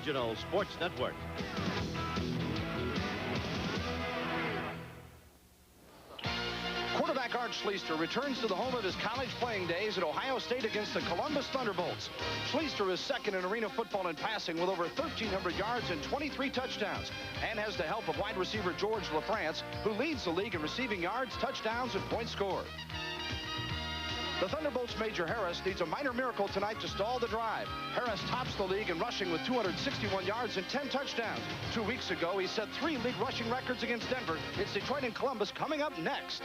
Regional Sports Network. Quarterback Art Schleister returns to the home of his college playing days at Ohio State against the Columbus Thunderbolts. Schleister is second in arena football in passing with over 1,300 yards and 23 touchdowns, and has the help of wide receiver George LaFrance, who leads the league in receiving yards, touchdowns, and points scored. The Thunderbolts' Major Harris needs a minor miracle tonight to stall the drive. Harris tops the league in rushing with 261 yards and 10 touchdowns. 2 weeks ago, he set 3 league rushing records against Denver. It's Detroit and Columbus coming up next.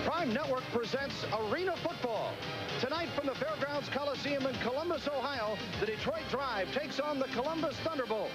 Prime Network presents Arena Football. Tonight from the Fairgrounds Coliseum in Columbus, Ohio, the Detroit Drive takes on the Columbus Thunderbolts.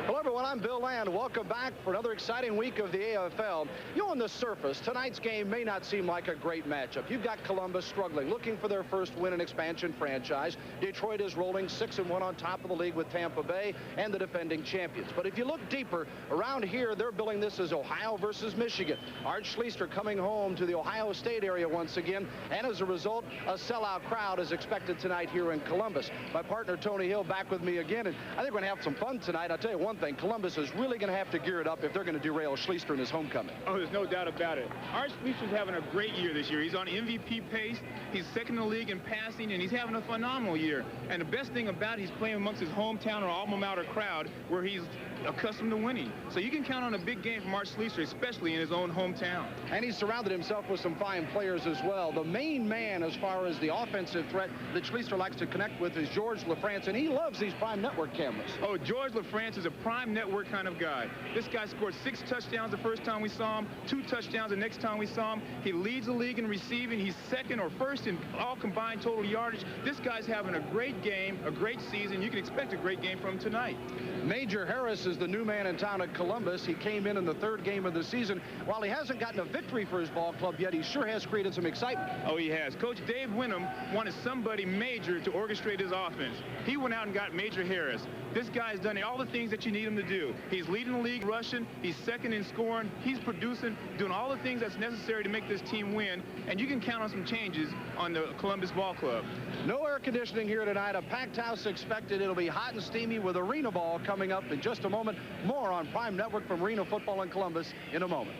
Hello, everyone. I'm Bill Land. Welcome back for another exciting week of the AFL. On the surface, tonight's game may not seem like a great matchup. You've got Columbus struggling, looking for their first win in expansion franchise. Detroit is rolling 6-1 on top of the league with Tampa Bay and the defending champions. But if you look deeper, around here, they're billing this as Ohio versus Michigan. Art Schleister coming home to the Ohio State area once again, and as a result, a sellout crowd is expected tonight here in Columbus. My partner, Tony Hill, back with me again, and I think we're going to have some fun tonight. I'll tell you one thing, Columbus is really going to have to gear it up if they're going to derail Schleister in his homecoming. Oh, there's no doubt about it. Art Schleister's having a great year this year. He's on MVP pace. He's second in the league in passing, and he's having a phenomenal year. And the best thing about it, he's playing amongst his hometown or alma mater crowd where he's accustomed to winning. So you can count on a big game from Art Schleister, especially in his own hometown. And he's surrounded himself with some fine players as well. The main man as far as the offensive threat that Schleister likes to connect with is George LaFrance, and he loves these Prime Network cameras. Oh, George LaFrance is a Prime Network kind of guy. This guy scored 6 touchdowns the first time we saw him, 2 touchdowns the next time we saw him. He leads the league in receiving. He's second or first in all combined total yardage. This guy's having a great game, a great season. You can expect a great game from him tonight. Major Harris is the new man in town at Columbus. He came in the 3rd game of the season. While he hasn't gotten a victory for his ball club yet, he sure has created some excitement. Oh, he has. Coach Dave Winham wanted somebody major to orchestrate his offense. He went out and got Major Harris. This guy's done all the things that you need him to do. He's leading the league rushing. He's second in scoring. He's producing, doing all the things that's necessary to make this team win. And you can count on some changes on the Columbus Ball Club. No air conditioning here tonight. A packed house expected. It'll be hot and steamy with arena ball coming up in just a moment. More on Prime Network from Arena Football in Columbus in a moment.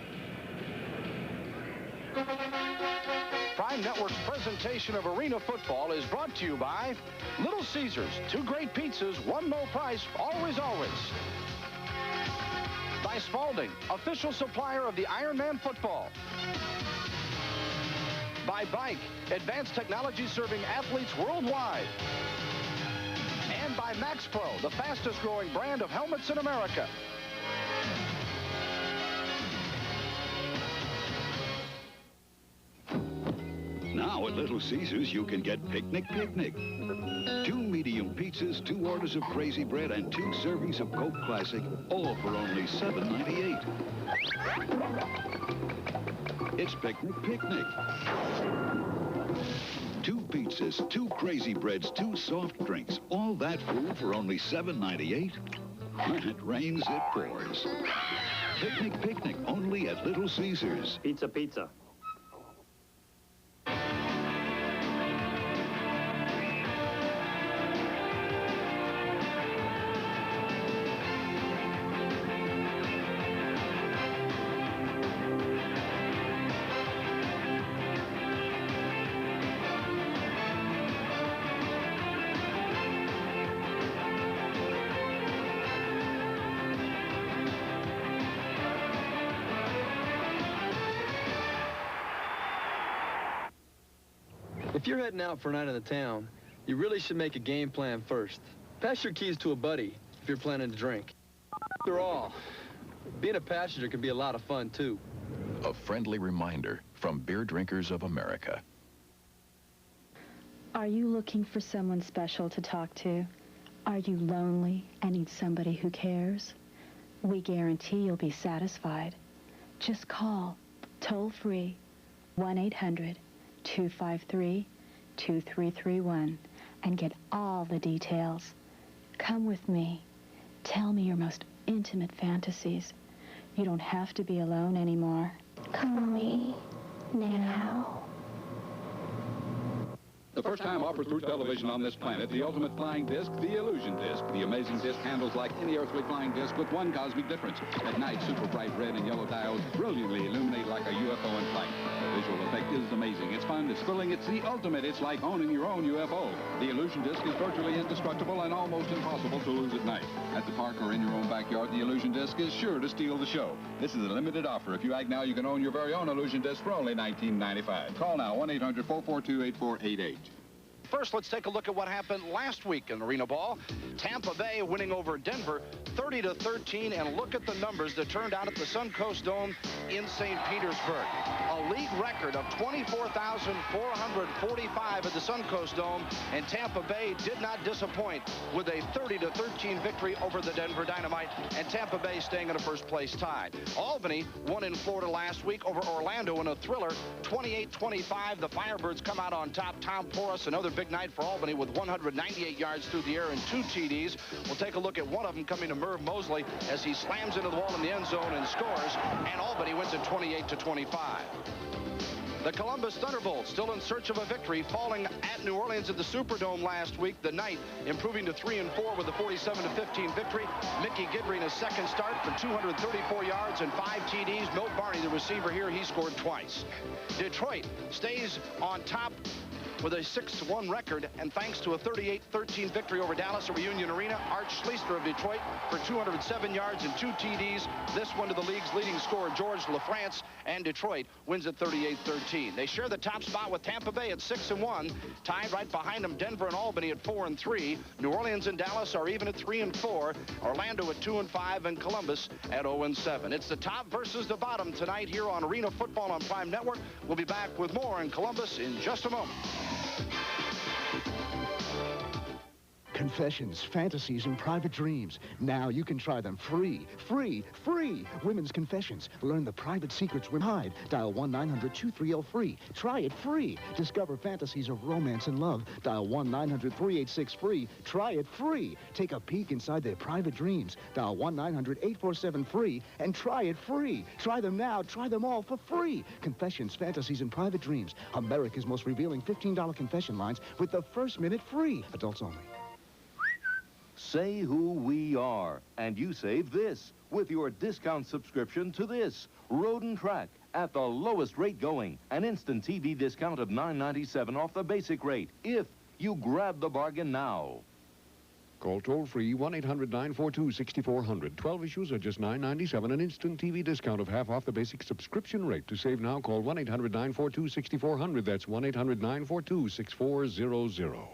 Prime Network's presentation of Arena Football is brought to you by Little Caesars. 2 great pizzas, 1 low price, always, always. By Spalding, official supplier of the Ironman football. By Bike, advanced technology serving athletes worldwide. And by Max Pro, the fastest growing brand of helmets in America. Now at Little Caesars, you can get Picnic. 2 medium pizzas, 2 orders of Crazy Bread, and 2 servings of Coke Classic, all for only $7.98. It's Picnic. 2 pizzas, 2 Crazy Breads, 2 soft drinks, all that food for only $7.98. When it rains, it pours. Picnic, only at Little Caesars. Pizza. If you're heading out for a night in the town, you really should make a game plan first. Pass your keys to a buddy if you're planning to drink. After all, being a passenger can be a lot of fun, too. A friendly reminder from Beer Drinkers of America. Are you looking for someone special to talk to? Are you lonely and need somebody who cares? We guarantee you'll be satisfied. Just call toll-free 1-800-253 2331 and get all the details. Come with me. Tell me your most intimate fantasies. You don't have to be alone anymore. Call me now. The first time offered through television on this planet, the ultimate flying disc, the illusion disc. The amazing disc handles like any earthly flying disc with one cosmic difference. At night, super bright red and yellow diodes brilliantly illuminate like a UFO in flight. The visual effect is amazing. It's fun, it's thrilling, it's the ultimate. It's like owning your own UFO. The illusion disc is virtually indestructible and almost impossible to lose at night. At the park or in your own backyard, the illusion disc is sure to steal the show. This is a limited offer. If you act now, you can own your very own illusion disc for only $19.95. Call now, 1-800-442-8488. First, let's take a look at what happened last week in Arena Ball. Tampa Bay winning over Denver 30-13, and look at the numbers that turned out at the Suncoast Dome in St. Petersburg. A league record of 24,445 at the Suncoast Dome, and Tampa Bay did not disappoint with a 30-13 victory over the Denver Dynamite, and Tampa Bay staying in a first-place tie. Albany won in Florida last week over Orlando in a thriller, 28-25. The Firebirds come out on top. Tom Porras, another big night for Albany with 198 yards through the air and 2 TDs. We'll take a look at one of them coming to Merv Mosley as he slams into the wall in the end zone and scores, and Albany wins it 28-25. The Columbus Thunderbolts still in search of a victory, falling at New Orleans at the Superdome last week. The Knight improving to 3-4 with a 47-15 victory. Mickey Gidry in his second start for 234 yards and 5 TDs. Milt Barney, the receiver here, he scored twice. Detroit stays on top with a 6-1 record, and thanks to a 38-13 victory over Dallas at Reunion Arena. Art Schleister of Detroit for 207 yards and 2 TDs. This one to the league's leading scorer, George LaFrance, and Detroit wins at 38-13. They share the top spot with Tampa Bay at 6-1. Tied right behind them, Denver and Albany at 4-3. New Orleans and Dallas are even at 3-4. Orlando at 2-5, and Columbus at 0-7. It's the top versus the bottom tonight here on Arena Football on Prime Network. We'll be back with more in Columbus in just a moment. Confessions, fantasies, and private dreams. Now you can try them free. Free. Women's Confessions. Learn the private secrets women hide. Dial 1-900-230-FREE. Try it free. Discover fantasies of romance and love. Dial 1-900-386-FREE. Try it free. Take a peek inside their private dreams. Dial 1-900-847-FREE and try it free. Try them now. Try them all for free. Confessions, fantasies, and private dreams. America's most revealing $15 confession lines with the first minute free. Adults only. Say who we are, and you save this with your discount subscription to this Road and Track at the lowest rate going. An instant TV discount of $9.97 off the basic rate if you grab the bargain now. Call toll-free 1-800-942-6400. 12 issues are just $9.97. An instant TV discount of half off the basic subscription rate. To save now, call 1-800-942-6400. That's 1-800-942-6400.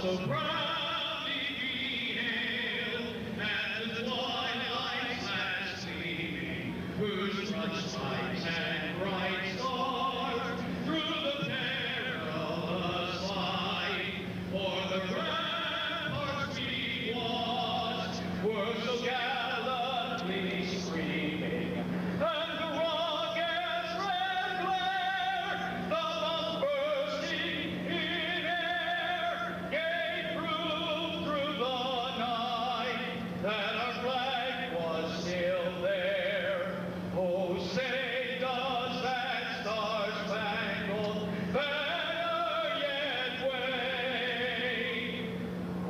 So proudly we hail at the twilight's last gleaming, whose front lights and bright stars through the perilous fight, for the ramparts we watched were so gallantly screaming, and the rockets' red glare, the bombs bursting in air, gave proof through the night that our flag was still there. Oh, say does that star-spangled banner yet wave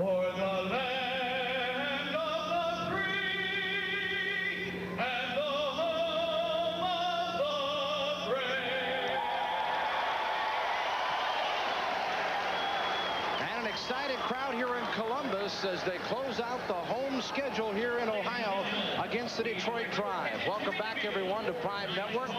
o'er the land of the free and the home of the brave. And an excited crowd here in Columbus as they close out the home schedule here in Ohio against the Detroit Tribe. Welcome back, everyone, to Prime Network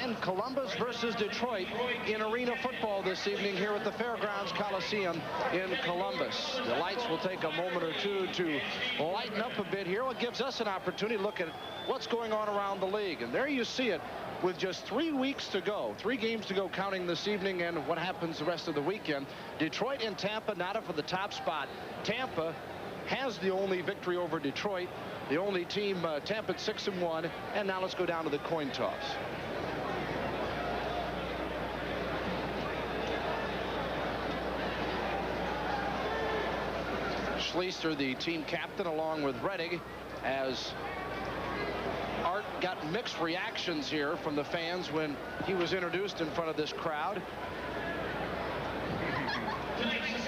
and Columbus versus Detroit in Arena Football this evening here at the Fairgrounds Coliseum in Columbus. The lights will take a moment or two to lighten up a bit here. It gives us an opportunity to look at what's going on around the league. And there you see it. With just 3 weeks to go, 3 games to go counting this evening and what happens the rest of the weekend, Detroit and Tampa not up for the top spot. Tampa has the only victory over Detroit. The only team Tampa at 6-1. And now let's go down to the coin toss. Schleister, the team captain, along with Rettig, as Art got mixed reactions here from the fans when he was introduced in front of this crowd.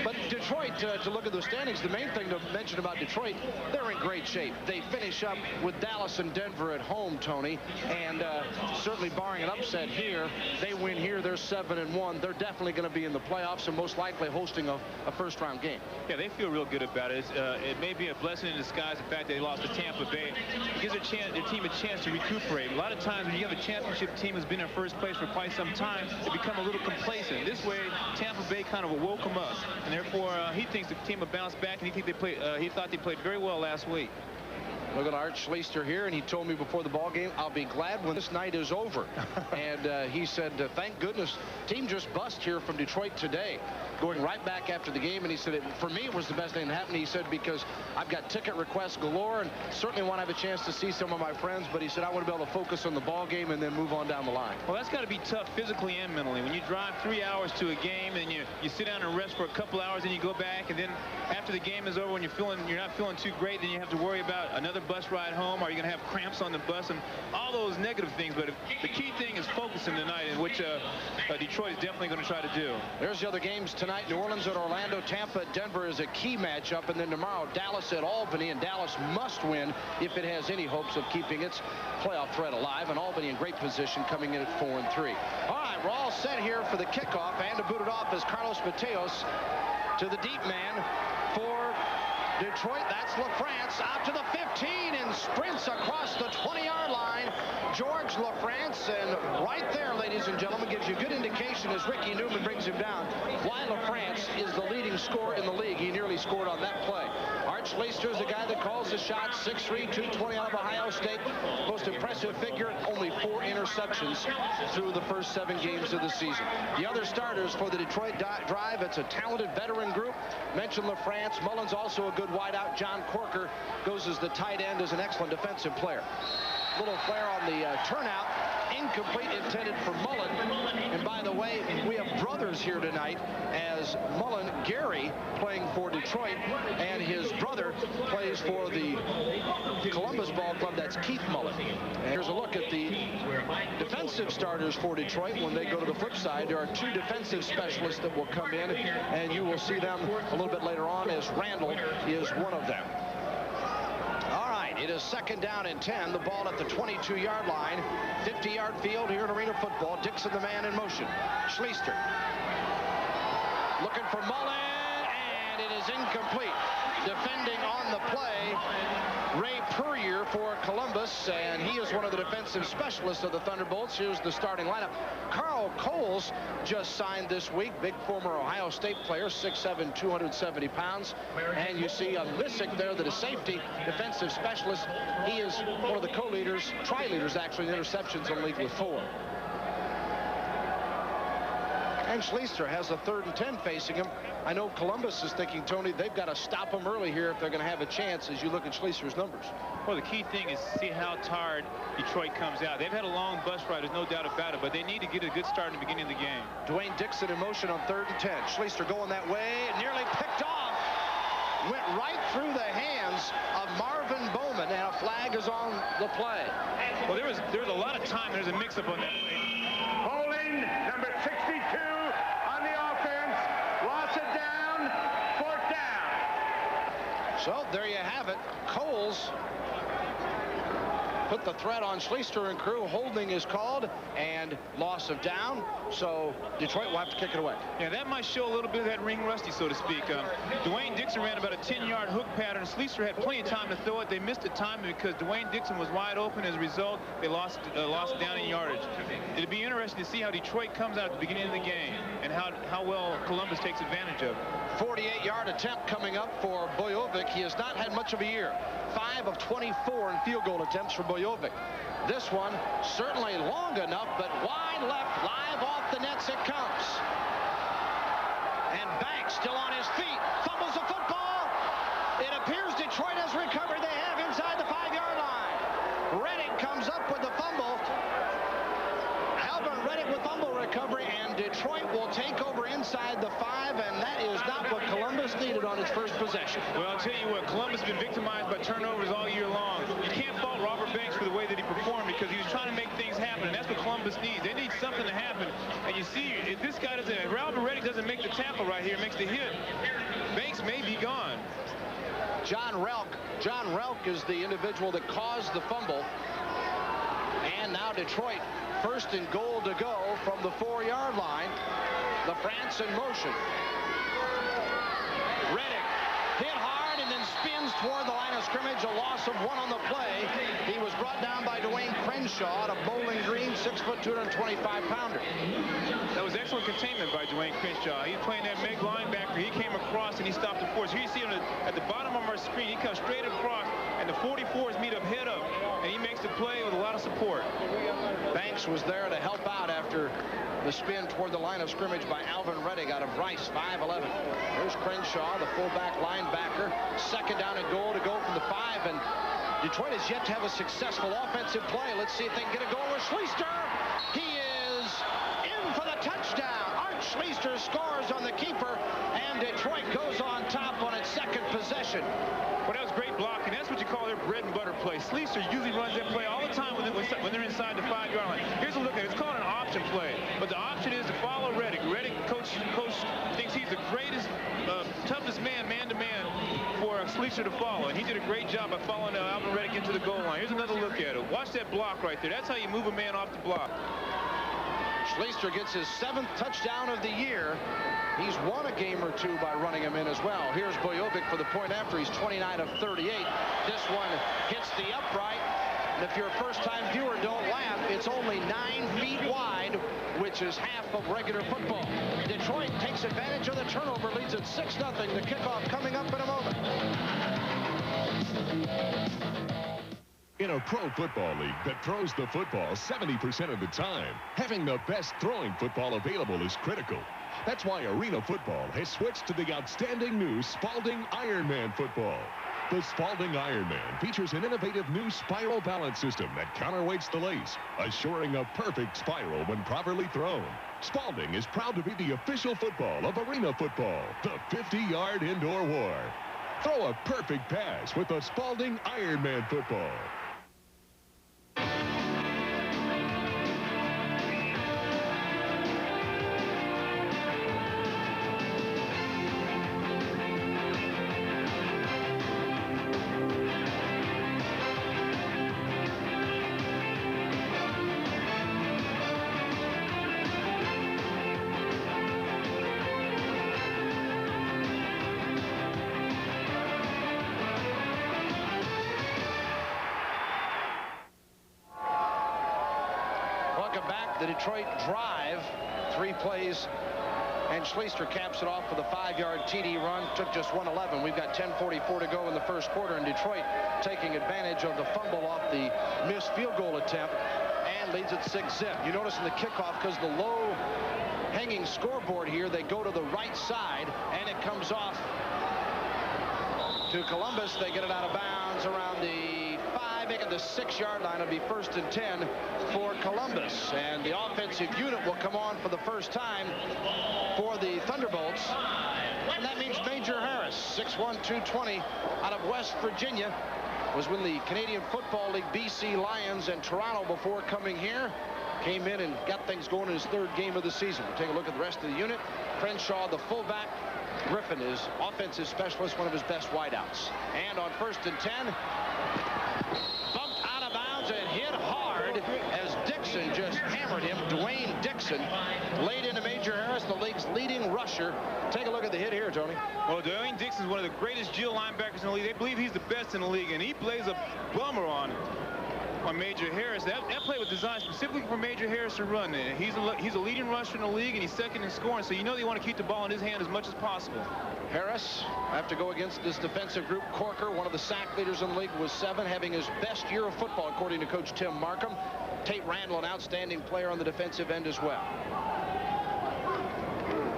But Detroit, to look at the standings, the main thing to mention about Detroit, they're in great shape. They finish up with Dallas and Denver at home, Tony, and certainly barring an upset here, they win here, they're 7-1. They're definitely going to be in the playoffs and most likely hosting a first-round game. Yeah, they feel real good about it. It may be a blessing in disguise, the fact that they lost to Tampa Bay. It gives their team a chance to recuperate. A lot of times when you have a championship team who's been in first place for quite some time, they become a little complacent. This way, Tampa Bay kind of woke them up, and therefore he thinks the team will bounce back, and he thought they played very well last week. Look at Art Schleister here, and he told me before the ball game, I'll be glad when this night is over. And he said, thank goodness, team just bust here from Detroit today, going right back after the game. And he said, for me, it was the best thing that happened. He said, because I've got ticket requests galore and certainly want to have a chance to see some of my friends. But he said, I want to be able to focus on the ball game and then move on down the line. Well, that's got to be tough physically and mentally. When you drive 3 hours to a game and you sit down and rest for a couple hours and you go back, and then after the game is over, when you're not feeling too great, then you have to worry about another bus ride home. Are you going to have cramps on the bus and all those negative things? But the key thing is focusing tonight, in which Detroit is definitely going to try to do. There's the other games tonight. New Orleans at Orlando, Tampa at Denver is a key matchup, and then tomorrow Dallas at Albany, and Dallas must win if it has any hopes of keeping its playoff threat alive, and Albany in great position coming in at 4-3. All right, we're all set here for the kickoff, and to boot it off is Carlos Mateos to the deep man for Detroit. That's LaFrance out to the 15 and sprints across the 20-yard line. George LaFrance, and right there, ladies and gentlemen, gives you good indication as Ricky Newman brings him down why LaFrance is the leading scorer in the league. He nearly scored on that play. Art Schleister is the guy that calls the shot. 6'3", 220 out of Ohio State. Most impressive figure, only 4 interceptions through the first 7 games of the season. The other starters for the Detroit Drive, it's a talented veteran group. Mentioned LaFrance. Mullins also a good wideout. John Corker goes as the tight end, as an excellent defensive player. Little flare on the turnout. Incomplete, intended for Mullen. And by the way, we have brothers here tonight, as Mullen, Gary, playing for Detroit, and his brother plays for the Columbus Ball Club. That's Keith Mullen. And here's a look at the defensive starters for Detroit. When they go to the flip side, there are 2 defensive specialists that will come in, and you will see them a little bit later on, as Randall is one of them. It is 2nd down and 10. The ball at the 22-yard line. 50-yard field here in Arena Football. Dixon, the man in motion. Schleister looking for Mullen, and it is incomplete. Defending on the play, Ray Puryear for Columbus, and he is one of the defensive specialists of the Thunderbolts. Here's the starting lineup. Carl Coles just signed this week. Big former Ohio State player, 6'7", 270 pounds. And you see Lisick there, the safety defensive specialist. He is one of the co-leaders, tri-leaders actually, in interceptions in the league with 4. And Schleister has a 3rd and 10 facing him. I know Columbus is thinking, Tony, they've got to stop him early here if they're going to have a chance, as you look at Schleister's numbers. Well, the key thing is to see how tired Detroit comes out. They've had a long bus ride, there's no doubt about it, but they need to get a good start in the beginning of the game. Dwayne Dixon in motion on 3rd and 10. Schleister going that way, nearly picked off. Went right through the hands of Marvin Bowman, and a flag is on the play. Well, there was a lot of time. There's a mix-up on that play. Holding number 62 on the offense. Loss it down. 4th down. So there you have it. Coles put the threat on Schleister and crew. Holding is called, and loss of down. So Detroit will have to kick it away. Yeah, that might show a little bit of that ring rusty, so to speak. Dwayne Dixon ran about a 10-yard hook pattern. Schleister had plenty of time to throw it. They missed the timing because Dwayne Dixon was wide open. As a result, they lost down in yardage. It'd be interesting to see how Detroit comes out at the beginning of the game and how well Columbus takes advantage of it. 48-yard attempt coming up for Bojovic. He has not had much of a year. 5 of 24 in field goal attempts for Bojovic. This one certainly long enough, but wide left, live off the nets it comes. And Banks still on his feet, fumbles the football. It appears Detroit has recovered. They have inside the 5-yard line. Reddick comes up with the fumble. Alvin Reddick with fumble recovery, and Detroit will take over inside the 5, and that is not what Columbus needed on its first possession. Well, I'll tell you what, Columbus has been victimized by turnovers all year long. You can't fault Robert Banks for the way that he performed because he was trying to make things happen, and that's what Columbus needs. They need something to happen, and you see, if this guy doesn't, if Alvin Reddick doesn't make the tackle right here, makes the hit, Banks may be gone. John Relk is the individual that caused the fumble. And now Detroit, first and goal to go from the 4-yard line. The France in motion. Reddick hit hard and then spins toward the line of scrimmage. A loss of 1 on the play. He was brought down by Dwayne Crenshaw out of Bowling Green, 6 foot, 225-pounder. That was excellent containment by Dwayne Crenshaw. He's playing that Meg linebacker. He came across and he stopped the force. Here you see him at the bottom of our screen. He comes straight across, and the 44s meet up head up, and he makes the play with a lot of support. Banks was there to help out after the spin toward the line of scrimmage by Alvin Reddick out of Rice, 5'11". There's Crenshaw, the fullback linebacker. Second down and goal to go from the 5, and Detroit has yet to have a successful offensive play. Let's see if they can get a goal with Schleister. He is in for the touchdown. Art Schleister scores on the keeper, and Detroit goes on top on its second possession. Well, that was great blocking. That's what you call their bread and butter play. Schleister usually runs that play all the time when they're inside the 5-yard line. Here's a look at it. It's called an option play, but the option is to follow Reddick. Reddick, coach thinks he's the greatest, toughest man-to-man for Schleister to follow, and he did a great job by following Alvin Reddick into the goal line. Here's another look at it. Watch that block right there. That's how you move a man off the block. Schleister gets his 7th touchdown of the year. He's won a game or 2 by running him in as well. Here's Bojovic for the point after. He's 29 of 38. This one hits the upright. And if you're a first-time viewer, don't laugh. It's only 9 feet wide, which is half of regular football. Detroit takes advantage of the turnover, leads at 6-0. The kickoff coming up in a moment. In a pro football league that throws the football 70% of the time, having the best throwing football available is critical. That's why Arena Football has switched to the outstanding new Spalding Ironman football. The Spalding Ironman features an innovative new spiral balance system that counterweights the lace, assuring a perfect spiral when properly thrown. Spalding is proud to be the official football of Arena Football, the 50-yard indoor war. Throw a perfect pass with the Spalding Ironman football. The Detroit drive, 3 plays, and Schleister caps it off with a 5-yard TD run. Took just 1:11. We've got 10:44 to go in the first quarter, and Detroit taking advantage of the fumble off the missed field goal attempt and leads it 6-zip. You notice in the kickoff, because the low hanging scoreboard here, they go to the right side, and it comes off to Columbus. They get it out of bounds around the 5, making the 6-yard line. It'll be 1st and 10 for Columbus, and the offensive unit will come on for the first time for the Thunderbolts, and that means Major Harris, 6'1", 220, out of West Virginia, was with the Canadian Football League BC Lions and Toronto before coming here. Came in and got things going in his 3rd game of the season. We'll take a look at the rest of the unit. Crenshaw, the fullback. Griffin is offensive specialist, one of his best wideouts. And on 1st and 10, bumped out of bounds and hit hard as Dixon just hammered him. Dwayne Dixon laid into Major Harris, the league's leading rusher. Take a look at the hit here, Tony. Well, Dwayne Dixon is one of the greatest Geo linebackers in the league. They believe he's the best in the league, and he plays a bummer on Major Harris. That play was designed specifically for Major Harris to run. He's a leading rusher in the league, and he's 2nd in scoring, so you know they want to keep the ball in his hand as much as possible. Harris have to go against this defensive group. Corker, one of the sack leaders in the league, was 7, having his best year of football, according to Coach Tim Markham. Tate Randall, an outstanding player on the defensive end as well.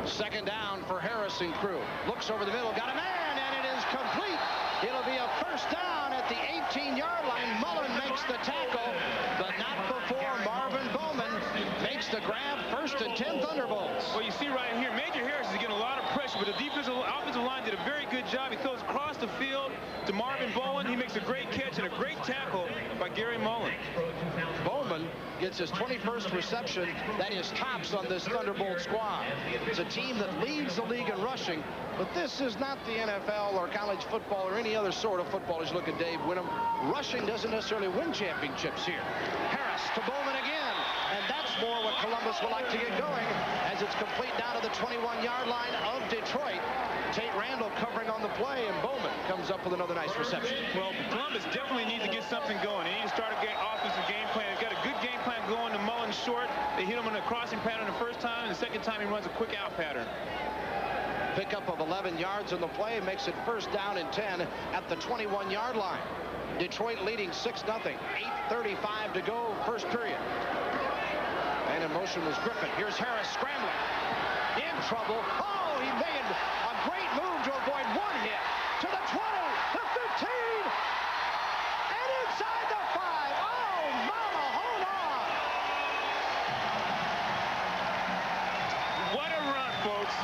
2nd down for Harris and crew. Looks over the middle, got a man, and it is complete It'll be a first down at the 18-yard line. Mullen makes the tackle, but not before Marvin Bowman makes the grab. 1st and 10 Thunderbolts. Well, you see right here, Major Harris is getting a lot of pressure, but the offensive line did a very good job. He throws across the field to Marvin Bowman. He makes a great catch and a great tackle by Gary Mullen. Bowman gets his 21st reception. That is tops on this Thunderbolt squad. It's a team that leads the league in rushing, but this is not the NFL or college football or any other sort of football. As you look at Dave Winham, rushing doesn't necessarily win championships here. Harris to Bowman again, and that's more what Columbus would like to get going as it's complete down to the 21-yard line of Detroit. Tate Randall covering on the play, and Bowman comes up with another nice reception. Well, Columbus definitely needs to get something going. They need to start a offensive game plan. They've got a good game plan going to Mullen short. They hit him in a crossing pattern the first time, and the second time he runs a quick out pattern. Pickup of 11 yards on the play makes it 1st down and 10 at the 21-yard line. Detroit leading 6-0. 8:35 to go, first period. And in motion was Griffin. Here's Harris scrambling. In trouble. Oh, he made a great move to avoid one hit. To the 20, the 15, and inside the 5. Oh, mama, hold on. What a run, folks.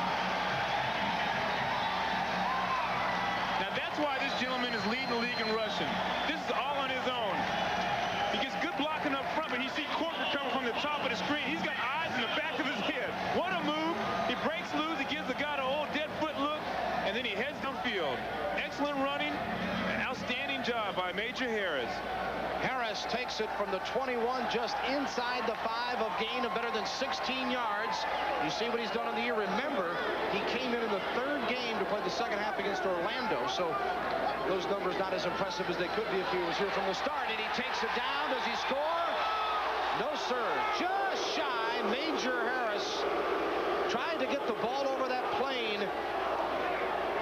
Now, that's why this gentleman is leading the league in rushing. This is all on his own. He gets good blocking up front, but you see Corker coming from the top of the screen. He's got eyes in the back of his head. What a move. He breaks loose. He gives the guy the old dead foot look, and then he heads downfield. Excellent running. An outstanding job by Major Harris. Harris takes it from the 21 just inside the 5 of gain of better than 16 yards. You see what he's done in the year. Remember, he came in the 3rd game to play the second half against Orlando, so those numbers not as impressive as they could be if he was here from the start. And he takes it down. Does he score? No, sir. Just shy. Major Harris tried to get the ball over that plane.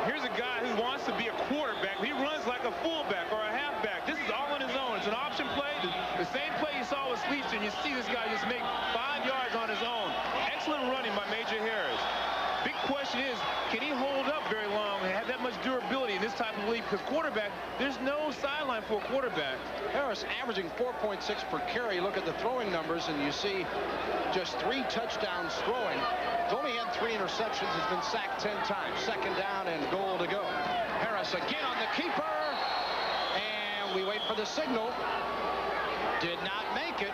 Here's a guy who wants to be a quarterback. He runs like a fullback or a halfback. This is all on his own. It's an option play. The same play you saw with Sleepster. You see this guy just make 5 yards on his own. Excellent running by Major Harris. Big question is, can he hold up very long and have that much durability in this type of league? Because quarterback, there's no sideline for a quarterback. Harris averaging 4.6 per carry. Look at the throwing numbers, and you see just 3 touchdowns throwing. He's only had 3 interceptions. He's been sacked 10 times. 2nd down and goal to go. Harris again on the keeper. And we wait for the signal. Did not make it.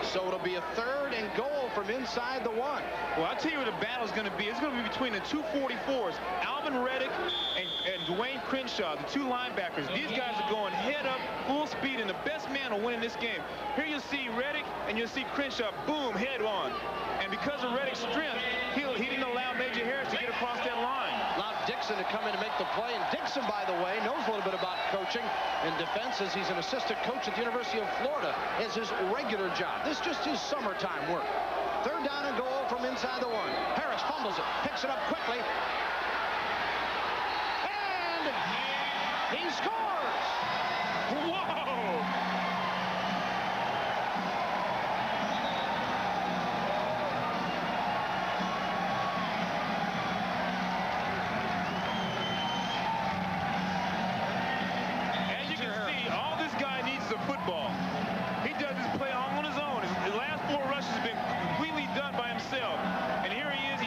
So it'll be a 3rd and goal from inside the 1. Well, I'll tell you where the battle's going to be. It's going to be between the 2 44s, Alvin Reddick and Dwayne Crenshaw, the 2 linebackers. These guys are going head up, full speed, and the best man will win in this game. Here you'll see Reddick and you'll see Crenshaw, boom, head on. And because of Reddick's strength, he didn't allow Major Harris to get across that line. Allowed Dixon to come in and make the play. And Dixon, by the way, knows a little bit about coaching and defense, as he's an assistant coach at the University of Florida as his regular job. This is just his summertime work. 3rd down and goal from inside the 1. Harris fumbles it, picks it up quickly. And he scores! Whoa! As you can see, all this guy needs is a football. He does this play all on his own. His last 4 rushes have been completely done by himself. And here he is.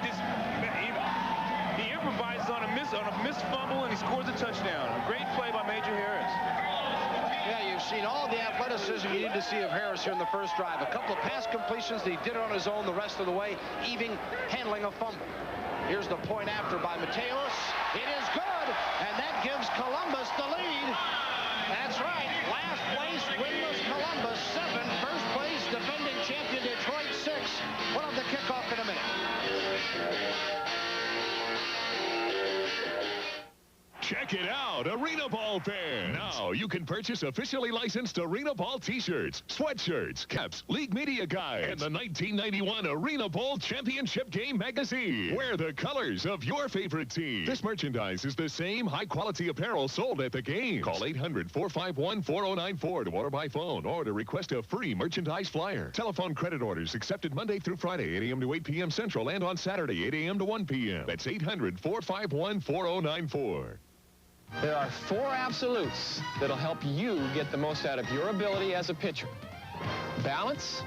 He improvises on a missed fumble, and he scores a touchdown. A great play by Major Harris. Yeah, you've seen all the athleticism you need to see of Harris here in the first drive. A couple of pass completions. He did it on his own the rest of the way, even handling a fumble. Here's the point after by Mateos. It is good, and that gives Columbus the lead. That's right. Last place, winless Columbus 7. First place, defending champion Detroit 6. We'll have the kickoff in a minute. Check it out, Arena Ball fans. Now you can purchase officially licensed Arena Ball t-shirts, sweatshirts, caps, league media guides, and the 1991 Arena Bowl Championship Game magazine. Wear the colors of your favorite team. This merchandise is the same high-quality apparel sold at the games. Call 800-451-4094 to order by phone or to request a free merchandise flyer. Telephone credit orders accepted Monday through Friday, 8 a.m. to 8 p.m. Central, and on Saturday, 8 a.m. to 1 p.m. That's 800-451-4094. There are 4 absolutes that'll help you get the most out of your ability as a pitcher. Balance,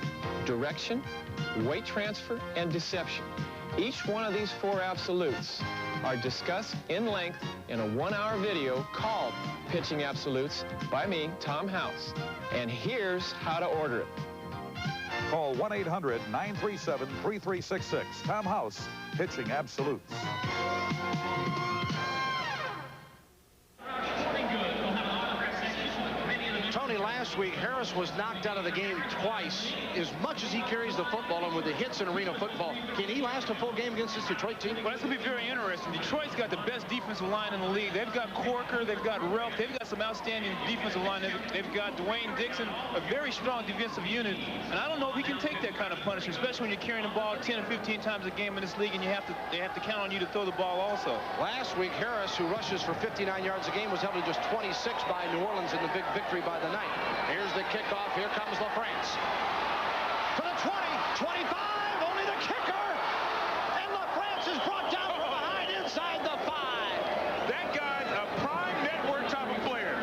direction, weight transfer, and deception. Each one of these 4 absolutes are discussed in length in a 1-hour video called Pitching Absolutes by me, Tom House. And here's how to order it. Call 1-800-937-3366. Tom House, Pitching Absolutes. Tony, last week, Harris was knocked out of the game twice. As much as he carries the football and with the hits in arena football, can he last a full game against this Detroit team? Well, that's going to be very interesting. Detroit's got the best defensive line in the league. They've got Corker, they've got Relf, they've got some outstanding defensive line. They've got Dwayne Dixon, a very strong defensive unit. And I don't know if he can take that kind of punishment, especially when you're carrying the ball 10 or 15 times a game in this league, and they have to count on you to throw the ball also. Last week, Harris, who rushes for 59 yards a game, was held to just 26 by New Orleans in the big victory by the night. Here's the kickoff. Here comes LaFrance. To the 20, 25, only the kicker. And LaFrance is brought down from behind inside the 5. That guy's a prime network type of player.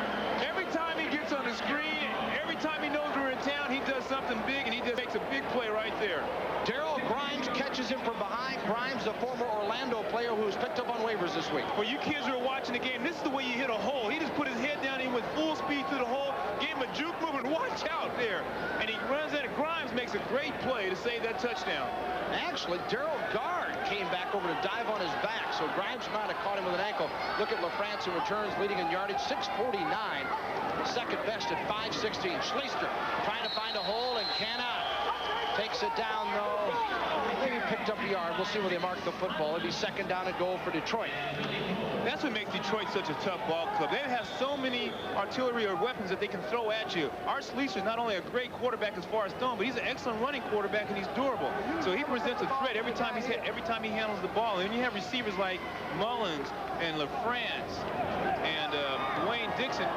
Every time he gets on the screen, every time he knows we're in town, he does something big, and he just makes a big play right there. Darryl Grimes catches him from behind. Grimes, the former Orlando player who was picked up on waivers this week. For you kids who are watching the game, this is the way you hit a hole. He just put his head down, he went full speed through the hole, gave him a juke move, and watch out there. And he runs at it. Grimes makes a great play to save that touchdown. Actually, Darryl Guard came back over to dive on his back, so Grimes might have caught him with an ankle. Look at LaFrance who returns, leading in yardage, 649. Second best at 516. Schleister trying to find a hole and cannot. Takes it down, though. I think he picked up a yard. We'll see where they mark the football. It'll be second down and goal for Detroit. That's what makes Detroit such a tough ball club. They have so many artillery or weapons that they can throw at you. Art Schleicher is not only a great quarterback as far as throwing, but he's an excellent running quarterback, and he's durable. So he presents a threat every time he handles the ball. And you have receivers like Mullins and LaFrance and Dwayne Dixon.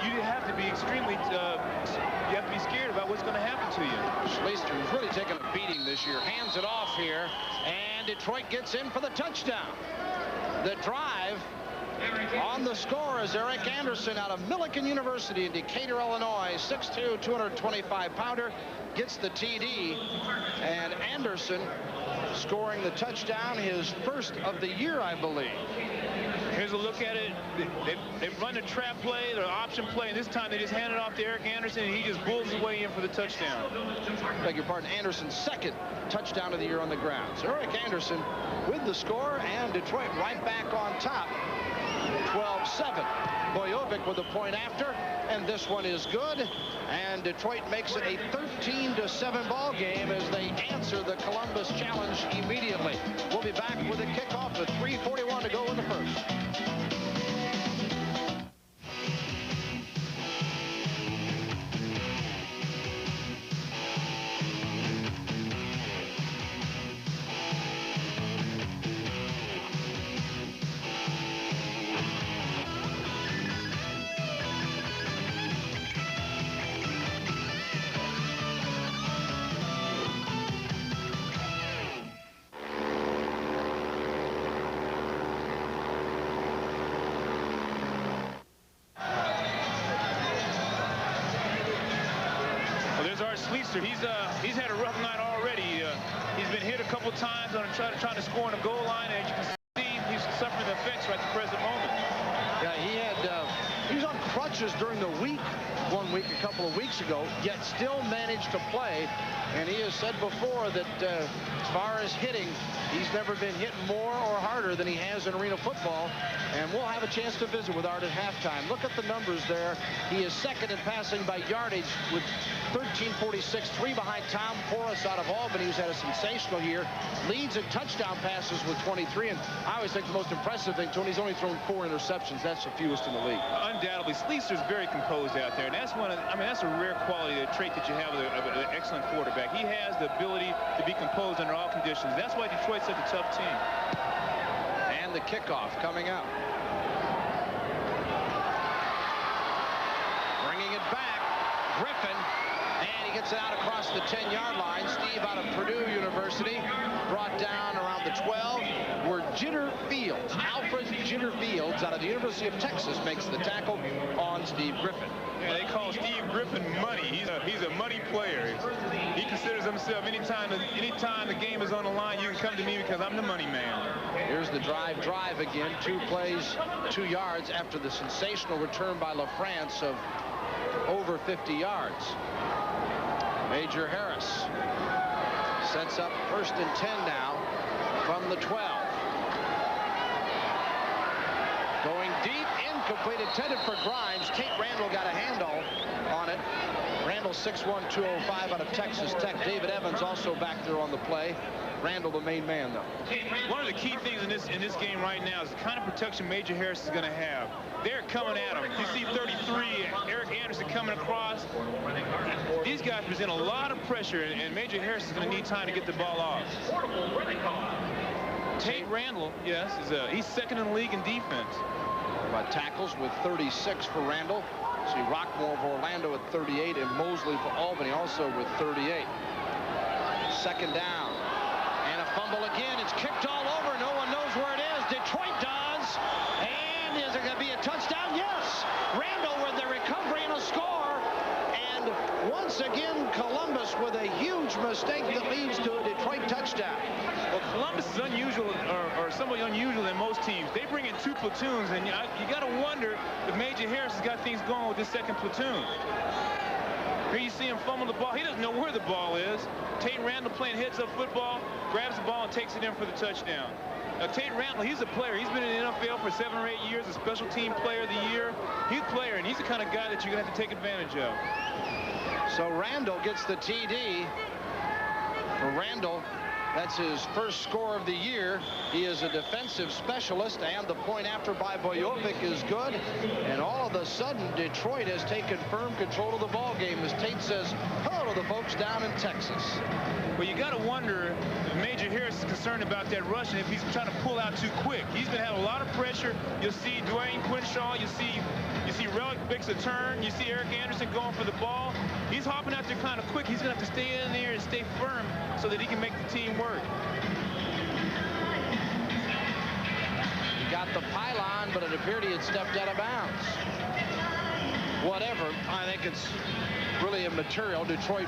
You have to be extremely, you have to be scared about what's going to happen to you. Schleicher has really taken a beating this year. Hands it off here, and Detroit gets in for the touchdown. The drive on the score is Eric Anderson out of Millikan University in Decatur, Illinois. 6'2", 225-pounder, gets the TD, and Anderson scoring the touchdown, his first of the year, I believe. Here's a look at it. They've run the trap play, the option play, and this time they just hand it off to Eric Anderson, and he just bulls his way in for the touchdown. Beg your pardon, Anderson's second touchdown of the year on the ground. So Eric Anderson with the score, and Detroit right back on top, 12-7. Bojovic with the point after, and this one is good. And Detroit makes it a 13-7 ball game as they answer the Columbus challenge immediately. We'll be back with a kickoff with 3:41 to go in the first. Schleicher, he's had a rough night already. He's been hit a couple times on trying to score on the goal line, and as you can see, he's suffering the effects right at the present moment. Yeah, he was on crutches during the week, a couple of weeks ago, yet still managed to play. And he has said before that as far as hitting, he's never been hit more or harder than he has in arena football. And we'll have a chance to visit with Art at halftime. Look at the numbers there. He is second in passing by yardage with 1346, 3 behind Tom Porras out of Albany, who's had a sensational year. Leads in touchdown passes with 23. And I always think the most impressive thing, Tony, he's only thrown 4 interceptions. That's the fewest in the league. Undoubtedly, Schleicher's very composed out there. And that's that's a rare quality, a trait that you have of an excellent quarterback. He has the ability to be composed under all conditions. That's why Detroit's such a tough team. And the kickoff coming up. Bringing it back, Griffin, and he gets it out across the 10-yard line. Steve out of Purdue University, brought down around the 12. We're Jitter Fields. Alfred Jitter Fields out of the University of Texas makes the tackle on Steve Griffin. Yeah, they call Steve Griffin money. He's a money player. He considers himself anytime the game is on the line, you can come to me because I'm the money man. Here's the drive again. 2 plays, 2 yards after the sensational return by LaFrance of over 50 yards. Major Harris sets up 1st and 10 now from the 12. Going deep, incomplete, intended for Grimes. Tate Randall got a handle on it. Randall 6'1", 205 out of Texas Tech. David Evans also back there on the play. Randall the main man, though. One of the key things in this game right now is the kind of protection Major Harris is going to have. They're coming at him. You see 33, Eric Anderson coming across. These guys present a lot of pressure, and Major Harris is going to need time to get the ball off. Tate Randall, yes, he's 2nd in the league in defense. About tackles with 36 for Randall. See Rockmore of Orlando at 38 and Mosley for Albany also with 38. 2nd down. And a fumble again. It's kicked all over. No one knows where it is. Detroit does. And is it going to be a touchdown? Yes. Randall with the recovery and a score. And once again, Columbus with a huge mistake that leads to a Detroit touchdown. Well, Columbus is unusual, or somewhat unusual than most teams. They bring in 2 platoons, and you got to wonder if Major Harris has got things going with this 2nd platoon. Here you see him fumble the ball. He doesn't know where the ball is. Tate Randall playing heads-up football, grabs the ball and takes it in for the touchdown. Now, Tate Randall, he's a player. He's been in the NFL for 7 or 8 years, a special team player of the year. He's a player, and he's the kind of guy that you're going to have to take advantage of. So Randall gets the TD. For Randall, that's his 1st score of the year. He is a defensive specialist, and the point after by Bojovic is good. And all of a sudden, Detroit has taken firm control of the ball game as Tate says hello to the folks down in Texas. Well, you got to wonder if Major Harris is concerned about that rush and if he's trying to pull out too quick. He's going to have a lot of pressure. You'll see Dwayne Quinshaw. You see Relic makes a turn. You see Eric Anderson going for the ball. He's hopping out there kind of quick. He's going to have to stay in there and stay firm so that he can make the team work. He got the pylon, but it appeared he had stepped out of bounds. Whatever. I think it's really immaterial. Detroit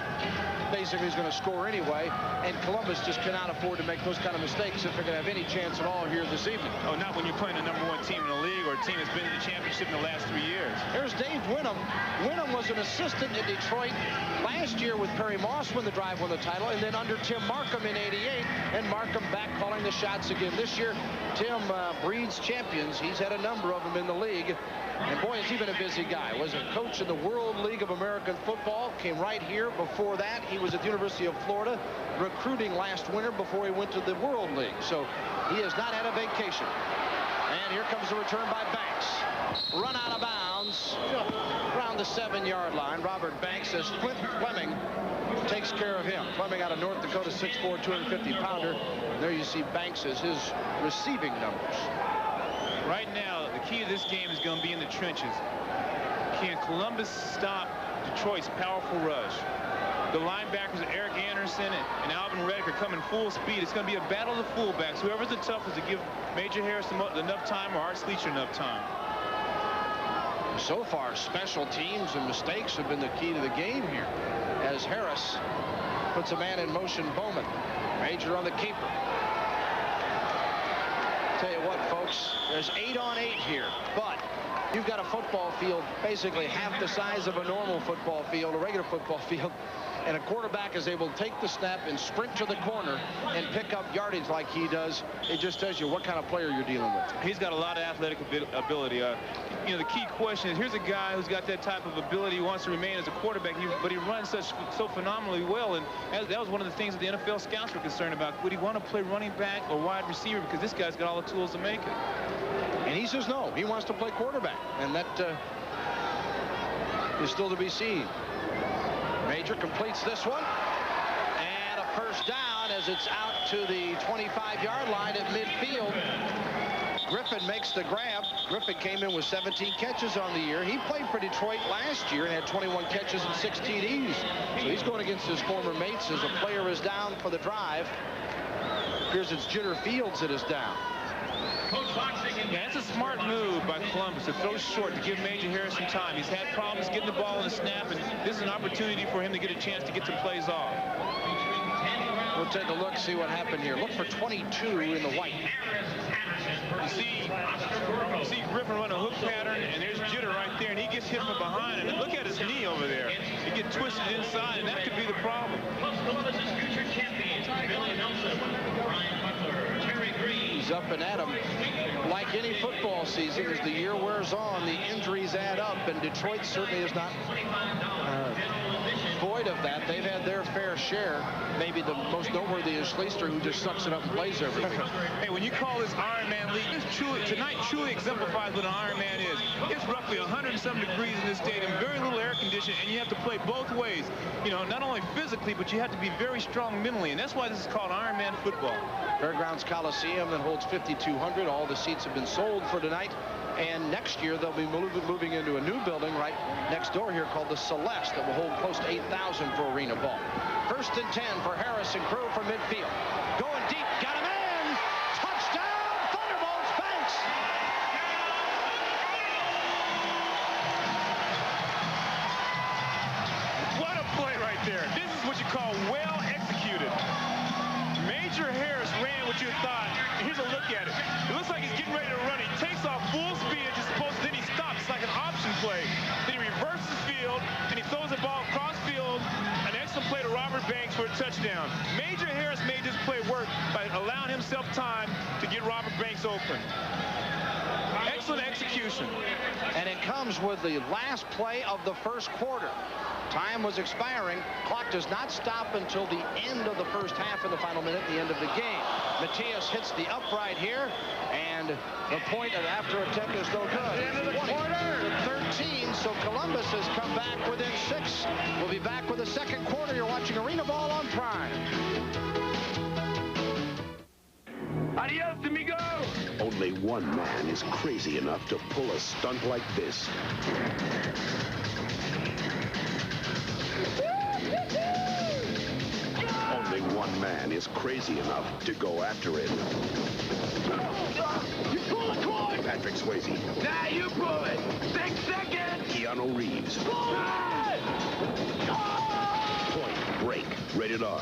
basically is going to score anyway, and Columbus just cannot afford to make those kind of mistakes if they're going to have any chance at all here this evening. Oh, not when you're playing the #1 team in the league or a team that's been in the championship in the last 3 years. Here's Dave Winham. Winham was an assistant in Detroit last year with Perry Moss when the Drive won the title, and then under Tim Markham in '88, and Markham back calling the shots again this year. Tim breeds champions. He's had a number of them in the league. And boy, has he been a busy guy. Was a coach in the World League of American Football. Came right here. Before that, he was at the University of Florida recruiting last winter before he went to the World League. So he has not had a vacation. And here comes the return by Banks. Run out of bounds around the 7-yard line. Robert Banks as Flint Fleming takes care of him. Fleming out of North Dakota, 6'4", 250-pounder. There you see Banks as his receiving numbers. Right now, the key to this game is going to be in the trenches. Can Columbus stop Detroit's powerful rush? The linebackers, Eric Anderson and Alvin Reddick, are coming full speed. It's going to be a battle of the fullbacks. Whoever's the toughest to give Major Harris enough time or Art Sleecher enough time. So far, special teams and mistakes have been the key to the game here, as Harris puts a man in motion. Bowman. Major on the keeper. Tell you what, folks, there's 8 on 8 here, but you've got a football field basically half the size of a normal football field, a regular football field, and a quarterback is able to take the snap and sprint to the corner and pick up yardage like he does. It just tells you what kind of player you're dealing with. He's got a lot of athletic ability. You know, the key question is, here's a guy who's got that type of ability, who wants to remain as a quarterback, but he runs so phenomenally well, and that was one of the things that the NFL scouts were concerned about. Would he want to play running back or wide receiver? Because this guy's got all the tools to make it. And he says no. He wants to play quarterback, and that is still to be seen. Major completes this one, and a first down as it's out to the 25-yard line at midfield. Griffin makes the grab. Griffin came in with 17 catches on the year. He played for Detroit last year and had 21 catches and 6 TDs. So he's going against his former mates as a player is down for the drive. Appears it's Jitter Fields that is down. Yeah, that's a smart move by Columbus to throw short to give Major Harris some time. He's had problems getting the ball in the snap, and this is an opportunity for him to get a chance to get some plays off. We'll take a look, see what happened here. Look for 22 in the white. You see Griffin run a hook pattern, and there's Jitter right there, and he gets hit from behind. And look at his knee over there. He gets twisted inside, and that could be the problem. He's up and at him. Like any football season, as the year wears on, the injuries add up, and Detroit certainly is not void of that. They've had their fair share. Maybe the most noteworthy is Schleister, who just sucks it up and plays every week. Hey, when you call this Iron Man League, tonight truly exemplifies what an Iron Man is. It's roughly 107 degrees in this stadium, very little air conditioning, and you have to play both ways. You know, not only physically, but you have to be very strong mentally, and that's why this is called Iron Man football. Fairgrounds Coliseum that holds 5,200. All the seats have been sold for tonight. And next year, they'll be moving into a new building right next door here called the Celeste that will hold close to 8,000 for arena ball. 1st and 10 for Harris and crew from midfield. Going deep, got a man! Touchdown, Thunderbolts, Banks! What a play right there. This is what you call well executed. Major Harris ran what you thought. Here's a look at it. It looks like he's getting ready to run. He takes off full speed and just supposed then he stops. It's like an option play. Then he reverses field and he throws the ball cross field. An excellent play to Robert Banks for a touchdown. Major Harris made this play work by allowing himself time to get Robert Banks open. Excellent execution. And it comes with the last play of the first quarter. Time was expiring. Clock does not stop until the end of the first half in the final minute, the end of the game. Matias hits the upright here, and the point of after attempt is no good. End of the quarter. 13, so Columbus has come back within 6. We'll be back with the second quarter. You're watching Arena Ball on Prime. Adios, amigo! Only one man is crazy enough to pull a stunt like this. Only one man is crazy enough to go after it. You pull it, Troy! Patrick Swayze. Now you pull it! 6 seconds! Keanu Reeves. Point Break. Rated R.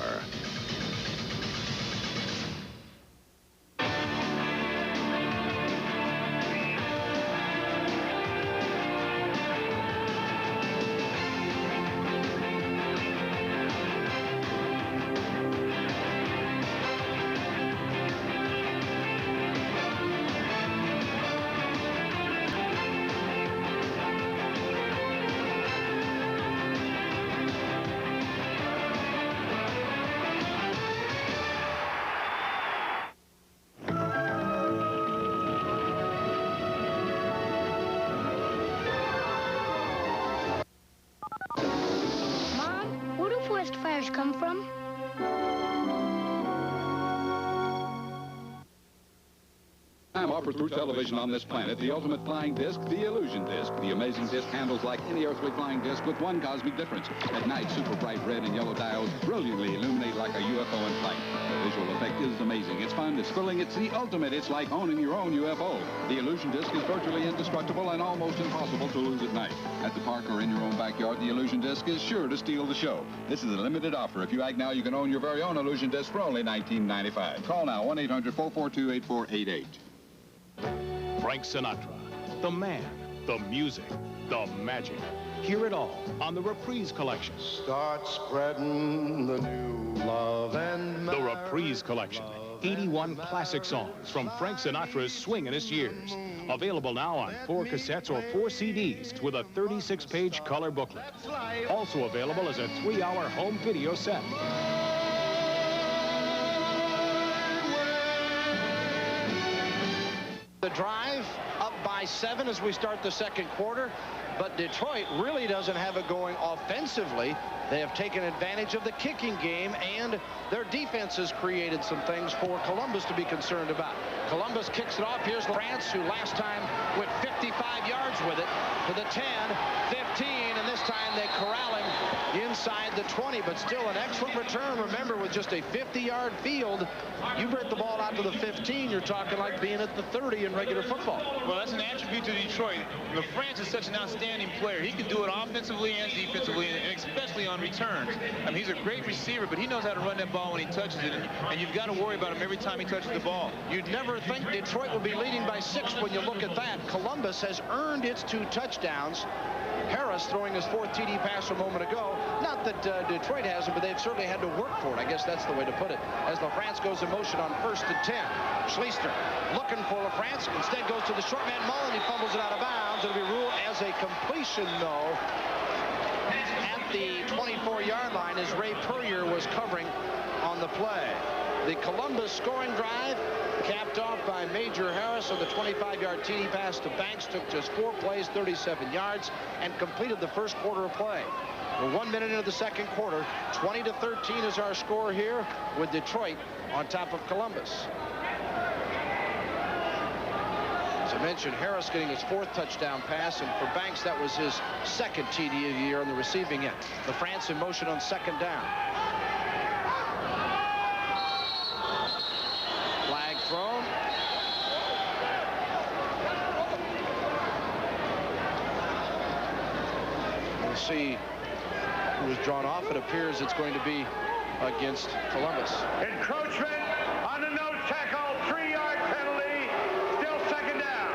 Come from? Time offered through television on this planet, the ultimate flying disc, the illusion disc. The amazing disc handles like any earthly flying disc with one cosmic difference. At night, super bright red and yellow diodes brilliantly illuminate like a UFO in flight. The visual effect is amazing. It's fun, it's thrilling, it's the ultimate. It's like owning your own UFO. The illusion disc is virtually indestructible and almost impossible to lose at night. At the park or in your own backyard, the illusion disc is sure to steal the show. This is a limited offer. If you act now, you can own your very own illusion disc for only $19.95. Call now, 1-800-442-8488. Frank Sinatra, the man, the music, the magic. Hear it all on the Reprise Collection. Start spreading the new love and The Reprise Collection. 81 classic songs from Frank Sinatra's swingin'est years. Available now on 4 cassettes or 4 CDs with a 36-page color booklet. Also available as a 3-hour home video set. The drive up by 7 as we start the second quarter, but Detroit really doesn't have it going offensively. They have taken advantage of the kicking game, and their defense has created some things for Columbus to be concerned about. Columbus kicks it off. Here's France, who last time went 55 yards with it to the 10, 15, and this time they corral him. inside the 20, but still an excellent return. Remember, with just a 50-yard field, you break the ball out to the 15, you're talking like being at the 30 in regular football. Well, that's an attribute to Detroit. LaFrance is such an outstanding player. He can do it offensively and defensively, and especially on returns. I mean, he's a great receiver, but he knows how to run that ball when he touches it, and you've got to worry about him every time he touches the ball. You'd never think Detroit would be leading by 6 when you look at that. Columbus has earned its 2 touchdowns. Harris throwing his 4th TD pass a moment ago. Not that Detroit hasn't, but they've certainly had to work for it. I guess that's the way to put it. As LaFrance goes in motion on 1st and 10. Schleister looking for LaFrance. Instead goes to the short man Mullen. He fumbles it out of bounds. It'll be ruled as a completion, though, at the 24-yard line as Ray Puryear was covering on the play. The Columbus scoring drive capped off by Major Harris on the 25-yard TD pass to Banks. Took just 4 plays, 37 yards, and completed the first quarter of play. We're 1 minute into the second quarter. 20-13 is our score here, with Detroit on top of Columbus. As I mentioned, Harris getting his 4th touchdown pass, and for Banks, that was his 2nd TD of the year on the receiving end. LaFrance in motion on 2nd down. Flag thrown. We'll see who was drawn off. It appears it's going to be against Columbus. Encroachment on the nose tackle, 3-yard penalty, still 2nd down.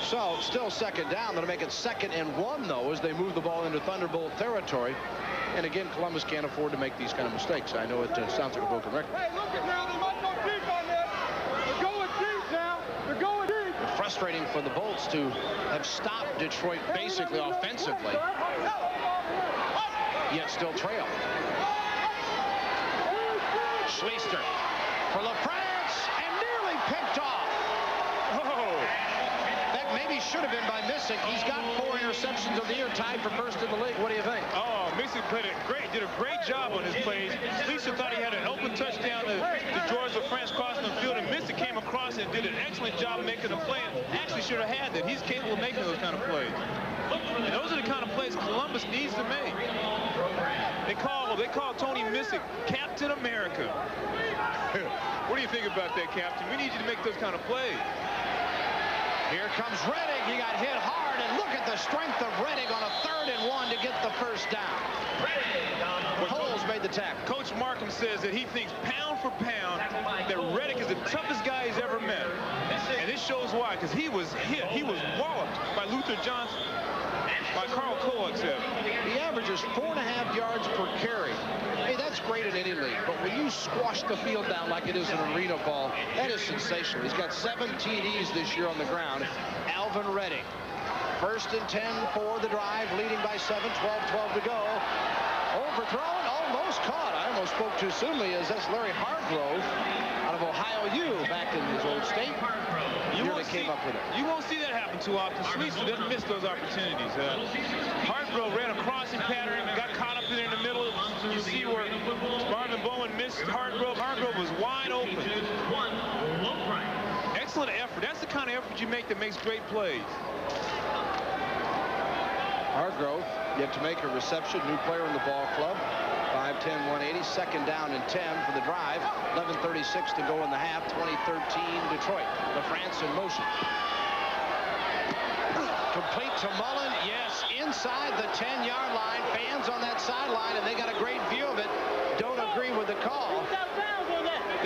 So, still 2nd down. That'll make it 2nd and 1, though, as they move the ball into Thunderbolt territory. And again, Columbus can't afford to make these kind of mistakes. I know it sounds like a broken record. Hey, look at now, they might go deep on this. They're going deep now. They're going deep. Frustrating for the Bolts to have stopped Detroit basically offensively, yet still trail. Schleister for LaFrance, and nearly picked off. Oh. That maybe should have been by Missick. He's got 4 interceptions of the year, tied for 1st in the league. What do you think? Oh, Missick did a great job on his plays. Schleister thought he had an open touchdown to George LaFrance crossing the field, and Missick came across and did an excellent job making a play. Actually should have had that. He's capable of making those kind of plays. And those are the kind of plays Columbus needs to make. They call Tony Missick Captain America. What do you think about that, Captain? We need you to make those kind of plays. Here comes Reddick. He got hit hard, and look at the strength of Reddick on a 3rd and 1 to get the 1st down. Coles made the tackle. Coach Markham says that he thinks pound for pound that Reddick is the toughest guy he's ever met. And this shows why, because he was hit. He was walloped by Luther Johnson, by Carl Coax. He averages 4.5 yards per carry. Hey, that's great in any league, but when you squash the field down like it is in arena ball, that is sensational. He's got 7 TDs this year on the ground. Alvin Reddick. 1st and 10 for the drive, leading by 7, 12 to go. Overthrown, almost caught. I almost spoke too soonly, as that's Larry Hargrove out of Ohio U, back in his old state. You won't see that happen too often. Schleister doesn't miss those opportunities. Hargrove ran a crossing pattern, got caught up in there in the middle. You see where Marvin Bowen missed Hargrove. Hargrove was wide open. Excellent effort. That's the kind of effort you make that makes great plays. Hargrove yet to make a reception. New player in the ball club. 5'10", 180. 2nd down and 10 for the drive. 11:36 to go in the half. 2013 Detroit. LaFrance in motion. Complete to Mullen. Yes, inside the 10-yard line. Fans on that sideline, and they got a great view of it. Don't agree with the call.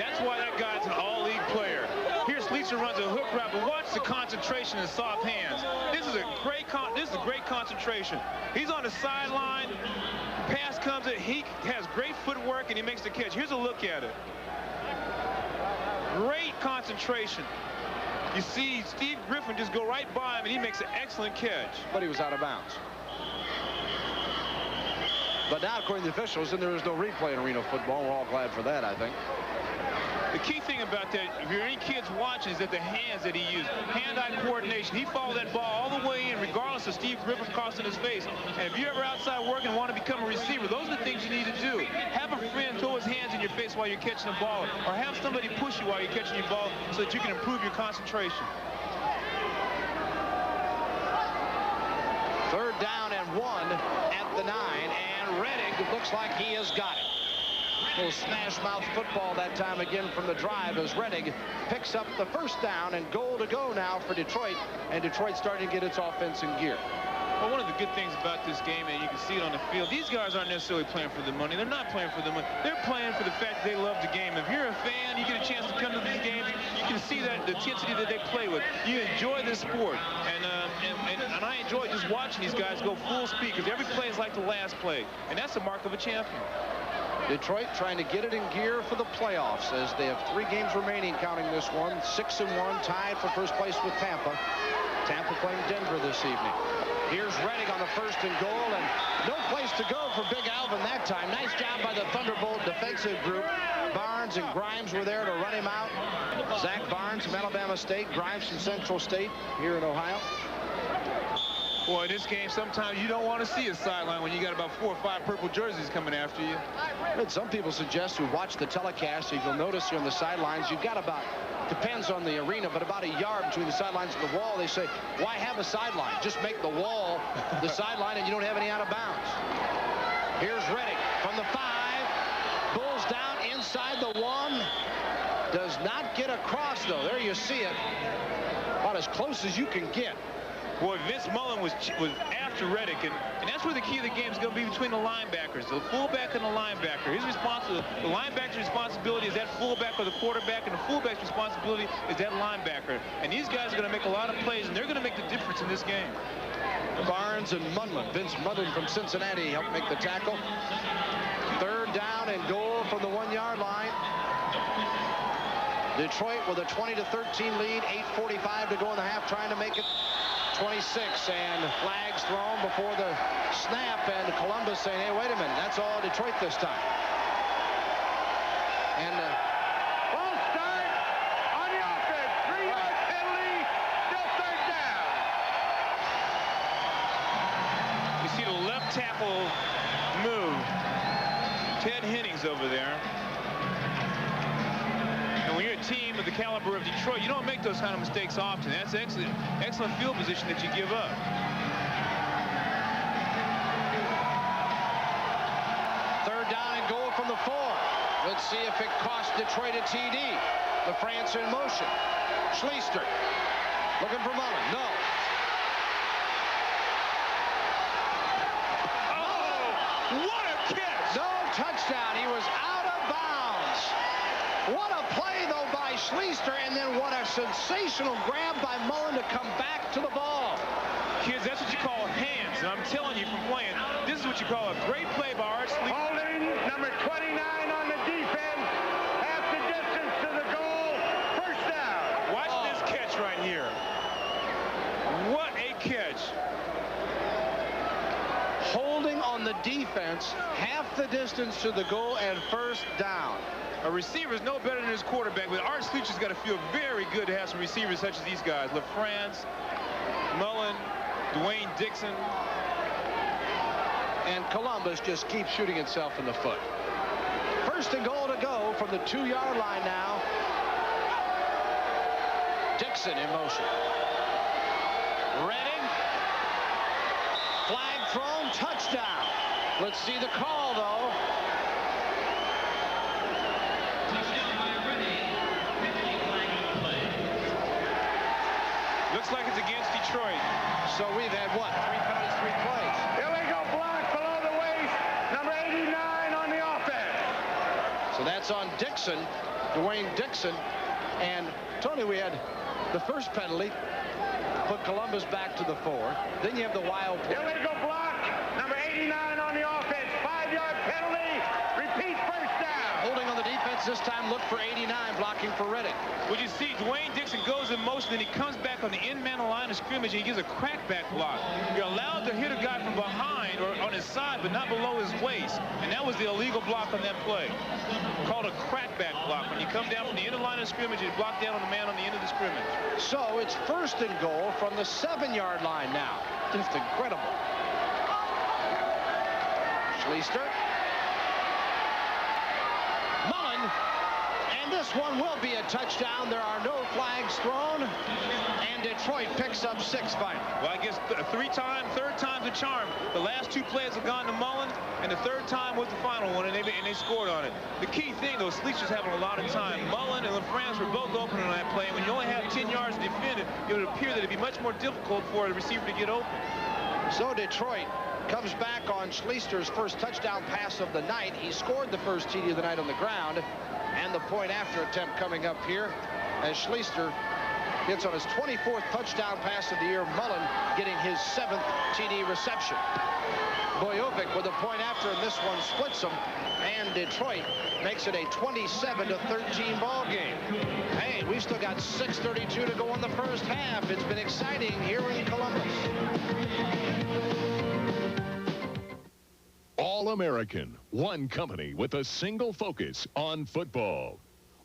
That's why that guy's an all-league player. Here, Schleister runs a hook route, but watch the concentration and soft hands. This is a great concentration. He's on the sideline. Pass comes in. He has great footwork, and he makes the catch. Here's a look at it. Great concentration. You see Steve Griffin just go right by him, and he makes an excellent catch. But he was out of bounds. But now, according to the officials, then there is no replay in arena football. We're all glad for that, I think. The key thing about that, if you're any kids watching, is that the hands that he used, hand-eye coordination. He followed that ball all the way in, regardless of Steve Griffin crossing his face. And if you're ever outside working and want to become a receiver, those are the things you need to do. Have a friend throw his hands in your face while you're catching the ball, or have somebody push you while you're catching your ball so that you can improve your concentration. down and 1 at the 9, and Redding looks like he has got it. Little smash mouth football that time again from the drive as Redding picks up the first down, and goal to go now for Detroit, and Detroit's starting to get its offense in gear. Well, one of the good things about this game, and you can see it on the field, these guys aren't necessarily playing for the money. They're not playing for the money. They're playing for the fact that they love the game. If you're a fan, you get a chance to come to these games, you can see that the intensity that they play with. You enjoy this sport. And I enjoy just watching these guys go full speed, because every play is like the last play. And that's the mark of a champion. Detroit trying to get it in gear for the playoffs as they have 3 games remaining, counting this one. 6-1, tied for first place with Tampa. Tampa playing Denver this evening. Here's Redding on the 1st and goal, and no place to go for Big Alvin that time. Nice job by the Thunderbolt defensive group. Barnes and Grimes were there to run him out. Zach Barnes from Alabama State, Grimes from Central State here in Ohio. Boy, in this game, sometimes you don't want to see a sideline when you got about 4 or 5 purple jerseys coming after you. And some people suggest who watch the telecast, if you'll notice here on the sidelines, you've got about, depends on the arena, but about a yard between the sidelines and the wall. They say, why have a sideline? Just make the wall the sideline and you don't have any out of bounds. Here's Redding from the 5. Bulls down inside the 1. Does not get across, though. There you see it. About as close as you can get. Boy, Vince Mullen was after Reddick, and that's where the key of the game is going to be between the linebackers, the fullback and the linebacker. The linebacker's responsibility is that fullback or the quarterback, and the fullback's responsibility is that linebacker. And these guys are going to make a lot of plays, and they're going to make the difference in this game. Barnes and Munlin. Vince Munlin from Cincinnati helped make the tackle. 3rd down and goal from the 1-yard line. Detroit with a 20-13 lead, 8:45 to go in the half, trying to make it 26, and flags thrown before the snap, and Columbus saying, hey, wait a minute, that's all Detroit this time. And ball start on the offense, 3-yard penalty, still 3rd down. You see the left tackle move. Ted Hennings over there. And when you're a team of the caliber of Detroit, you don't make those kind of mistakes often. That's excellent field position that you give up. 3rd down and goal from the 4. Let's see if it costs Detroit a TD. The France in motion. Schleister looking for Mullen. No. Oh, what a catch! No touchdown. He was out of bounds. What a play, though, by Schleister, and then what a sensational grab by Mullen to come back to the ball. Kids, that's what you call hands, and I'm telling you from playing, this is what you call a great play by Art Schleister. Holding number 29 on the defense, half the distance to the goal, 1st down. Watch this catch right here. What a catch. Holding on the defense, half the distance to the goal, and 1st down. A receiver is no better than his quarterback, but Art Schleister's got to feel very good to have some receivers such as these guys. LaFrance, Mullen, Dwayne Dixon. And Columbus just keeps shooting itself in the foot. 1st and goal to go from the 2-yard line now. Dixon in motion. Redding. Flag thrown, touchdown. Let's see the call, though. Looks like it's against Detroit. So we've had, what, 3 penalties, 3 plays. Illegal block below the waist, number 89 on the offense. So that's on Dixon, Dwayne Dixon. And, Tony, we had the first penalty, put Columbus back to the 4. Then you have the wild play. Illegal block, number 89 on the offense, 5-yard penalty, repeat 1st down. Holding on the defense this time, look for 89, blocking for Redding. Well, you see, Dwayne Dixon goes in motion, then he comes back on the in-man line of scrimmage, and he gives a crackback block. You're allowed to hit a guy from behind or on his side, but not below his waist. And that was the illegal block on that play, called a crackback block. When you come down from the inner line of scrimmage, you block down on the man on the end of the scrimmage. So it's 1st and goal from the 7-yard line now. Just incredible. Schleister. Mullen. And And this one will be a touchdown. There are no flags thrown. And Detroit picks up 6 finally. Well, I guess third time's a charm. The last 2 plays have gone to Mullen, and the 3rd time was the final one, and they scored on it. The key thing, though, Sleester's having a lot of time. Mullen and LaFrance were both open on that play, and when you only have 10 yards to defend it, it would appear that it'd be much more difficult for the receiver to get open. So Detroit comes back on Schleister's first touchdown pass of the night. He scored the first TD of the night on the ground, and the point after attempt coming up here as Schleister hits on his 24th touchdown pass of the year. Mullen getting his 7th TD reception. Bojovic with a point after, and this one splits them, and Detroit makes it a 27-13 ball game. Hey, we've still got 6:32 to go in the first half. It's been exciting here in Columbus. All-American, one company with a single focus on football.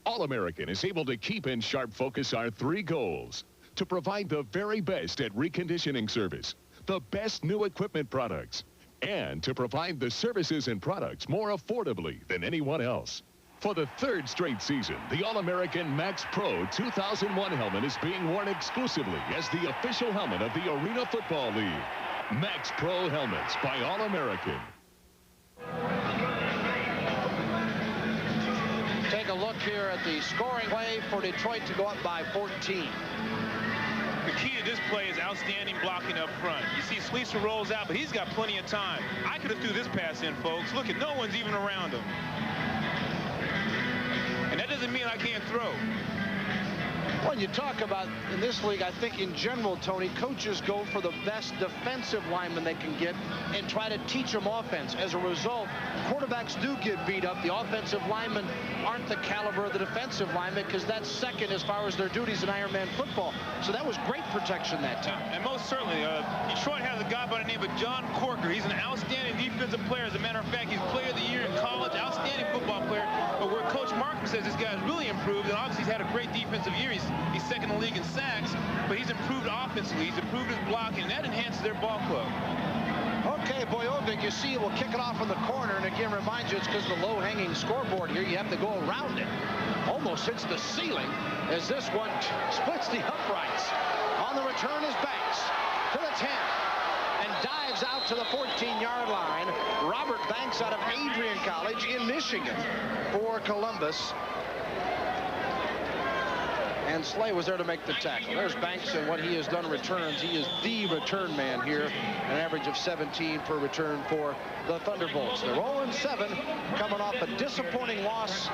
All-American is able to keep in sharp focus our 3 goals: to provide the very best at reconditioning service, the best new equipment products, and to provide the services and products more affordably than anyone else. For the 3rd straight season, the All-American Max Pro 2001 helmet is being worn exclusively as the official helmet of the Arena Football League. Max Pro helmets by All-American. Take a look here at the scoring play for Detroit to go up by 14. The key to this play is outstanding blocking up front. You see Schleister rolls out, but he's got plenty of time. I could have threw this pass in, folks. Look, no one's even around him. And that doesn't mean I can't throw. When you talk about in this league, I think in general, Tony, coaches go for the best defensive lineman they can get and try to teach them offense. As a result, quarterbacks do get beat up. The offensive linemen aren't the caliber of the defensive lineman because that's second as far as their duties in Ironman football. So that was great protection that time. And most certainly, Detroit has a guy by the name of John Corker. He's an outstanding defensive player. As a matter of fact, he's player of the year in college, outstanding football player. But where Coach Markham says this guy's really improved, and obviously he's had a great defensive year. He's second in the league in sacks, but he's improved offensively. He's improved his blocking, and that enhances their ball club. Okay, Bojovic, you see, will kick it off from the corner, and again reminds you it's because the low-hanging scoreboard here. You have to go around it. Almost hits the ceiling as this one splits the uprights. On the return is Banks to the 10 and dives out to the 14-yard line. Robert Banks out of Adrian College in Michigan for Columbus. And Slay was there to make the tackle. There's Banks, and what he has done returns. He is the return man here. An average of 17 per return for the Thunderbolts. They're 0-7, coming off a disappointing loss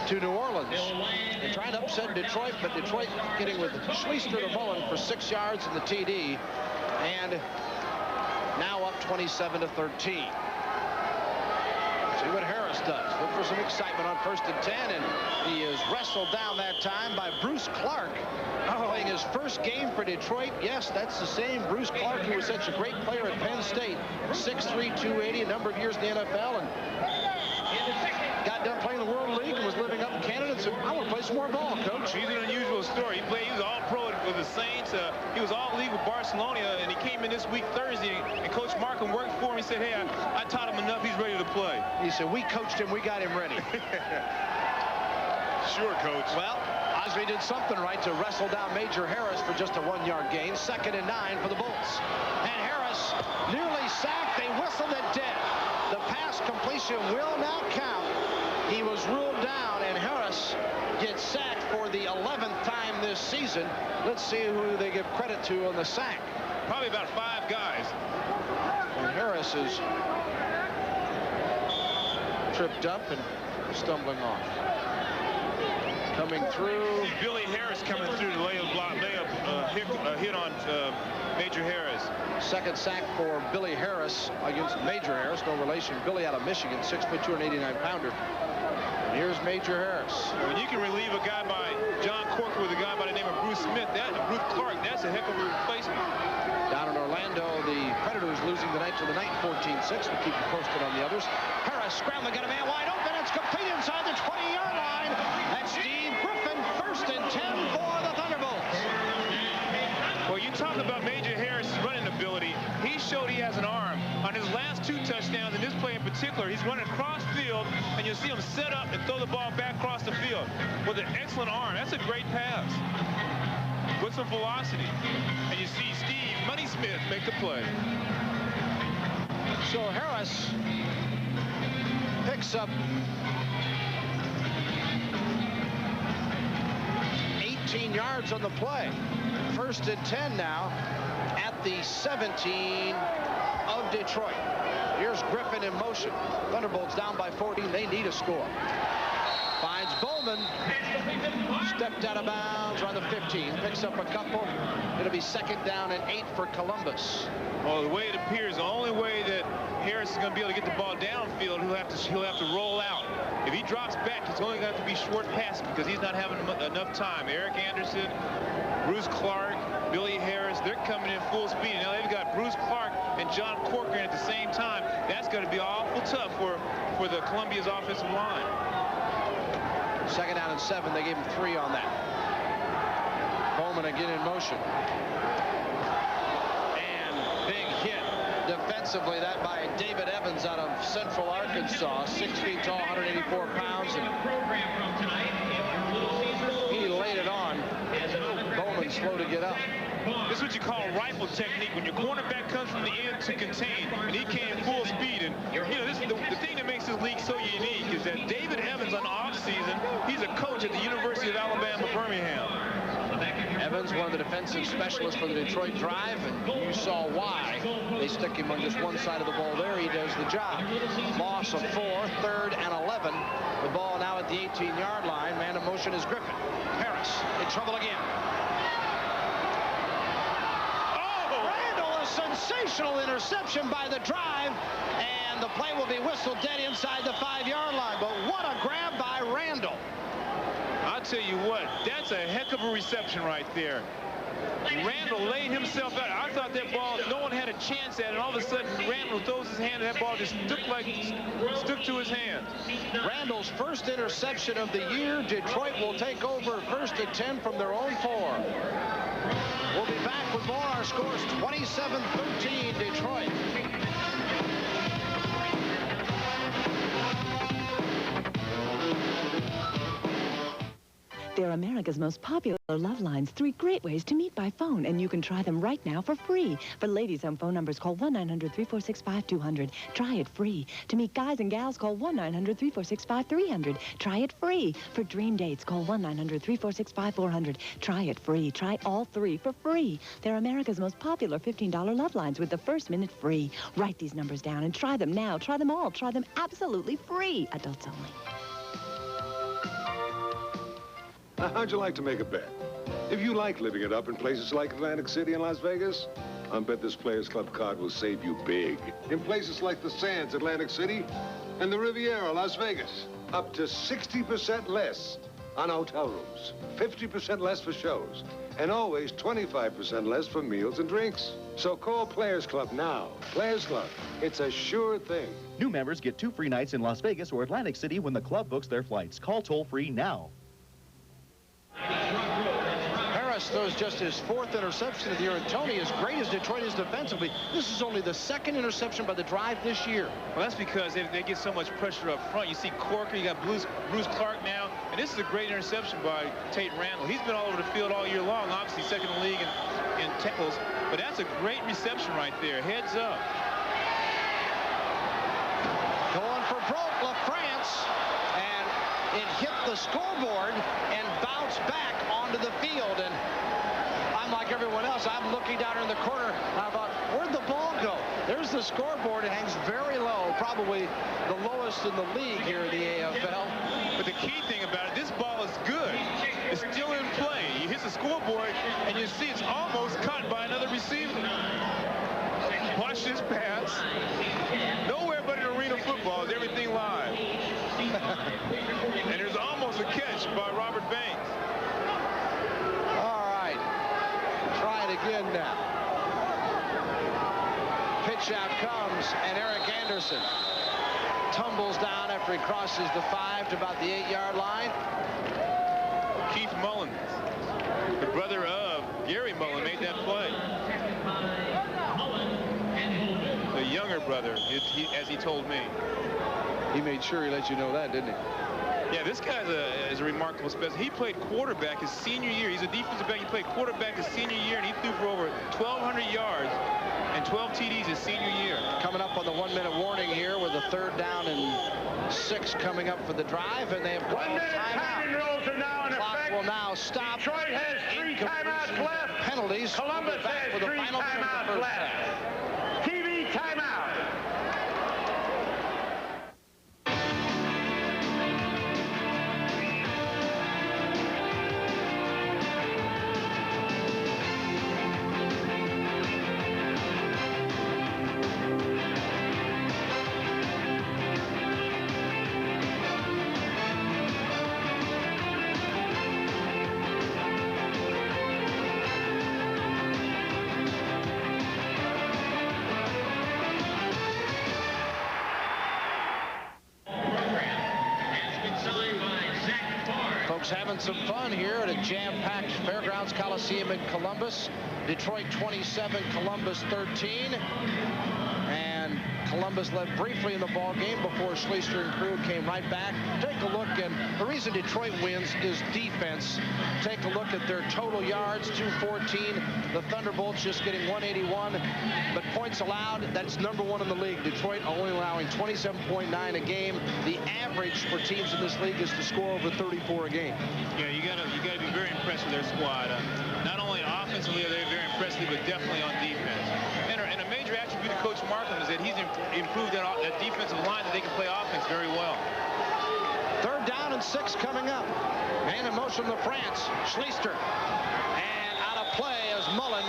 to New Orleans. They tried to upset Detroit, but Detroit getting with Schleister to Mullen for 6 yards in the TD. And now up 27-13. See what Harris does. Look for some excitement on 1st and 10, and he is wrestled down that time by Bruce Clark, playing his first game for Detroit. Yes, that's the same Bruce Clark who was such a great player at Penn State. 6'3", 280, a number of years in the NFL, and got done playing the World League and was living up in Canada and said, I want to play some more ball, Coach. He's an unusual story. He was all-pro with the Saints. He was all-league with Barcelona, and he came in this week Thursday, and Coach Markham worked for him. He said, hey, I taught him enough. He's ready to play. He said, we coached him. We got him ready. Sure, Coach. Well, Osby did something right to wrestle down Major Harris for just a 1-yard gain. 2nd and 9 for the Bolts. And Harris nearly sacked. They whistled it dead. The pass completion will now count. He was ruled down, and Harris gets sacked for the 11th time this season. Let's see who they give credit to on the sack. Probably about 5 guys. And Harris is tripped up and stumbling off. Coming through. Billy Harris coming through the hit on Major Harris. 2nd sack for Billy Harris against Major Harris. No relation. Billy out of Michigan, 6'2", 289-pounder. And here's Major Harris. When you can relieve a guy by John Corker with a guy by the name of Bruce Clark, that's a heck of a replacement. Down in Orlando, the Predators losing tonight to the night, 14-6. We'll keep you posted on the others. Harris scrambling, got a man wide open. It's complete inside the 20-yard line. That's Steve Griffin, 1st and 10 for the Thunderbolts. Well, you talk about Major Harris' running ability. He showed he has an arm on On his last 2 touchdowns, in this play in particular, he's running across field, and you'll see him set up and throw the ball back across the field with an excellent arm. That's a great pass with some velocity. And you see Steve Money Smith make the play. So Harris picks up 18 yards on the play. 1st and 10 now at the 17 of Detroit. Here's Griffin in motion. Thunderbolts down by 14. They need a score. Finds Bowman. Stepped out of bounds around the 15. Picks up a couple. It'll be 2nd down and 8 for Columbus. Well, the way it appears, the only way that Harris is going to be able to get the ball downfield, he'll have to roll out. If he drops back, it's only going to have to be short passes because he's not having enough time. Eric Anderson, Bruce Clark, Billy Harris, they're coming in full speed. Now they've got Bruce Clark and John Corcoran at the same time. That's going to be awful tough for the Columbia's offensive line. 2nd down and 7. They gave him 3 on that. Bowman again in motion. And big hit defensively, that by David Evans out of Central Arkansas. 6 feet tall, 184 pounds. And he laid it on. Bowman slow to get up. This is what you call rifle technique when your cornerback comes from the end to contain, and he came full speed. And you know, this is the thing that makes this league so unique is that David Evans on the offseason, he's a coach at the University of Alabama, Birmingham. Evans, one of the defensive specialists for the Detroit Drive, and you saw why. They stick him on just one side of the ball there. He does the job. Loss of 4, 3rd and 11. The ball now at the 18-yard line. Man in motion is Griffin. Harris in trouble again. Sensational interception by the Drive, and the play will be whistled dead inside the 5-yard line. But what a grab by Randall. I'll tell you what, that's a heck of a reception right there. Randall laid himself out. I thought that ball, no one had a chance at it, and all of a sudden Randall throws his hand, and that ball just stuck to his hand. Randall's first interception of the year. Detroit will take over 1st and 10 from their own 4. We'll be back with more. Our scores 27-13 Detroit. They're America's most popular love lines. 3 great ways to meet by phone, and you can try them right now for free. For ladies on phone numbers, call 1-900-346-5200. Try it free. To meet guys and gals, call 1-900-346-5300. Try it free. For dream dates, call 1-900-346-5400. Try it free. Try all 3 for free. They're America's most popular $15 love lines with the first minute free. Write these numbers down and try them now. Try them all. Try them absolutely free. Adults only. How'd you like to make a bet? If you like living it up in places like Atlantic City and Las Vegas, I bet this Players Club card will save you big. In places like the Sands, Atlantic City, and the Riviera, Las Vegas, up to 60% less on hotel rooms, 50% less for shows, and always 25% less for meals and drinks. So call Players Club now. Players Club, it's a sure thing. New members get 2 free nights in Las Vegas or Atlantic City when the club books their flights. Call toll-free now. Harris throws just his 4th interception of the year, and Tony, as great as Detroit is defensively, this is only the 2nd interception by the Drive this year. Well, that's because they get so much pressure up front. You see Corker, you got Bruce Clark now, and this is a great interception by Tate Randall. He's been all over the field all year long, obviously 2nd in the league in tackles, but that's a great reception right there. Heads up. Going for broke, LaFrance, and it hit the scoreboard and bounced back onto the field. And I'm like everyone else. I'm looking down in the corner. And I thought, where'd the ball go? There's the scoreboard. It hangs very low, probably the lowest in the league here in the AFL. But the key thing about it, this ball is good. It's still in play. He hits the scoreboard, and you see it's almost caught by another receiver. Watch this pass. Nowhere but in arena football is everything live. And there's almost a catch by Robert Banks. All right. Try it again now. Pitch out comes, and Eric Anderson tumbles down after he crosses the 5 to about the 8-yard line. Keith Mullen, the brother of Gary Mullen, made that play. The younger brother, as he told me. He made sure he let you know that, didn't he? Yeah, this guy is a remarkable specimen. He played quarterback his senior year. He's a defensive back. He played quarterback his senior year, and he threw for over 1,200 yards and 12 TDs his senior year. Coming up on the 1-minute warning here with a 3rd down and 6 coming up for the drive, and they have called timeout. Rules are now in Clock effect. will now stop. Detroit has 3 timeouts left. Penalties. Columbus Back has for the 3 final timeouts left. TV timeout. Having some fun here at a jam-packed Fairgrounds Coliseum in Columbus. Detroit 27, Columbus 13. And Columbus led briefly in the ball game before Schleister and crew came right back. Take a look, and the reason Detroit wins is defense. Take a look at their total yards, 214. The Thunderbolts just getting 181. But points allowed, that's #1 in the league. Detroit only allowing 27.9 a game. The average for teams in this league is to score over 34 a game. Yeah, you gotta be very impressed with their squad. Not only offensively are they very impressive, but definitely on defense. And a major attribute of Coach Markham is that he's improved that defensive line that they can play offense very well. 3rd down and 6 coming up. Man in motion to France. Schleister. And out of play as Mullen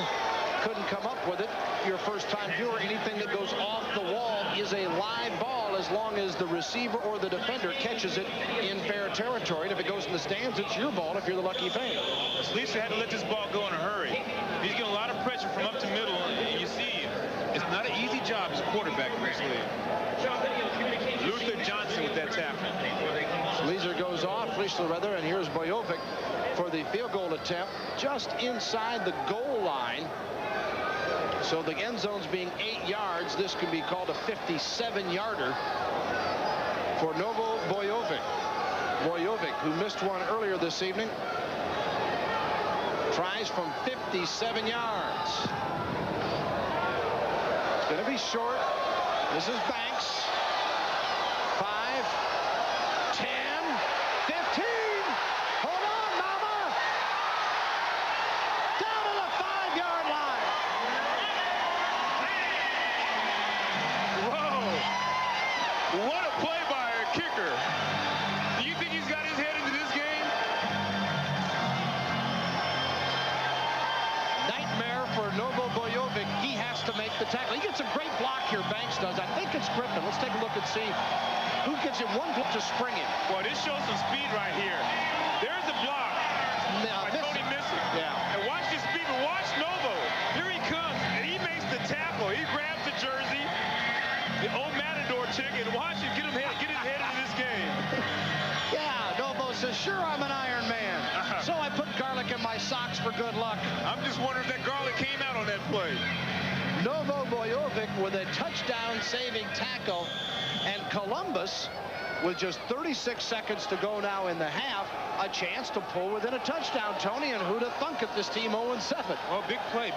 couldn't come up with it. Your first-time viewer, anything that goes off the wall is a live ball as long as the receiver or the defender catches it in fair territory. And if it goes in the stands, it's your ball if you're the lucky fan. Schleister had to let this ball go in a hurry. He's getting a lot of pressure from up to middle, and you see it's not an easy job as a quarterback in this league. Luther Johnson with that tackle. Schleister goes off, Schleister rather, and here's Bojovic for the field goal attempt just inside the goal line. So the end zone's being 8 yards. This could be called a 57-yarder for Novo Bojovic. Bojovic, who missed one earlier this evening, tries from 57 yards. It's going to be short. This is Banks. 5, 10, 15. Hold on, Mama. Down to the 5-yard line. Whoa. What a play by a kicker. Do you think he's got his head into this game? Nightmare for Novo Bojovic. He has to make the tackle. He gets a great block here, Banks does. I think it's Griffin. Let's take a look and see who gives him one block to spring him. Well, this shows some speed right here. There's the block. Tony missing. Yeah. And watch this speed, but watch Novo. Here he comes, and he makes the tackle. He grabs the jersey, the old Matador chick, and watch him get his head into this game. Yeah, Novo says, sure, I'm an Iron Man. So I put garlic in my socks for good luck. I'm just wondering if that garlic came out on that play. Novo Bojovic with a touchdown-saving tackle, and Columbus, with just 36 seconds to go now in the half, a chance to pull within a touchdown, Tony, and who'd have thunk it, this team 0-7. Well, big play,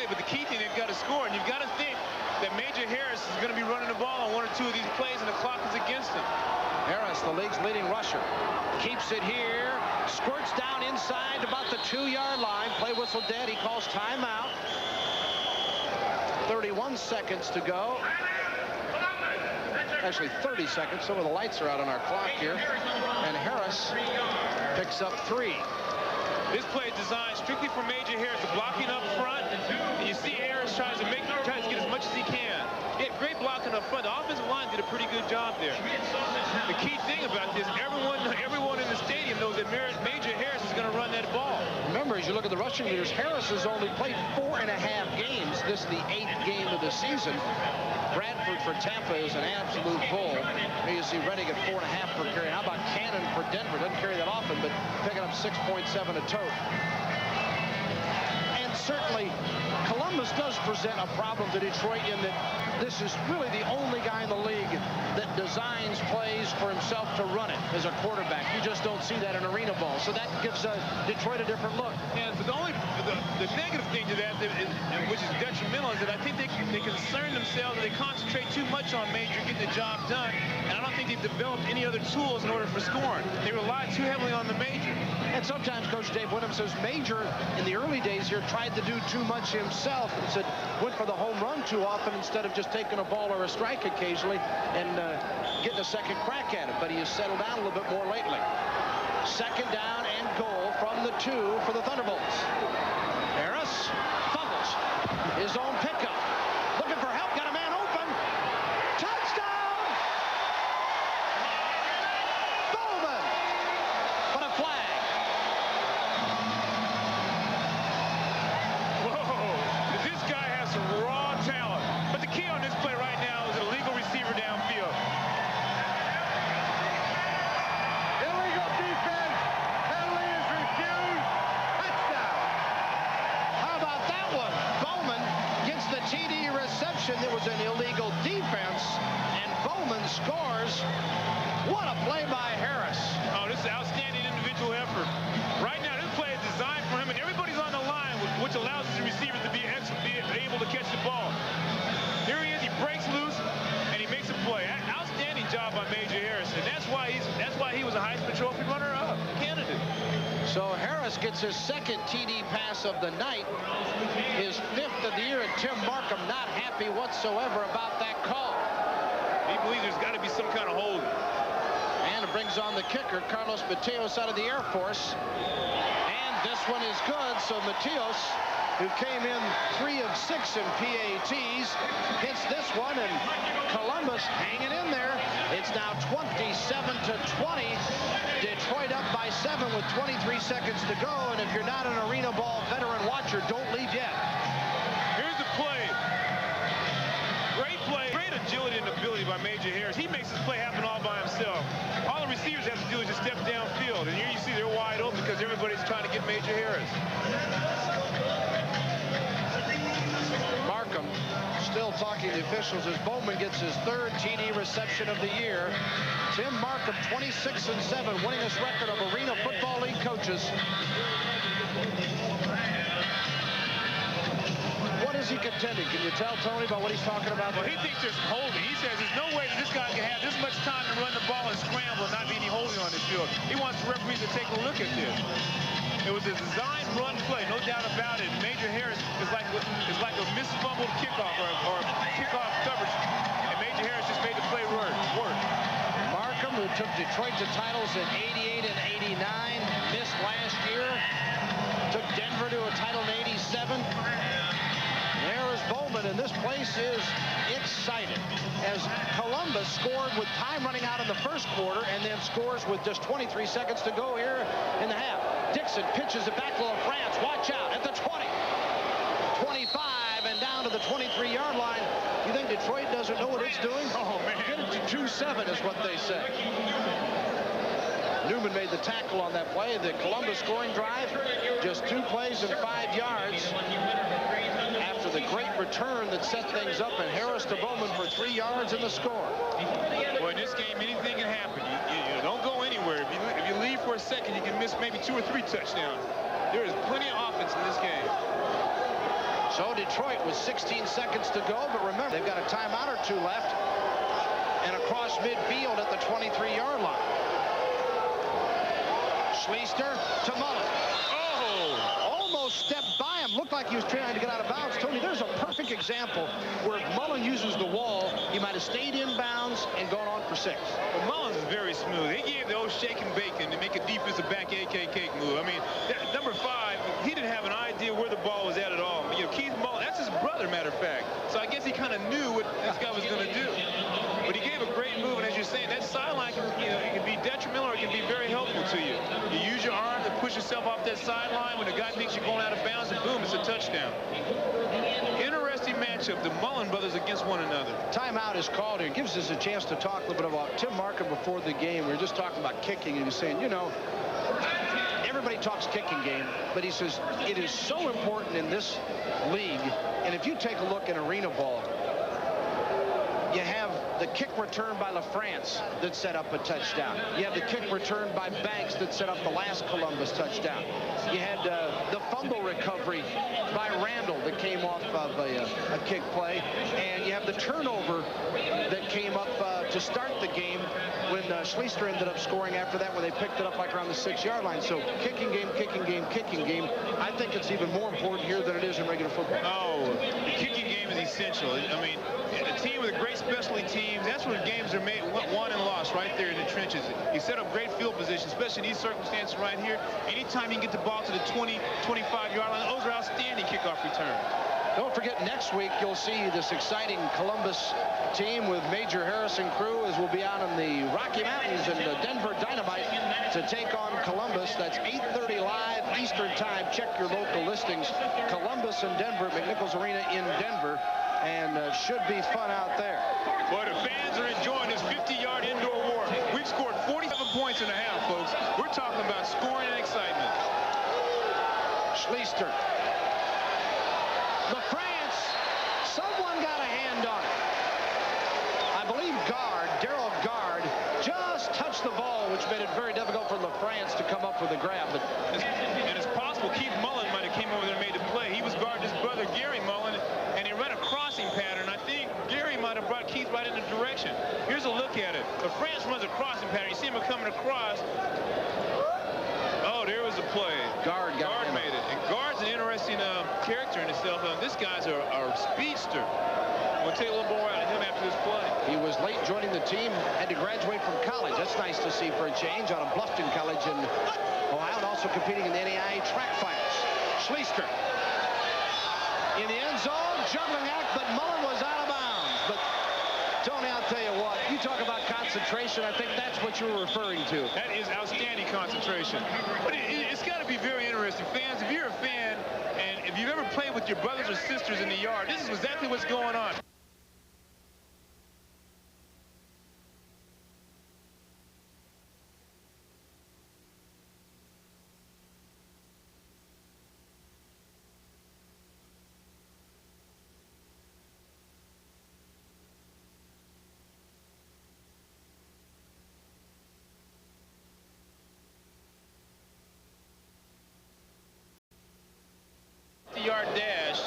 but the key thing, they've got to score, and you've got to think that Major Harris is going to be running the ball on 1 or 2 of these plays, and the clock is against him. Harris, the league's leading rusher, keeps it here, squirts down inside about the 2-yard line. Play whistle dead. He calls timeout. 31 seconds to go. Actually 30 seconds. Some of the lights are out on our clock here. And Harris picks up 3. This play is designed strictly for Major Harris, blocking up front. And you see Harris tries to get as much as he can. He had great blocking up front. The offensive line did a pretty good job there. The key thing about this, everyone in the stadium knows that Major Harris is going to run that ball. Remember, as you look at the rushing leaders, Harris has only played 4.5 games. This is the 8th game of the season. Bradford for Tampa is an absolute bull. Here you see Redding at 4.5 per carry. How about Cannon for Denver? Doesn't carry that often, but picking up 6.7 a tote. And certainly, Columbus Columbus does present a problem to Detroit in that this is really the only guy in the league that designs plays for himself to run it as a quarterback. You just don't see that in arena ball. So that gives Detroit a different look. Yeah, but the negative thing to that, which is detrimental, is that I think they concern themselves and they concentrate too much on Major getting the job done. And I don't think they've developed any other tools in order for scoring. They rely too heavily on the Major. And sometimes Coach Dave Wyndham says Major, in the early days here, tried to do too much himself and said went for the home run too often instead of just taking a ball or a strike occasionally and getting a second crack at it. But he has settled down a little bit more lately. Second down and goal from the 2 for the Thunderbolts. Harris fumbles his own pickup. Looking for help, got a man open. Touchdown! Bowman! But a flag. Whoa! This guy has some raw talent. But the key on this play right now is an illegal receiver downfield. Illegal defense. Penalty is refused. Touchdown. How about that one? Bowman gets the TD reception. There was an illegal defense, and Bowman scores. What a play by Harris. Oh, this is outstanding individual effort. Right now, this play is designed for him, and everybody's on the line, which allows the receiver to be able to catch the ball. Here he is. He breaks loose, and he makes a play. Outstanding job by Major Harris, and that's why he was a Heisman Trophy runner-up candidate. So Harris gets his second TD pass of the night, his 5th of the year, and Tim Markham not happy whatsoever about that call. He believes there's got to be some kind of holding. And it brings on the kicker, Carlos Mateos out of the Air Force. And this one is good, so Mateos, who came in 3 of 6 in PATs, hits this one, and Columbus hanging in there. It's now 27-20. Detroit up by 7 with 23 seconds to go, and if you're not an arena ball veteran watcher, don't leave yet. Here's the play. Great play. Great agility and ability by Major Harris. He makes this play happen all by himself. All the receivers have to do is just step downfield, and here you see they're wide open because everybody's trying to get Major Harris. Markham still talking to officials as Bowman gets his 3rd TD reception of the year. Tim Markham, 26-7, winningest record of Arena Football League coaches. What is he contending? Can you tell Tony about what he's talking about? Well, he thinks there's holding. He says there's no way that this guy can have this much time to run the ball and scramble and not be any holding on this field. He wants the referees to take a look at this. It was a design run play, no doubt about it. Major Harris is like a misfumbled kickoff or kickoff coverage, and Major Harris just made the play work. Markham, who took Detroit to titles in '88 and '89, missed last year. Took Denver to a title in '87. There is Bowman, and this place is excited as Columbus scored with time running out in the first quarter and then scores with just 23 seconds to go here in the half. Dixon pitches it back to LaFrance. Watch out at the 20. 25 and down to the 23-yard line. You think Detroit doesn't know what it's doing? Oh, man. Get it to 2-7 is what they say. Newman made the tackle on that play. The Columbus scoring drive, just 2 plays and 5 yards after the great return that set things up, and Harris to Bowman for 3 yards in the score. Well, in this game, anything can happen. You don't go anywhere. If you leave for a second, you can miss maybe 2 or 3 touchdowns. There is plenty of offense in this game. So Detroit with 16 seconds to go, but remember, they've got a timeout or 2 left, and across midfield at the 23-yard line. Schleister to Mullen. Oh! Almost stepped by him. Looked like he was trying to get out of bounds. Tony, there's a perfect example where if Mullen uses the wall, he might have stayed in bounds and gone on for 6. Well, Mullins is very smooth. He gave the old shake and bacon to make a defensive back AK cake move. I mean, number 5, he didn't have an idea where the ball was at all. You know, Keith Mullen, that's his brother, matter of fact. So I guess he kind of knew what this guy was going to do. But he gave a great move, and as you're saying, that sideline can, it can be detrimental or it can be very helpful to you. You use your arm to push yourself off that sideline when the guy thinks you're going out of bounds, and boom, it's a touchdown. Interesting matchup, the Mullen brothers against one another. Timeout is called here. It gives us a chance to talk a little bit about Tim Markham before the game. We were just talking about kicking, and he's saying, you know, everybody everybody talks kicking game, but he says it is so important in this league. And if you take a look at arena ball, you have the kick return by LaFrance that set up a touchdown. You have the kick return by Banks that set up the last Columbus touchdown. You had the fumble recovery by Randall that came off of a kick play. And you have the turnover that came up to start the game when Schleister ended up scoring after that when they picked it up like around the 6-yard line. So kicking game, kicking game, kicking game. I think it's even more important here than it is in regular football. Oh, the kicking game is essential. I mean, a team with a great specialty teams, that's where games are made, won and lost right there in the trenches. You set up great field position, especially in these circumstances right here. Anytime you can get the ball to the 20, 25-yard line, those are outstanding kickoff returns. Don't forget, next week you'll see this exciting Columbus team with Major Harris and crew as we'll be out in the Rocky Mountains and the Denver Dynamite to take on Columbus. That's 8:30 live Eastern time. Check your local listings. Columbus and Denver, McNichols Arena in Denver, and should be fun out there. Boy, the fans are enjoying this 50-yard indoor war. We've scored 47 points in a half, folks. We're talking about scoring and excitement. Schleister. LaFrance. Someone got a hand on it. I believe Daryl Guard, just touched the ball, which made it very difficult for LaFrance to come up with a grab. But and it's possible Keith Mullen might have came over there and made the play. He was guarding his brother, Gary Mullen, and he ran a crossing pattern. I think Gary might have brought Keith right in the direction. Here's a look at it. LaFrance runs a crossing pattern. You see him coming across. Oh, there was the play. Guard made it. And Guard's an interesting character in itself. This guy's a speedster. We'll take a little more out of him after this play. He was late joining the team, had to graduate from college. That's nice to see for a change out of Bluffton College in Ohio, and also competing in the NAIA track finals. Schleister in the end zone, juggling act, but Mullen was out of bounds. But Tony, I'll tell you what, you talk about concentration, I think that's what you're referring to. That is outstanding concentration. But it's got to be very interesting. Fans, if you're a fan, and if you've ever played with your brothers or sisters in the yard, this is exactly what's going on.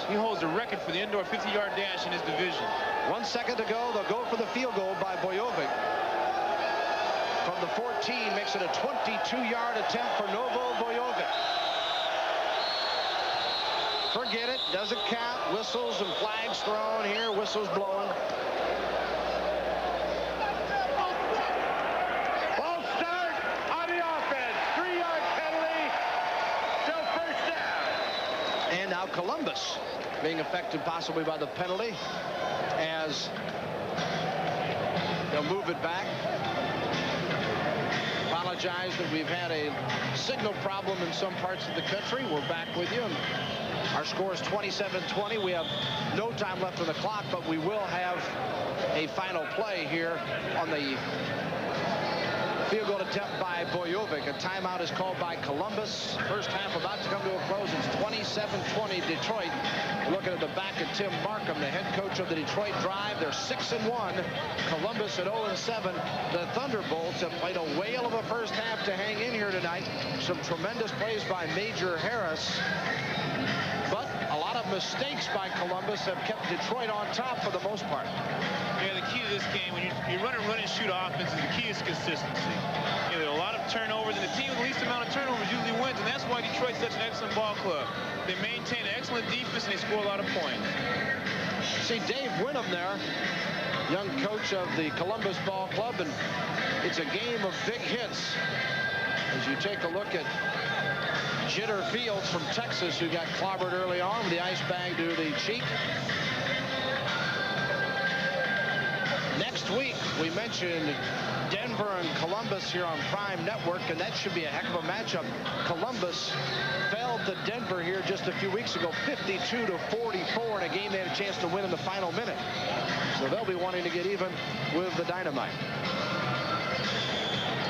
He holds the record for the indoor 50-yard dash in his division. 1 second to go. They'll go for the field goal by Bojovic. From the 14, makes it a 22-yard attempt for Novo Bojovic. Forget it. Doesn't count. Whistles and flags thrown here. Whistles blowing. False start on the offense. 3-yard penalty. Still first down. And now Columbus being affected possibly by the penalty as they'll move it back. Apologize that we've had a signal problem in some parts of the country. We're back with you. And our score is 27-20. We have no time left on the clock, but we will have a final play here on the field goal attempt by Bojovic. A timeout is called by Columbus. First half about to come to a close. It's 27-20 Detroit. Looking at the back of Tim Markham, the head coach of the Detroit Drive. They're 6-1. Columbus at 0-7. The Thunderbolts have played a whale of a first half to hang in here tonight. Some tremendous plays by Major Harris. But a lot of mistakes by Columbus have kept Detroit on top for the most part. Yeah, the key to this game, when you run and shoot offense, the key is consistency. You know, there are a lot of turnovers, and the team with the least amount of turnovers usually wins, and that's why Detroit's such an excellent ball club. They maintain an excellent defense, and they score a lot of points. See Dave Winham there, young coach of the Columbus Ball Club, and it's a game of big hits. As you take a look at Jitter Fields from Texas, who got clobbered early on with the ice bag to the cheek. Next week, we mentioned Denver and Columbus here on Prime Network, and that should be a heck of a matchup. Columbus fell to Denver here just a few weeks ago, 52-44 in a game they had a chance to win in the final minute. So they'll be wanting to get even with the Dynamite.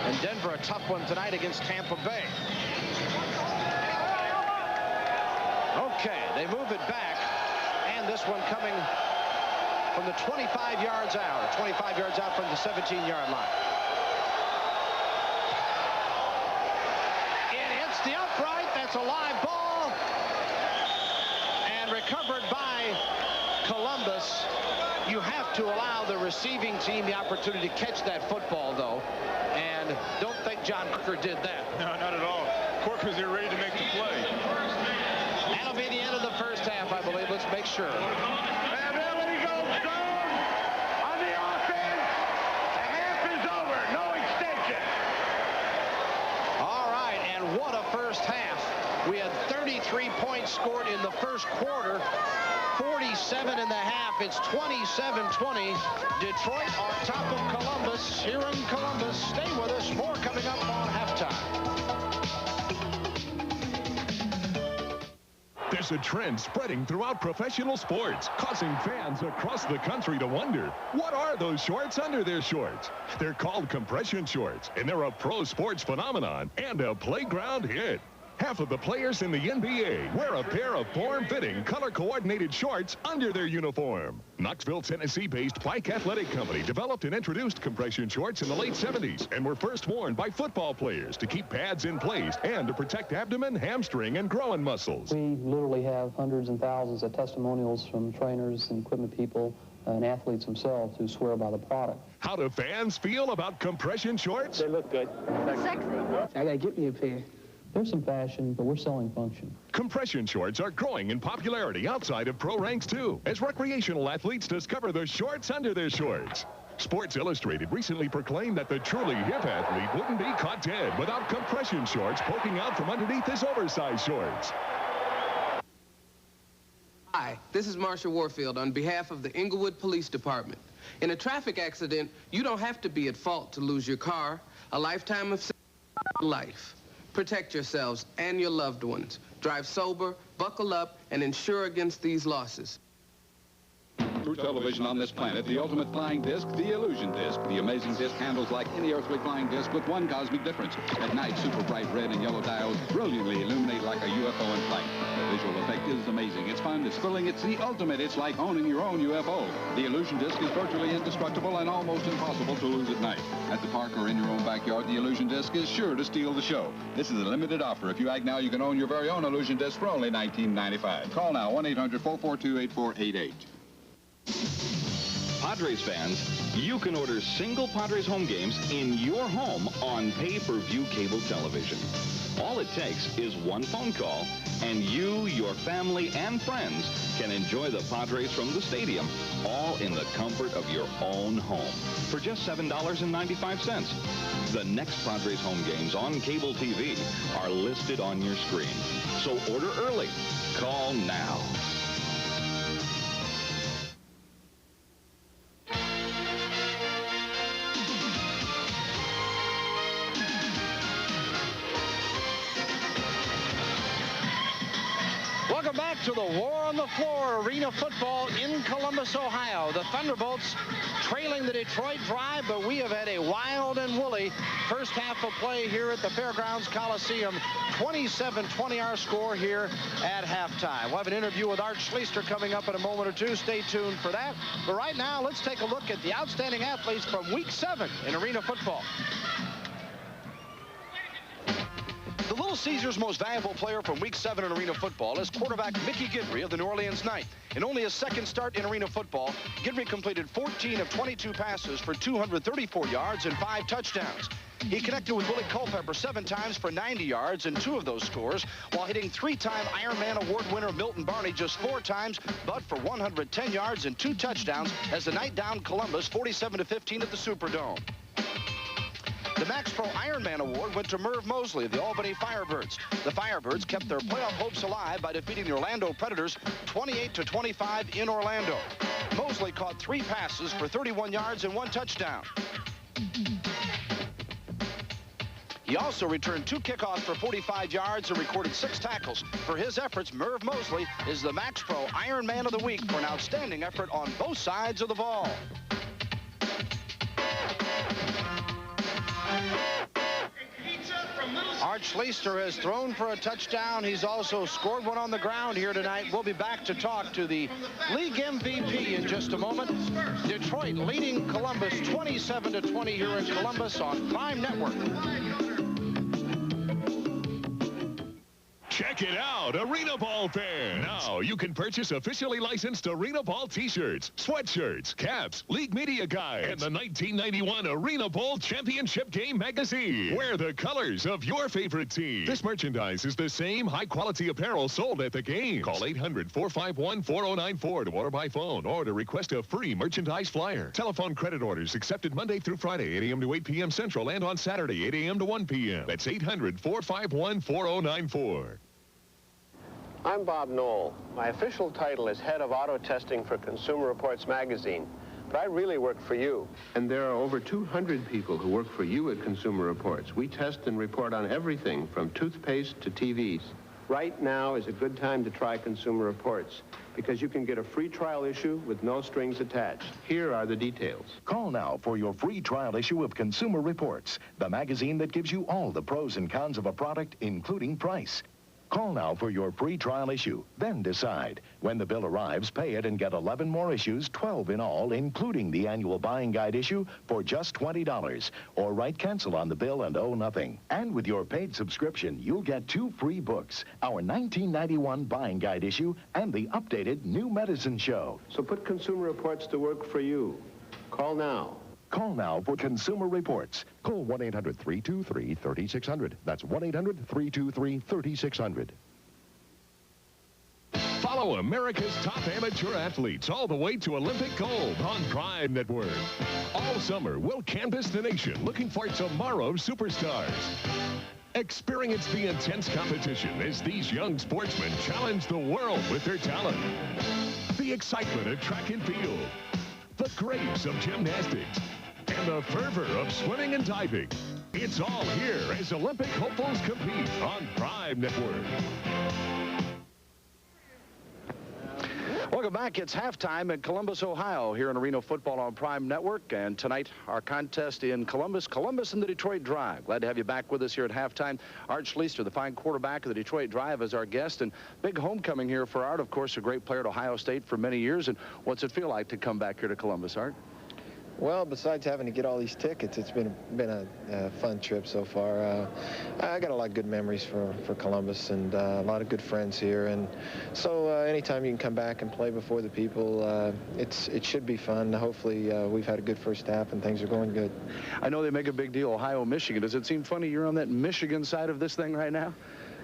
And Denver, a tough one tonight against Tampa Bay. Okay, they move it back, and this one coming from the 25 yards out, 25 yards out from the 17-yard line. It hits the upright. That's a live ball, and recovered by Columbus. You have to allow the receiving team the opportunity to catch that football, though, and don't think John Corker did that. No, not at all. Corker's here ready to make the play. That'll be the end of the first half, I believe. Let's make sure. And there we go, Stone. On the offense. The half is over. No extension. All right, and what a first half. We had 33 points scored in the first quarter. 47 in the half. It's 27-20. Detroit on top of Columbus here in Columbus. Stay with us. More coming up on halftime. There's a trend spreading throughout professional sports, causing fans across the country to wonder, what are those shorts under their shorts? They're called compression shorts, and they're a pro sports phenomenon and a playground hit. Half of the players in the NBA wear a pair of form-fitting, color-coordinated shorts under their uniform. Knoxville, Tennessee-based Pike Athletic Company developed and introduced compression shorts in the late 70s and were first worn by football players to keep pads in place and to protect abdomen, hamstring, and groin muscles. We literally have hundreds and thousands of testimonials from trainers and equipment people and athletes themselves who swear by the product. How do fans feel about compression shorts? They look good. Sexy. I gotta get me a pair. There's some fashion, but we're selling function. Compression shorts are growing in popularity outside of pro ranks, too, as recreational athletes discover the shorts under their shorts. Sports Illustrated recently proclaimed that the truly hip athlete wouldn't be caught dead without compression shorts poking out from underneath his oversized shorts. Hi, this is Marshall Warfield on behalf of the Inglewood Police Department. In a traffic accident, you don't have to be at fault to lose your car. A lifetime of life. Protect yourselves and your loved ones. Drive sober, buckle up, and insure against these losses. True television on this planet, the ultimate flying disc, the illusion disc. The amazing disc handles like any earthly flying disc with one cosmic difference. At night, super bright red and yellow diodes brilliantly illuminate like a UFO in flight. The visual effect is amazing. It's fun, it's thrilling, it's the ultimate. It's like owning your own UFO. The illusion disc is virtually indestructible and almost impossible to lose at night. At the park or in your own backyard, the illusion disc is sure to steal the show. This is a limited offer. If you act now, you can own your very own illusion disc for only $19.95. Call now, 1-800-442-8488. Padres fans, you can order single Padres home games in your home on pay-per-view cable television. All it takes is one phone call, and you, your family, and friends can enjoy the Padres from the stadium, all in the comfort of your own home for just $7.95. The next Padres home games on cable TV are listed on your screen. So order early. Call now. Welcome back to the War on the Floor Arena Football in Columbus, Ohio. The Thunderbolts trailing the Detroit Drive, but we have had a wild and woolly first half of play here at the Fairgrounds Coliseum. 27-20 our score here at halftime. We'll have an interview with Art Schleister coming up in a moment or two. Stay tuned for that. But right now, let's take a look at the outstanding athletes from Week 7 in Arena Football. The Little Caesars' most valuable player from Week 7 in Arena Football is quarterback Mickey Guidry of the New Orleans Knights. In only his second start in Arena Football, Guidry completed 14 of 22 passes for 234 yards and 5 touchdowns. He connected with Willie Culpepper 7 times for 90 yards and 2 of those scores, while hitting 3-time Ironman Award winner Milton Barney just 4 times, but for 110 yards and 2 touchdowns as the Knights downed Columbus 47-15 at the Superdome. The Max Pro Ironman Award went to Merv Mosley of the Albany Firebirds. The Firebirds kept their playoff hopes alive by defeating the Orlando Predators 28-25 in Orlando. Mosley caught 3 passes for 31 yards and 1 touchdown. He also returned 2 kickoffs for 45 yards and recorded 6 tackles. For his efforts, Merv Mosley is the Max Pro Ironman of the Week for an outstanding effort on both sides of the ball. Pizza from Art Schleister has thrown for a touchdown. He's also scored one on the ground here tonight. We'll be back to talk to the league MVP in just a moment. Detroit leading Columbus 27-20 here in Columbus on Prime Network. Check it out, Arena Ball fans. Now you can purchase officially licensed Arena Ball t-shirts, sweatshirts, caps, league media guides, and the 1991 Arena Bowl Championship Game magazine. Wear the colors of your favorite team. This merchandise is the same high-quality apparel sold at the games. Call 800-451-4094 to order by phone or to request a free merchandise flyer. Telephone credit orders accepted Monday through Friday, 8 a.m. to 8 p.m. Central, and on Saturday, 8 a.m. to 1 p.m. That's 800-451-4094. I'm Bob Knoll. My official title is head of auto testing for Consumer Reports magazine, but I really work for you. And there are over 200 people who work for you at Consumer Reports. We test and report on everything from toothpaste to TVs. Right now is a good time to try Consumer Reports because you can get a free trial issue with no strings attached. Here are the details. Call now for your free trial issue of Consumer Reports, the magazine that gives you all the pros and cons of a product, including price. Call now for your free trial issue, then decide. When the bill arrives, pay it and get 11 more issues, 12 in all, including the annual buying guide issue, for just $20. Or write cancel on the bill and owe nothing. And with your paid subscription, you'll get 2 free books, our 1991 buying guide issue and the updated New Medicine Show. So put Consumer Reports to work for you. Call now. Call now for Consumer Reports. Call 1-800-323-3600. That's 1-800-323-3600. Follow America's top amateur athletes all the way to Olympic gold on Prime Network. All summer, we'll canvass the nation looking for tomorrow's superstars. Experience the intense competition as these young sportsmen challenge the world with their talent. The excitement of track and field. The grace of gymnastics. And the fervor of swimming and diving. It's all here as Olympic hopefuls compete on Prime Network. Welcome back. It's halftime in Columbus, Ohio, here in Arena Football on Prime Network. And tonight, our contest in Columbus and the Detroit Drive. Glad to have you back with us here at halftime. Art Schleister, the fine quarterback of the Detroit Drive, is our guest. And big homecoming here for Art. Of course, a great player at Ohio State for many years. And what's it feel like to come back here to Columbus, Art? Well, besides having to get all these tickets, it's been a fun trip so far. I got a lot of good memories for Columbus and a lot of good friends here. And so anytime you can come back and play before the people, it should be fun. Hopefully we've had a good first half and things are going good. I know they make a big deal, Ohio, Michigan. Does it seem funny you're on that Michigan side of this thing right now?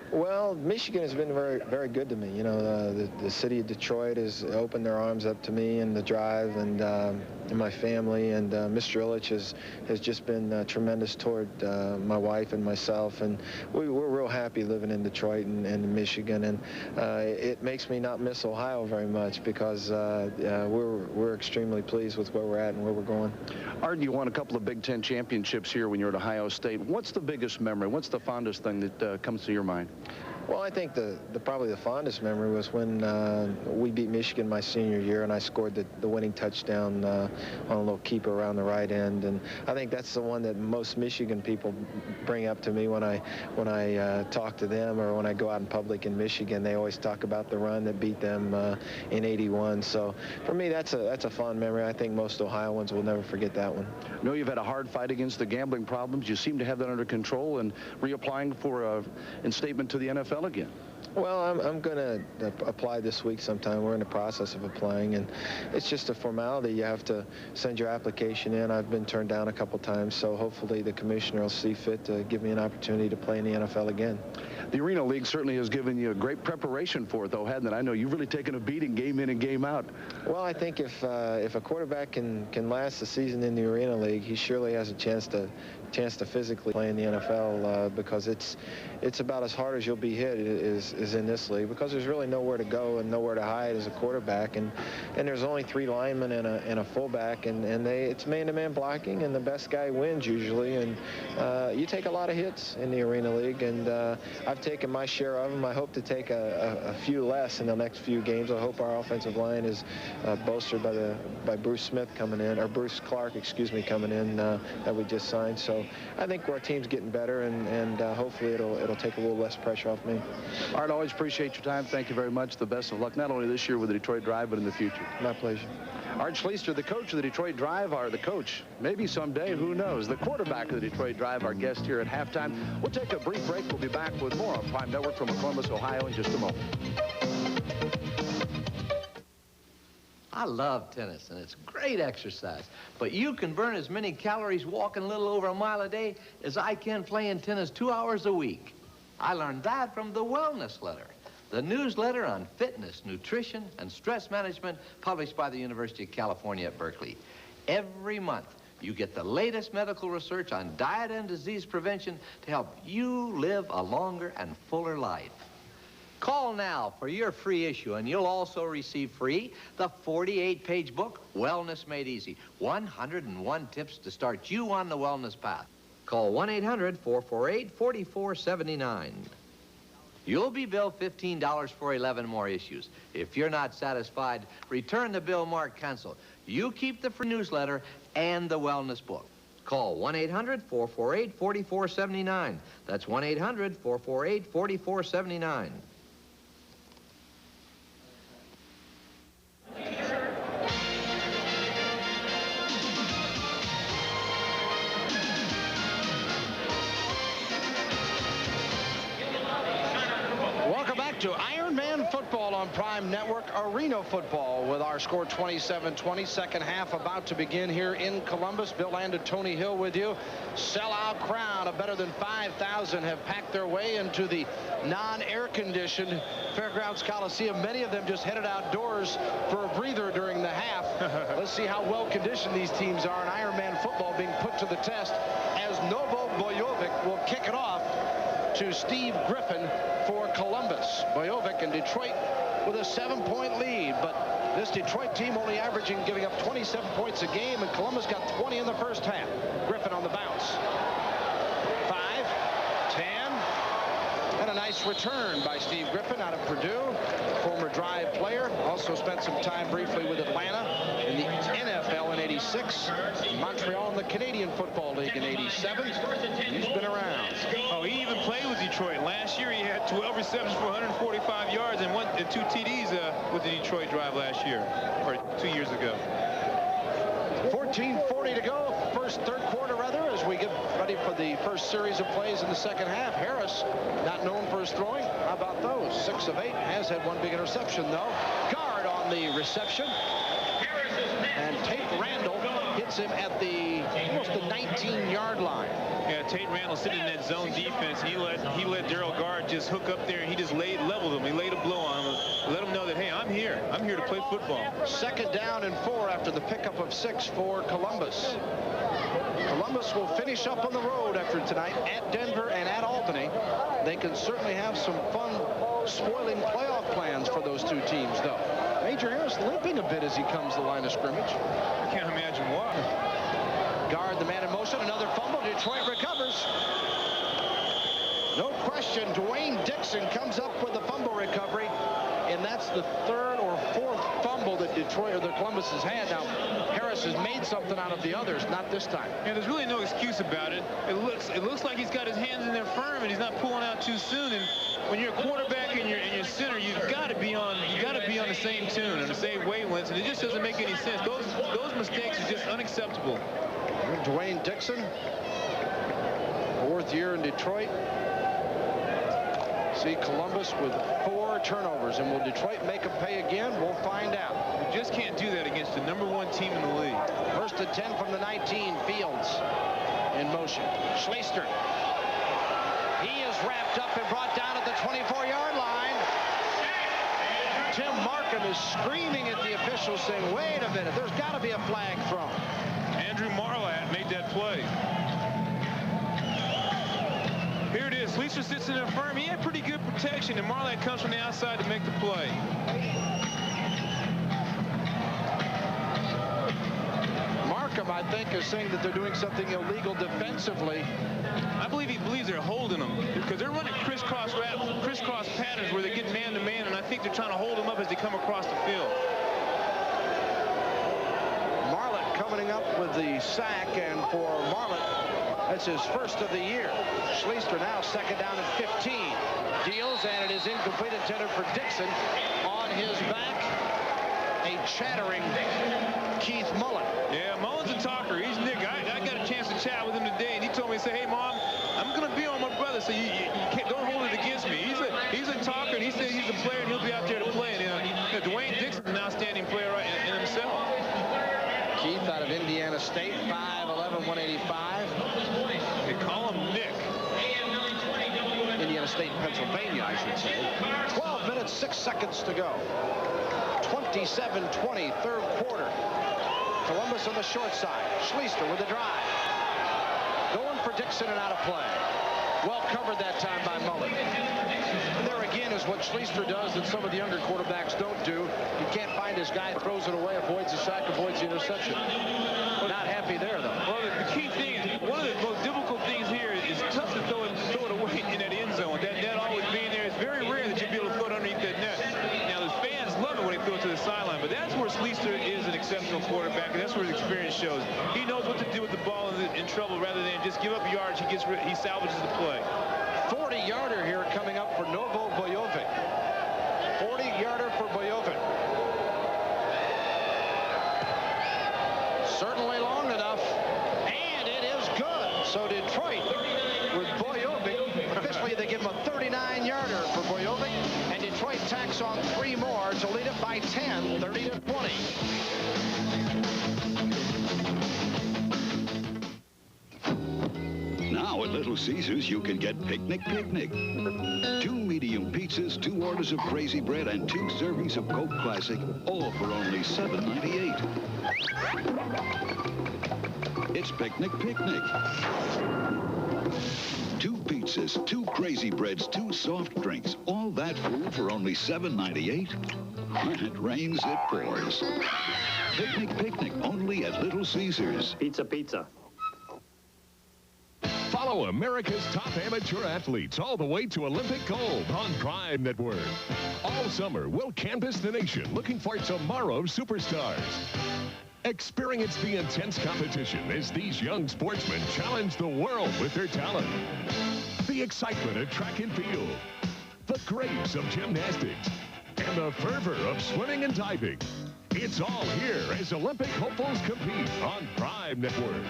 Well, Michigan has been very, very good to me. You know, the city of Detroit has opened their arms up to me and the Drive and my family. And Mr. Ilitch has just been tremendous toward my wife and myself. And we're real happy living in Detroit and Michigan. And it makes me not miss Ohio very much because we're extremely pleased with where we're at and where we're going. Art, you won a couple of Big Ten championships here when you were at Ohio State. What's the biggest memory? What's the fondest thing that comes to your mind? Well, I think probably the fondest memory was when we beat Michigan my senior year, and I scored the winning touchdown on a little keeper around the right end. And I think that's the one that most Michigan people bring up to me when I talk to them or when I go out in public in Michigan. They always talk about the run that beat them in '81. So for me, that's a fond memory. I think most Ohioans will never forget that one. I know you've had a hard fight against the gambling problems. You seem to have that under control and reapplying for instatement to the NFL again. Well, I'm going to apply this week sometime. We're in the process of applying, and it's just a formality. You have to send your application in. I've been turned down a couple times, so hopefully the commissioner will see fit to give me an opportunity to play in the NFL again. The Arena League certainly has given you a great preparation for it, though, hasn't it? I know you've really taken a beating game in and game out. Well, I think if a quarterback can last the season in the Arena League, he surely has a chance to physically play in the NFL because it's about as hard as you'll be hit is in this league because there's really nowhere to go and nowhere to hide as a quarterback, and there's only 3 linemen and a fullback, and it's man-to-man blocking, and the best guy wins usually, and you take a lot of hits in the Arena League, and I've taken my share of them. I hope to take a few less in the next few games. I hope our offensive line is bolstered by Bruce Smith coming in, or Bruce Clark, excuse me, coming in that we just signed. So So I think our team's getting better, and hopefully it'll take a little less pressure off me. Art, always appreciate your time. Thank you very much. The best of luck, not only this year with the Detroit Drive, but in the future. My pleasure. Art Schleister, the coach of the Detroit Drive, the coach, maybe someday, who knows, the quarterback of the Detroit Drive, our guest here at halftime. We'll take a brief break. We'll be back with more on Prime Network from Columbus, Ohio in just a moment. I love tennis, and it's great exercise. But you can burn as many calories walking a little over a mile a day as I can playing tennis 2 hours a week. I learned that from the Wellness Letter, the newsletter on fitness, nutrition, and stress management published by the University of California at Berkeley. Every month, you get the latest medical research on diet and disease prevention to help you live a longer and fuller life. Call now for your free issue, and you'll also receive free the 48-page book, Wellness Made Easy, 101 tips to start you on the wellness path. Call 1-800-448-4479. You'll be billed $15 for 11 more issues. If you're not satisfied, return the bill marked cancel. You keep the free newsletter and the wellness book. Call 1-800-448-4479. That's 1-800-448-4479. Welcome back to Ironman football on Prime Network, Arena football, with our score 27-20. Second half about to begin here in Columbus. Bill Land and Tony Hill with you. Sellout crowd of better than 5,000 have packed their way into the non-air-conditioned Fairgrounds Coliseum. Many of them just headed outdoors for a breather during the half. Let's see how well-conditioned these teams are in Ironman football being put to the test as Novo Bojovic will kick it off to Steve Griffin for Columbus. Bojovic in Detroit with a 7-point lead, but this Detroit team only giving up 27 points a game, and Columbus got 20 in the first half. Griffin on the bounce. 5, 10, and a nice return by Steve Griffin out of Purdue, former Drive player. Also spent some time briefly with Atlanta in the NFL in '86, Montreal in the Canadian Football League in '87. He's been around. Oh, he even played with Detroit. Last year, he had 12 receptions for 145 yards and 2 TDs with the Detroit Drive last year, or 2 years ago. 14:40 to go, third quarter rather, as we get ready for the first series of plays in the second half. Harris, not known for his throwing. How about those? 6 of 8, has had 1 big interception though. Guard on the reception, and Tate Randall hits him at almost the 19-yard line. Yeah, Tate Randall sitting in that zone defense. He let Darrell Guard just hook up there, and he just leveled him. He laid a blow on him, let him know that, hey, I'm here to play football. Second down and 4 after the pickup of 6 for Columbus. Columbus will finish up on the road after tonight at Denver and at Albany. They can certainly have some fun spoiling playoff plans for those two teams, though. Major Harris limping a bit as he comes to the line of scrimmage. I can't imagine why. Guard, the man in motion, another fumble. Detroit recovers. No question, Dwayne Dixon comes up with the fumble recovery, and that's the 3rd or 4th fumble that Columbus has had. Now, Harris has made something out of the others, not this time. Yeah, there's really no excuse about it. It looks like he's got his hands in there firm, and he's not pulling out too soon. And when you're a quarterback and you're center, you've got to be on the same tune and the same wavelengths, and it just doesn't make any sense. Those mistakes are just unacceptable. Dwayne Dixon, 4th year in Detroit. See Columbus with 4 turnovers, and will Detroit make them pay again? We'll find out. You just can't do that against the #1 team in the league. 1st and 10 from the 19. Fields in motion. Schleister. He is wrapped up and brought down at the 24-yard line. Tim Markham is screaming at the officials saying, wait a minute, there's got to be a flag thrown. Andrew Marlatt made that play. Here it is. Schleister sits in there firm. He had pretty good protection, and Marlatt comes from the outside to make the play. Markham, I think, is saying that they're doing something illegal defensively. I believe he believes they're holding him because they're running crisscross patterns where they get man-to-man, and I think they're trying to hold him up as they come across the field. Marlatt coming up with the sack, and for Marlott, that's his first of the year. Schleister now second down at 15. Deals, and it is incomplete, intended for Dixon. On his back, a chattering Keith Mullen. Yeah, Mullen's a talker. He's Nick. I got a chance to chat with him today, and he told me, he said, hey, Mom, I'm going to be on my brother, so you can't, don't hold it against me. He's a talker, and he said he's a player, and he'll be out there to play. And Dwayne Dixon's an outstanding player in himself. Keith out of Indiana State, 5'11", 185. They call him Nick. Indiana State, Pennsylvania, I should say. 12 minutes, 6 seconds to go. 27-20, third quarter. Columbus on the short side. Schleister with a drive. Going for Dixon and out of play. Well covered that time by Mullen. And there again is what Schleister does that some of the younger quarterbacks don't do. He can't find his guy, throws it away, avoids the sack, avoids the interception. Not happy there, though. Well, the key thing is, one of the most difficult things here is tough to throw it away in that end zone. That net always being there. It's very rare that you'll be able to throw it underneath that net. Now, the fans love it when they throw it to the sideline, but that's where Schleister is an exceptional quarterback, and that's where his experience shows. He knows what to do with the ball in trouble rather than just give up yards. He salvages the play. 40-yarder here coming up for Novo Bojovic. 40-yarder for Bojovic. Certainly long enough, and it is good. So Detroit with Bojovic, officially they give him a 39-yarder for Bojovic, and Detroit tacks on 3 more to lead it by 10, 30-20. Now at Little Caesars, you can get Picnic. 2 medium pizzas, 2 orders of Crazy Bread, and 2 servings of Coke Classic, all for only $7.98. It's Picnic. 2 pizzas, 2 Crazy Breads, 2 soft drinks, all that food for only $7.98. When it rains, it pours. Picnic, only at Little Caesars. Pizza. Follow America's top amateur athletes all the way to Olympic gold on Prime Network. All summer, we'll canvass the nation looking for tomorrow's superstars. Experience the intense competition as these young sportsmen challenge the world with their talent. The excitement of track and field, the grace of gymnastics, and the fervor of swimming and diving. It's all here as Olympic hopefuls compete on Prime Network.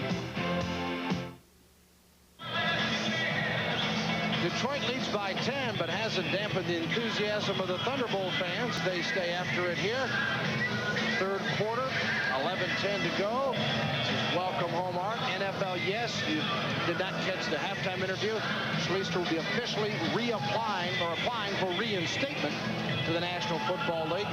Detroit leads by 10, but hasn't dampened the enthusiasm of the Thunderbolt fans. They stay after it here. Third quarter, 11:10 to go. This is Welcome Home Art. NFL, yes, you did not catch the halftime interview. Schleister will be officially applying for reinstatement to the National Football League.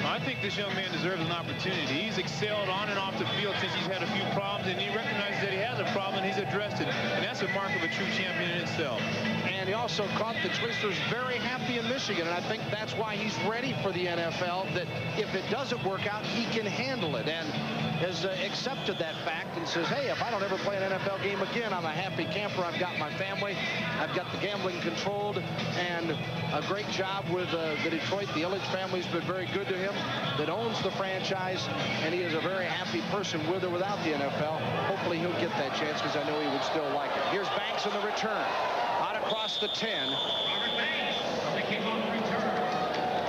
I think this young man deserves an opportunity. He's excelled on and off the field since he's had a few problems, and he recognizes that he has a problem, and he's addressed it. And that's a mark of a true champion in itself. And he also caught that Schleister's very happy in Michigan, and I think that's why he's ready for the NFL, that if it doesn't work out, he can handle it, and has accepted that fact and says, hey, if I don't ever play an NFL game again, I'm a happy camper. I've got my family. I've got the gambling controlled, and a great job with the Detroit. The Illich family's been very good to him, that owns the franchise, and he is a very happy person with or without the NFL. Hopefully he'll get that chance, because I know he would still like it. Here's Banks on the return. Out across the 10.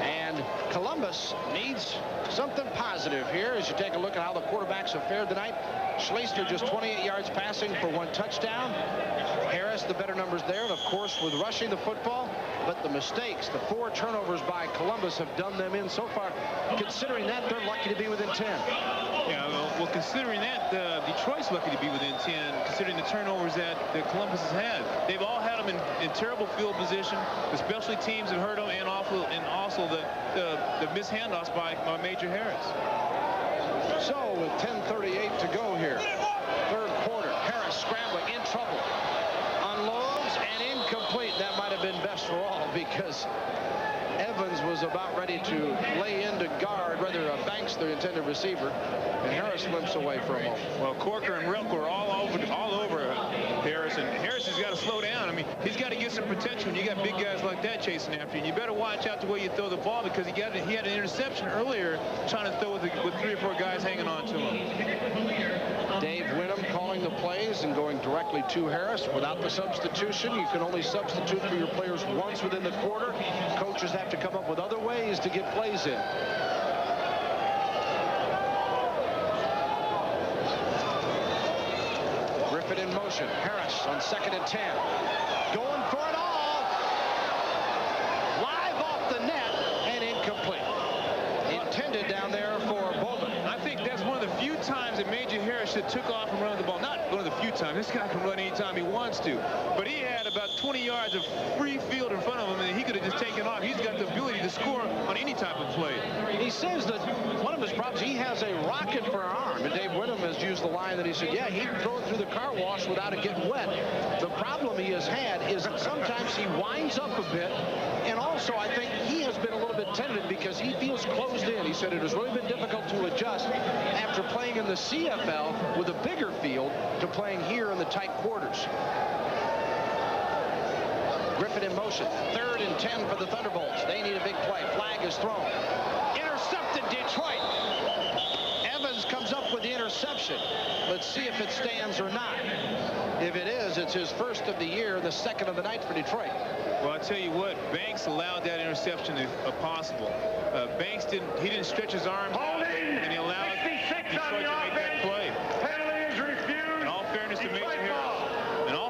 And Columbus needs something positive here as you take a look at how the quarterbacks have fared tonight. Schleister just 28 yards passing for 1 touchdown. Harris, the better numbers there, and of course with rushing the football. But the mistakes, the 4 turnovers by Columbus have done them in so far. Considering that, they're lucky to be within 10. Yeah, well, considering that, Detroit's lucky to be within 10, considering the turnovers that Columbus has had. They've all had them in terrible field position. The specialty teams have hurt them, and also the missed handoffs by Major Harris. So with 10:38 to go here, third quarter, Harris scrambling, in trouble. Unloads and incomplete. That might have been best for all, because Evans was about ready to lay into guard, rather Banks, the intended receiver, and Harris limps away for a moment. Well, Corker and Relk were all over Harris, and Harris has got to slow down. I mean, he's got to get some protection when you got big guys like that chasing after you. And you better watch out the way you throw the ball, because he had an interception earlier trying to throw with 3 or 4 guys hanging on to him. plays and going directly to Harris without the substitution. You can only substitute for your players once within the quarter. Coaches have to come up with other ways to get plays in. Griffin in motion. Harris on 2nd and 10. Going for it all. Live off the net and incomplete. Intended down there for Bowman. I think that's one of the few times that Major Harris should have took off and run the ball. Not one of the few times. This guy can run anytime he wants to. But he had about 20 yards of free field in front of him, and he could have just taken off. He's got the ability to score on any type of play. He says that one of his problems, he has a rocket for an arm. And Dave Wyndham has used the line that he said, yeah, he can throw it through the car wash without it getting wet. The problem he has had is that sometimes he winds up a bit. And also, I think he has been a little bit tentative because he feels closed in. He said it has really been difficult to adjust after playing in the CFL with a bigger field to playing here in the tight quarters. Griffin in motion. 3rd and 10 for the Thunderbolts. They need a big play. Flag is thrown. Intercepted Detroit. Evans comes up with the interception. Let's see if it stands or not. If it is, it's his first of the year, the 2nd of the night for Detroit. Well, I'll tell you what, Banks allowed that interception if possible. Banks didn't stretch his arms out, and he allowed Detroit to make that play. Penalty is refused. In all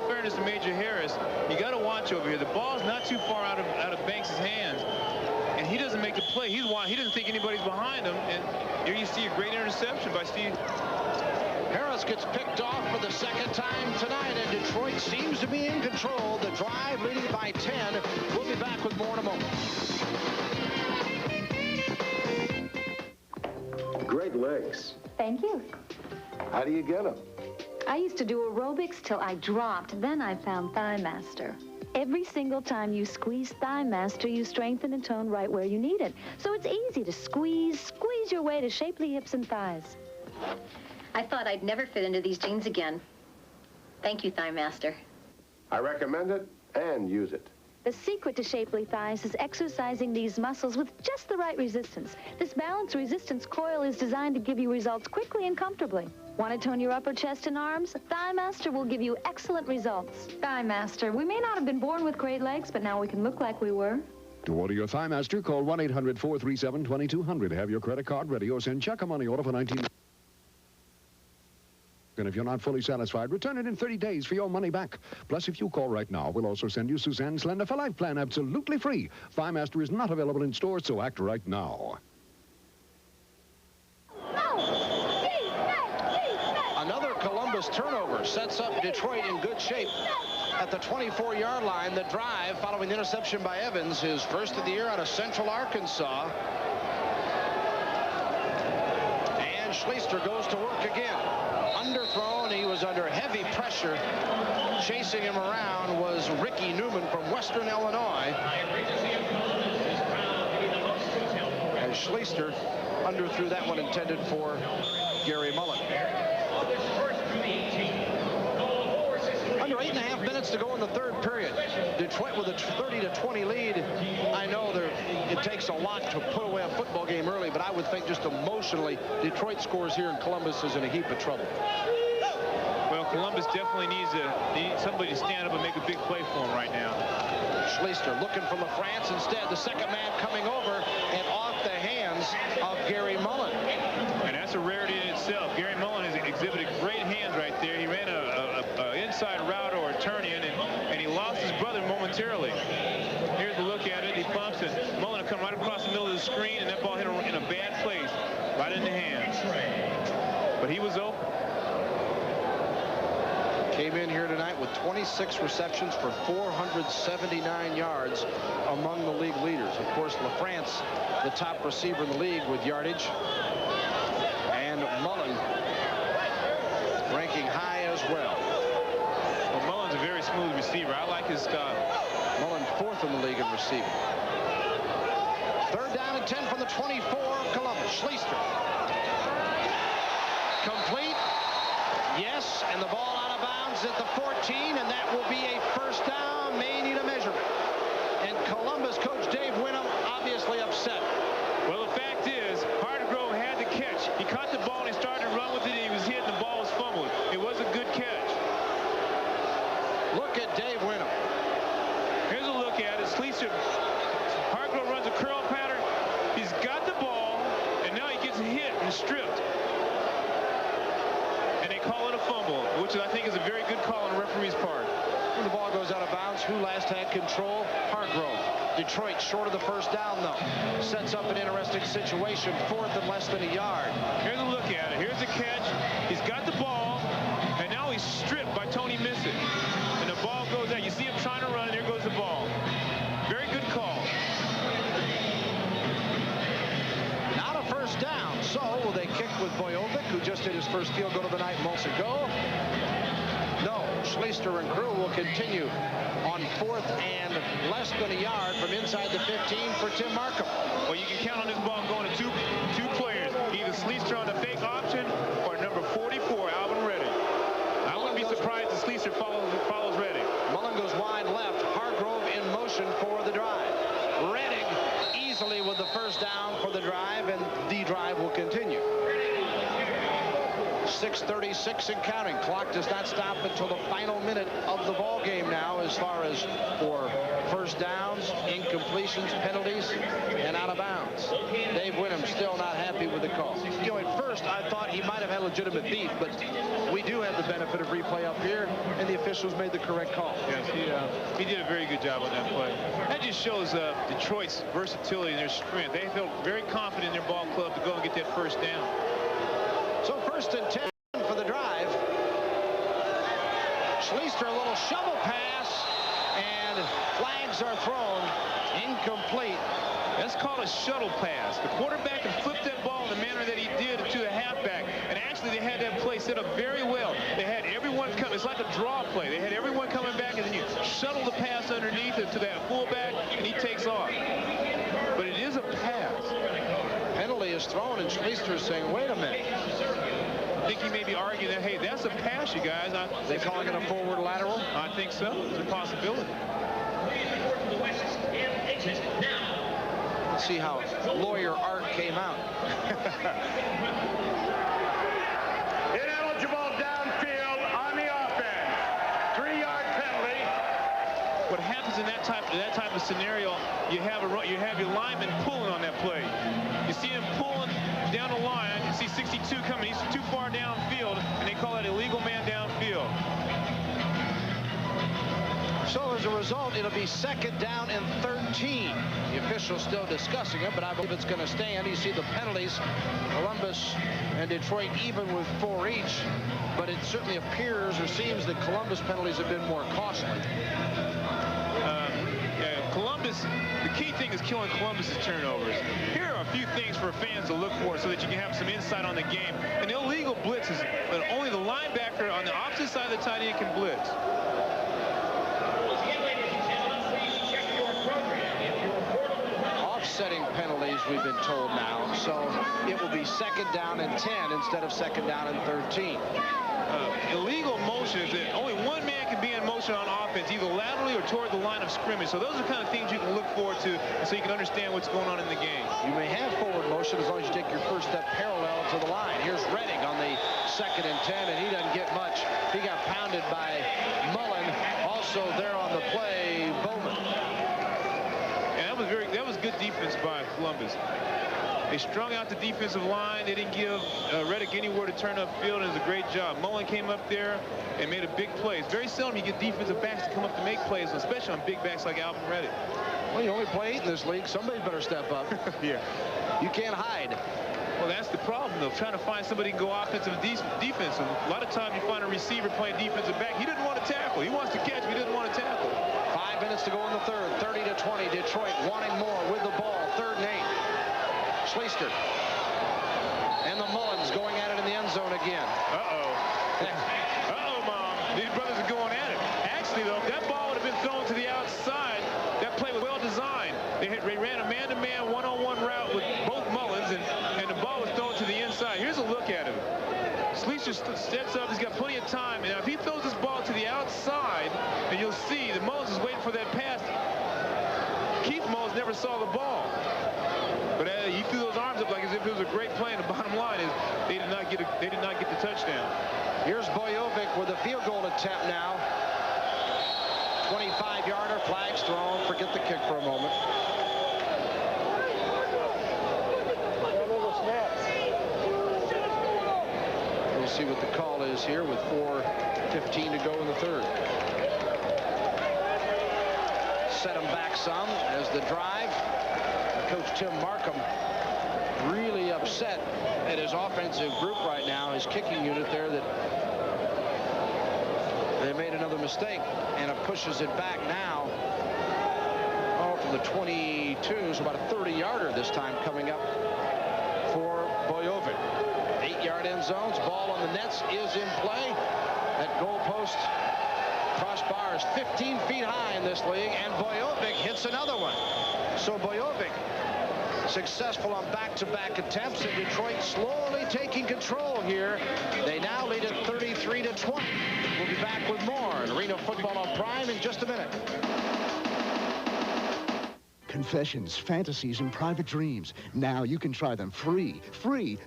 fairness to Major Harris, you got to watch over here. The ball's not too far out of Banks' hands, and he doesn't make the play. He doesn't think anybody's behind him, and here you see a great interception by Steve. Harris gets picked off for the 2nd time tonight, and Detroit seems to be in control. The Drive leading by 10. We'll be back with more in a moment. Great legs. Thank you. How do you get them? I used to do aerobics till I dropped. Then I found Thigh Master. Every single time you squeeze Thigh Master, you strengthen and tone right where you need it. So it's easy to squeeze your way to shapely hips and thighs. I thought I'd never fit into these jeans again. Thank you, Thigh Master. I recommend it and use it. The secret to shapely thighs is exercising these muscles with just the right resistance. This balance resistance coil is designed to give you results quickly and comfortably. Want to tone your upper chest and arms? Thigh Master will give you excellent results. Thigh Master. We may not have been born with great legs, but now we can look like we were. To order your Thigh Master, call 1-800-437-2200. Have your credit card ready or send check or money order for $19. And if you're not fully satisfied, return it in 30 days for your money back. Plus, if you call right now, we'll also send you Suzanne's Slender for Life plan absolutely free. Thigh Master is not available in stores, so act right now. Another Columbus turnover sets up Detroit in good shape. At the 24-yard line, the Drive following the interception by Evans, his first of the year out of Central Arkansas. And Schleister goes to work again. Underthrown, he was under heavy pressure. Chasing him around was Ricky Newman from Western Illinois. And Schleister underthrew that one intended for Gary Mullen. Under 8.5 minutes to go in the 3rd period. Detroit with a 30-20 lead. I know it takes a lot to put away a football game early, but I would think just emotionally, Detroit scores here and Columbus is in a heap of trouble. Well, Columbus definitely needs somebody to stand up and make a big play for him right now. Schleister looking for LaFrance instead. The second man coming over and off the hands of Gary Mullen. And that's a rarity in itself. Gary Mullen has exhibited great hands right there. He ran a inside route or a turn in, and he lost his brother momentarily. Here's a look at it. He pumps it. Mullen will come right across the middle of the screen, and that ball hit in a bad place, right in the hands. But he was open. Came in here tonight with 26 receptions for 479 yards, among the league leaders. Of course, LaFrance, the top receiver in the league with yardage. And Mullen ranking high as well. Well, Mullen's a very smooth receiver. I like his style. Mullen 4th in the league in receiving. 3rd down and 10 from the 24 of Columbus. Schleister. Complete. Yes, and the ball out of bounds at the 14, and that will be a first down. May need a measurement. And Columbus coach Dave Wyndham obviously upset. Well, the fact is, Hardegrove had the catch. He caught the ball and he started to run with it, and he was hit, and the ball was fumbled. It was a good catch. and they call it a fumble, which I think is a very good call on the referee's part. When the ball goes out of bounds, who last had control? Hargrove. Detroit short of the first down, though. Sets up an interesting situation. 4th and less than a yard. Here's a look at it. Here's the catch. He's got the ball, and now he's stripped by Tony Missick. And the ball goes out. You see him trying to run, and there goes the ball. Very good call. Not a first down. So will they kick with Bojovic, who just hit his first field goal of the night moments ago? No. Schleister and crew will continue on 4th and less than a yard from inside the 15 for Tim Markham. Well, you can count on this ball going to two players, either Schleister on the fake option or number 44, Alvin Reddick. I wouldn't be surprised if Schleister follows Reddick. Mullen goes wide left. Hargrove in motion for the drive. Reddick easily with the first down for the drive, and the drive will continue. 6:36 and counting. Clock does not stop until the final minute of the ball game now, as far as for first downs, incompletions, penalties, and out of bounds. Dave Winham still not happy with the call. You know, at first I thought he might have had legitimate beef, but we do have the benefit of replay up here, and the officials made the correct call. Yes, he did a very good job on that play. That just shows Detroit's versatility and their strength. They felt very confident in their ball club to go and get that first down. So 1st and 10 for the drive. Schleister, a little shovel pass, and flags are thrown. Incomplete. That's called a shuttle pass. The quarterback can flip that ball in the manner that he did to the halfback. And actually, they had that play set up very well. They had everyone come. It's like a draw play. They had everyone coming back, and then you shuttle the pass underneath it to that fullback, and he takes off. But it is a pass. Penalty is thrown, and Schleister is saying, wait a minute. I think he may be arguing that, hey, that's a pass, you guys. They calling it a forward lateral? I think so. It's a possibility. Let's see how lawyer Art came out. Ineligible downfield on the offense. 3-yard penalty. What happens in that type of scenario, you have your lineman pulling on that play. You see him pulling down the line. You see 62 coming. He's too far downfield, and they call it illegal man downfield. So as a result, it'll be 2nd down and 13. The official's still discussing it, but I believe it's going to stand. You see the penalties. Columbus and Detroit even with 4 each, but it certainly appears or seems that Columbus penalties have been more costly. Columbus, the key thing is killing Columbus's turnovers. Here are a few things for fans to look for so that you can have some insight on the game. An illegal blitz is only the linebacker on the opposite side of the tight end can blitz. Offsetting penalties, we've been told now, so it will be 2nd down and 10 instead of 2nd down and 13. Illegal motion is that only one man can be in motion on offense, either laterally or toward the line of scrimmage. So those are the kind of things you can look forward to so you can understand what's going on in the game. You may have forward motion as long as you take your first step parallel to the line. Here's Reddick on the 2nd and 10, and he doesn't get much. He got pounded by Mullen. Also there on the play, Bowman. And that was good defense by Columbus. They strung out the defensive line. They didn't give Reddick anywhere to turn upfield, and it was a great job. Mullen came up there and made a big play. It's very seldom you get defensive backs to come up to make plays, especially on big backs like Alvin Reddick. Well, you only play 8 in this league. Somebody better step up. Yeah. You can't hide. Well, that's the problem, though, trying to find somebody who can go offensive and defensive. A lot of times you find a receiver playing defensive back. He didn't want to tackle. He wants to catch, but he didn't want to tackle. 5 minutes to go in the 3rd. 30-20. Detroit wanting more with the ball. 3rd and 8. Schleister. And the Mullins going at it in the end zone again. Uh-oh. Uh-oh, Mom. These brothers are going at it. Actually, though, if that ball would have been thrown to the outside, that play was well designed. They ran a man-to-man, one-on-one route with both Mullins, and the ball was thrown to the inside. Here's a look at him. Schleister steps up. He's got plenty of time. And if he throws this ball to the outside, and you'll see that Mullins is waiting for that pass. Keith Mullins never saw the ball. But he threw those arms up like as if it was a great play, and the bottom line is they did not get the touchdown. Here's Bojovic with a field goal attempt now. 25-yarder, flags thrown. Forget the kick for a moment. We'll see what the call is here with 4:15 to go in the third. Set him back some as the drive. Coach Tim Markham really upset at his offensive group right now, his kicking unit there, that they made another mistake, and it pushes it back now. Oh, from the 22, so about a 30-yarder this time coming up for Bojovic. 8-yard end zones, ball on the nets is in play. That goalpost crossbar is 15 feet high in this league, and Bojovic hits another one. So Bojovic successful on back-to-back attempts, and Detroit slowly taking control here. They now lead at 33-20. We'll be back with more in Arena Football on Prime in just a minute. Confessions, fantasies, and private dreams. Now you can try them free. Free.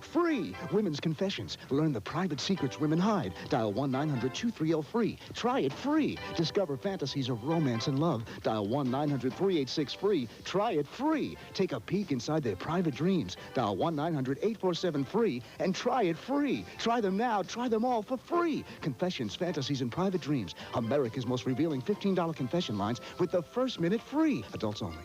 Women's Confessions. Learn the private secrets women hide. Dial 1-900-23-FREE. Try it free. Discover fantasies of romance and love. Dial 1-900-386-FREE. Try it free. Take a peek inside their private dreams. Dial 1-900-847-FREE and try it free. Try them now. Try them all for free. Confessions, fantasies, and private dreams. America's most revealing $15 confession lines with the first minute free. Adults only.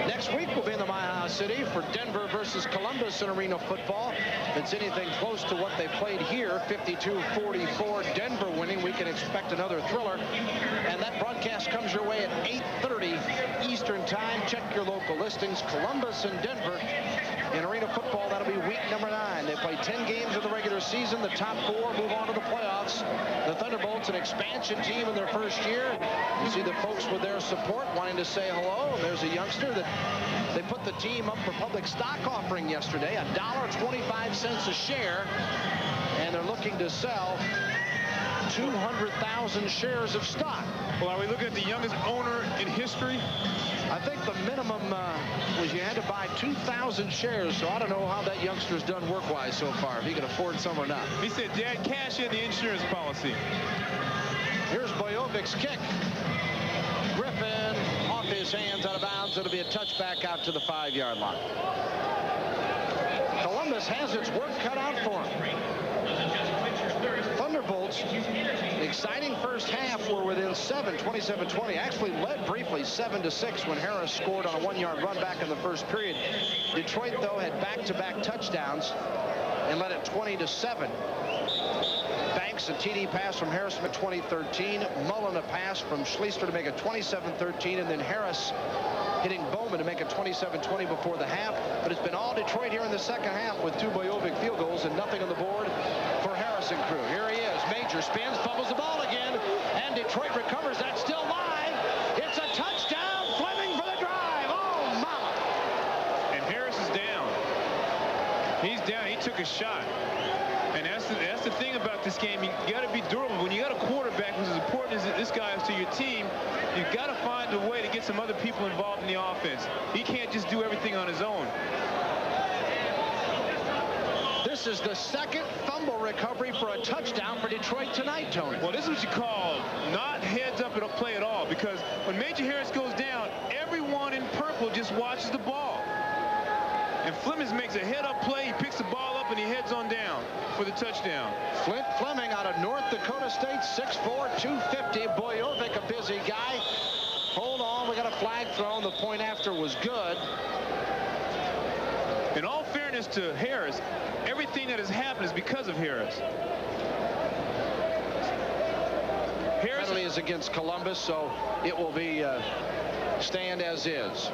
Next week we'll be in the Mile City for Denver versus Columbus in Arena Football. If it's anything close to what they played here, 52-44 Denver winning, we can expect another thriller. And that broadcast comes your way at 8:30 Eastern Time. Check your local listings. Columbus and Denver in Arena Football. That'll be week number 9. They play 10 games in the regular season. The top 4 move on to the playoffs. The Thunderbolts, an expansion team in their first year. You see the folks with their support wanting to say hello. And there's a youngster that they put the team up for public stock offering yesterday, $1.25 a share, and they're looking to sell 200,000 shares of stock. Well, are we looking at the youngest owner in history? I think the minimum was you had to buy 2,000 shares, so I don't know how that youngster's done work-wise so far, if he can afford some or not. He said, Dad, cash in the insurance policy. Here's Bojovic's kick. Griffin off his hands, out of bounds. It'll be a touchback out to the 5-yard line. Columbus has its work cut out for him. Thunderbolts, exciting first half, were within 7, 27-20. Actually led briefly 7-6 when Harris scored on a 1-yard run back in the first period. Detroit, though, had back-to-back touchdowns and led it 20-7. Banks, a TD pass from Harris at 20-13. Mullen, a pass from Schleister to make it 27-13, and then Harris hitting Bowman to make it 27-20 before the half. But it's been all Detroit here in the second half with 2 Bojovic field goals and nothing on the board for Harris and crew. Here he is. Major spins, fumbles the ball again, and Detroit recovers. That's still live. It's a touchdown. Fleming for the drive. Oh, mama. And Harris is down. He's down. He took a shot. And that's the thing about this game. You got to be durable. When you got a quarterback who's as important as this guy is to your team, you've got to find a way to get some other people involved in the offense. He can't just do everything on his own. This is the second fumble recovery for a touchdown for Detroit tonight, Tony. Well, this is what you call not heads up at a play at all, because when Major Harris goes down, everyone in purple just watches the ball. And Fleming makes a head-up play. He picks the ball up and he heads on down for the touchdown. Flint Fleming out of North Dakota State, 6'4", 250. Bojovic, a busy guy. Hold on, we got a flag thrown. The point after was good. In all fairness to Harris, everything that has happened is because of Harris. Penalty is against Columbus, so it will be stand as is.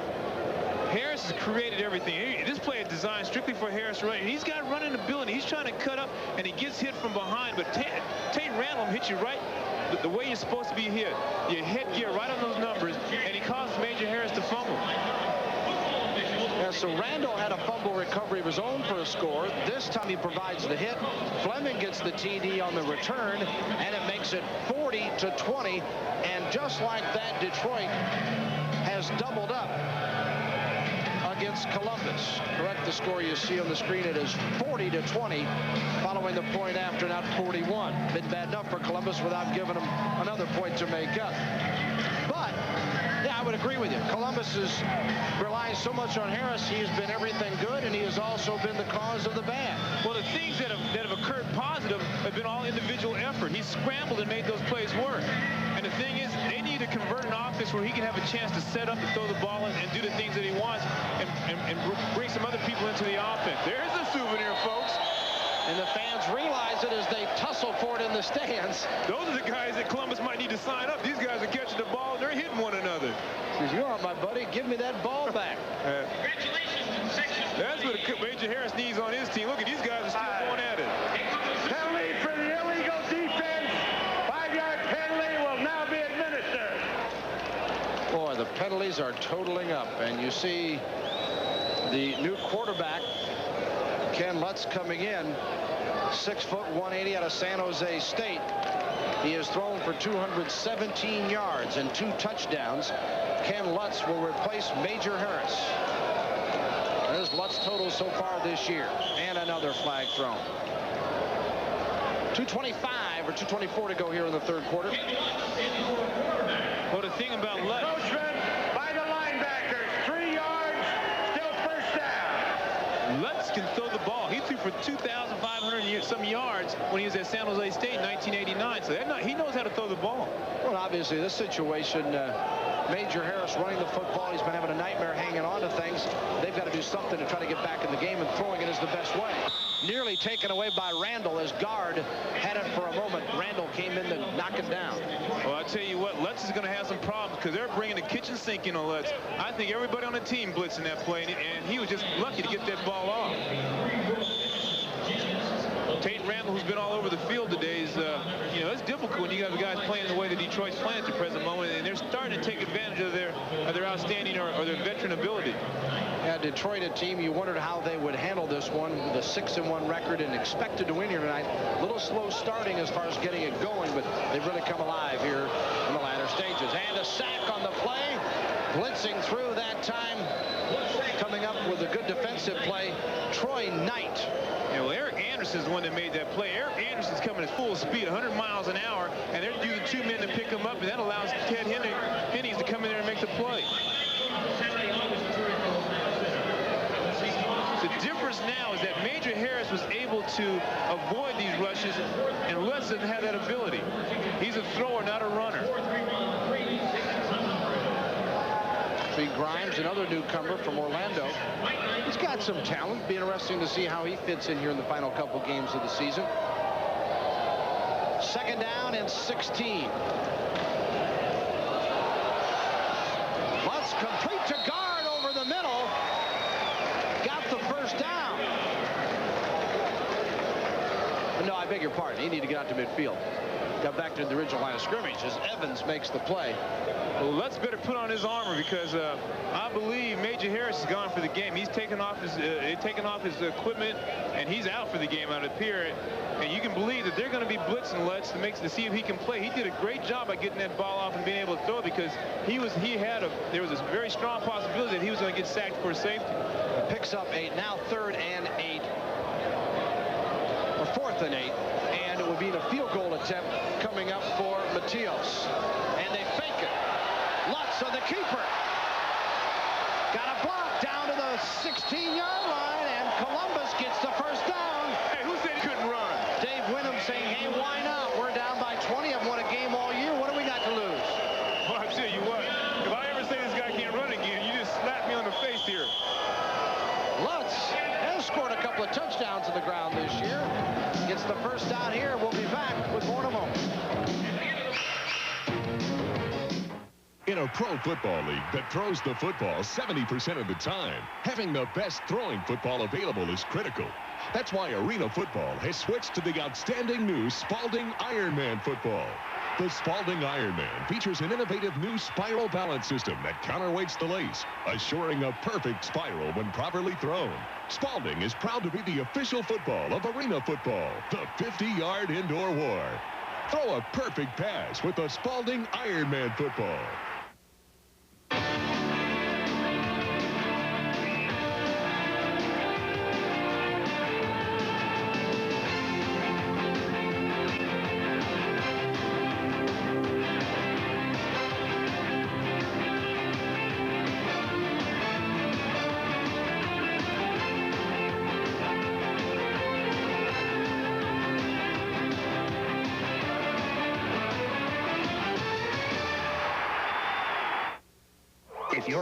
Harris has created everything. This play is designed strictly for Harris, right? He's got running ability. He's trying to cut up, and he gets hit from behind. But Tate Randall hits you right the way you're supposed to be hit. Your headgear right on those numbers, and he caused Major Harris to fumble. Yeah, so Randall had a fumble recovery of his own for a score. This time he provides the hit. Fleming gets the TD on the return, and it makes it 40-20. And just like that, Detroit has doubled up against Columbus. Correct the score you see on the screen. It is 40-20 following the point after, not 41. Been bad enough for Columbus without giving them another point to make up. But yeah, I would agree with you. Columbus relies so much on Harris. He has been everything good, and he has also been the cause of the bad. Well, the things that have occurred positive have been all individual effort. He scrambled and made those plays work. And the thing is, they need to convert an offense where he can have a chance to set up and throw the ball and do the things that he wants and bring some other people into the offense. There's a souvenir, folks. And the fans realize it as they tussle for it in the stands. Those are the guys that Columbus might need to sign up. These guys are catching the ball and they're hitting one another. Says, you are my buddy. Give me that ball back. That's what Major Harris needs on his team. Look at these guys are still going at it. Penalty for the illegal defense. 5-yard penalty will now be administered. Boy, the penalties are totaling up. And you see the new quarterback, Ken Lutz, coming in. 6 foot 180 out of San Jose State. He has thrown for 217 yards and 2 touchdowns. Ken Lutz will replace Major Harris. There's Lutz total so far this year. And another flag thrown. 2:25 or 2:24 to go here in the third quarter. Well, the thing about Lutz. Encroachment by the linebackers. 3 yards. Still first down. Lutz can throw the ball. He threw for 2,500 some yards when he was at San Jose State in 1989. So he knows how to throw the ball. Well, obviously, this situation, Major Harris running the football. He's been having a nightmare hanging on to things. They've got to do something to try to get back in the game, and throwing it is the best way. Nearly taken away by Randall as guard had it for a moment. Randall came in to knock it down. Well, I'll tell you what, Lutz is going to have some problems because they're bringing the kitchen sink in on Lutz. I think everybody on the team blitzing that play, and he was just lucky to get that ball off. Tate Randall, who's been all over the field today, is, you know, it's difficult when you got the guys playing the way that Detroit's playing at the present moment, and they're starting to take advantage of their outstanding or their veteran ability. Yeah, Detroit, a team you wondered how they would handle this one with a 6-1 record and expected to win here tonight. A little slow starting as far as getting it going, but they've really come alive here in the latter stages. And a sack on the play. Blitzing through that time. Coming up with a good defensive play, Troy Knight. Yeah, well, Eric Anderson's the one that made that play. Eric Anderson's coming at full speed, 100 miles an hour, and they're using 2 men to pick him up, and that allows Ted Hennings to come in there and make the play. The difference now is that Major Harris was able to avoid these rushes, and Lutz doesn't have that ability. He's a thrower, not a runner. Grimes, another newcomer from Orlando. He's got some talent. Be interesting to see how he fits in here in the final couple games of the season. 2nd down and 16. Lutz complete to guard over the middle. Got the first down. No, I beg your pardon. He needed to get out to midfield. Got back to the original line of scrimmage as Evans makes the play. Well, Lutz better put on his armor because I believe Major Harris is gone for the game. He's taken off his equipment, and he's out for the game out of here. And you can believe that they're going to be blitzing Lutz to see if he can play. He did a great job by getting that ball off and being able to throw because there was a very strong possibility that he was going to get sacked for safety. Picks up 8. Now 3rd and 8. Or 4th and 8. And it would be the field goal attempt coming up for Matios. And they fake it. Lutz on the keeper. Got a block down to the 16-yard line, and Columbus gets the first down. Hey, who said he couldn't run? Dave Wyndham saying, hey, why not? We're down by 20. I've won a game all year. What do we got to lose? Well, I'll tell you what. If I ever say this guy can't run again, you just slap me on the face here. Lutz has scored a couple of touchdowns on the ground this year. Gets the first down here. We'll be back with more in a moment. In a pro football league that throws the football 70% of the time, having the best throwing football available is critical. That's why Arena Football has switched to the outstanding new Spalding Ironman football. The Spalding Ironman features an innovative new spiral balance system that counterweights the lace, assuring a perfect spiral when properly thrown. Spalding is proud to be the official football of Arena Football, the 50-yard indoor war. Throw a perfect pass with the Spalding Ironman football.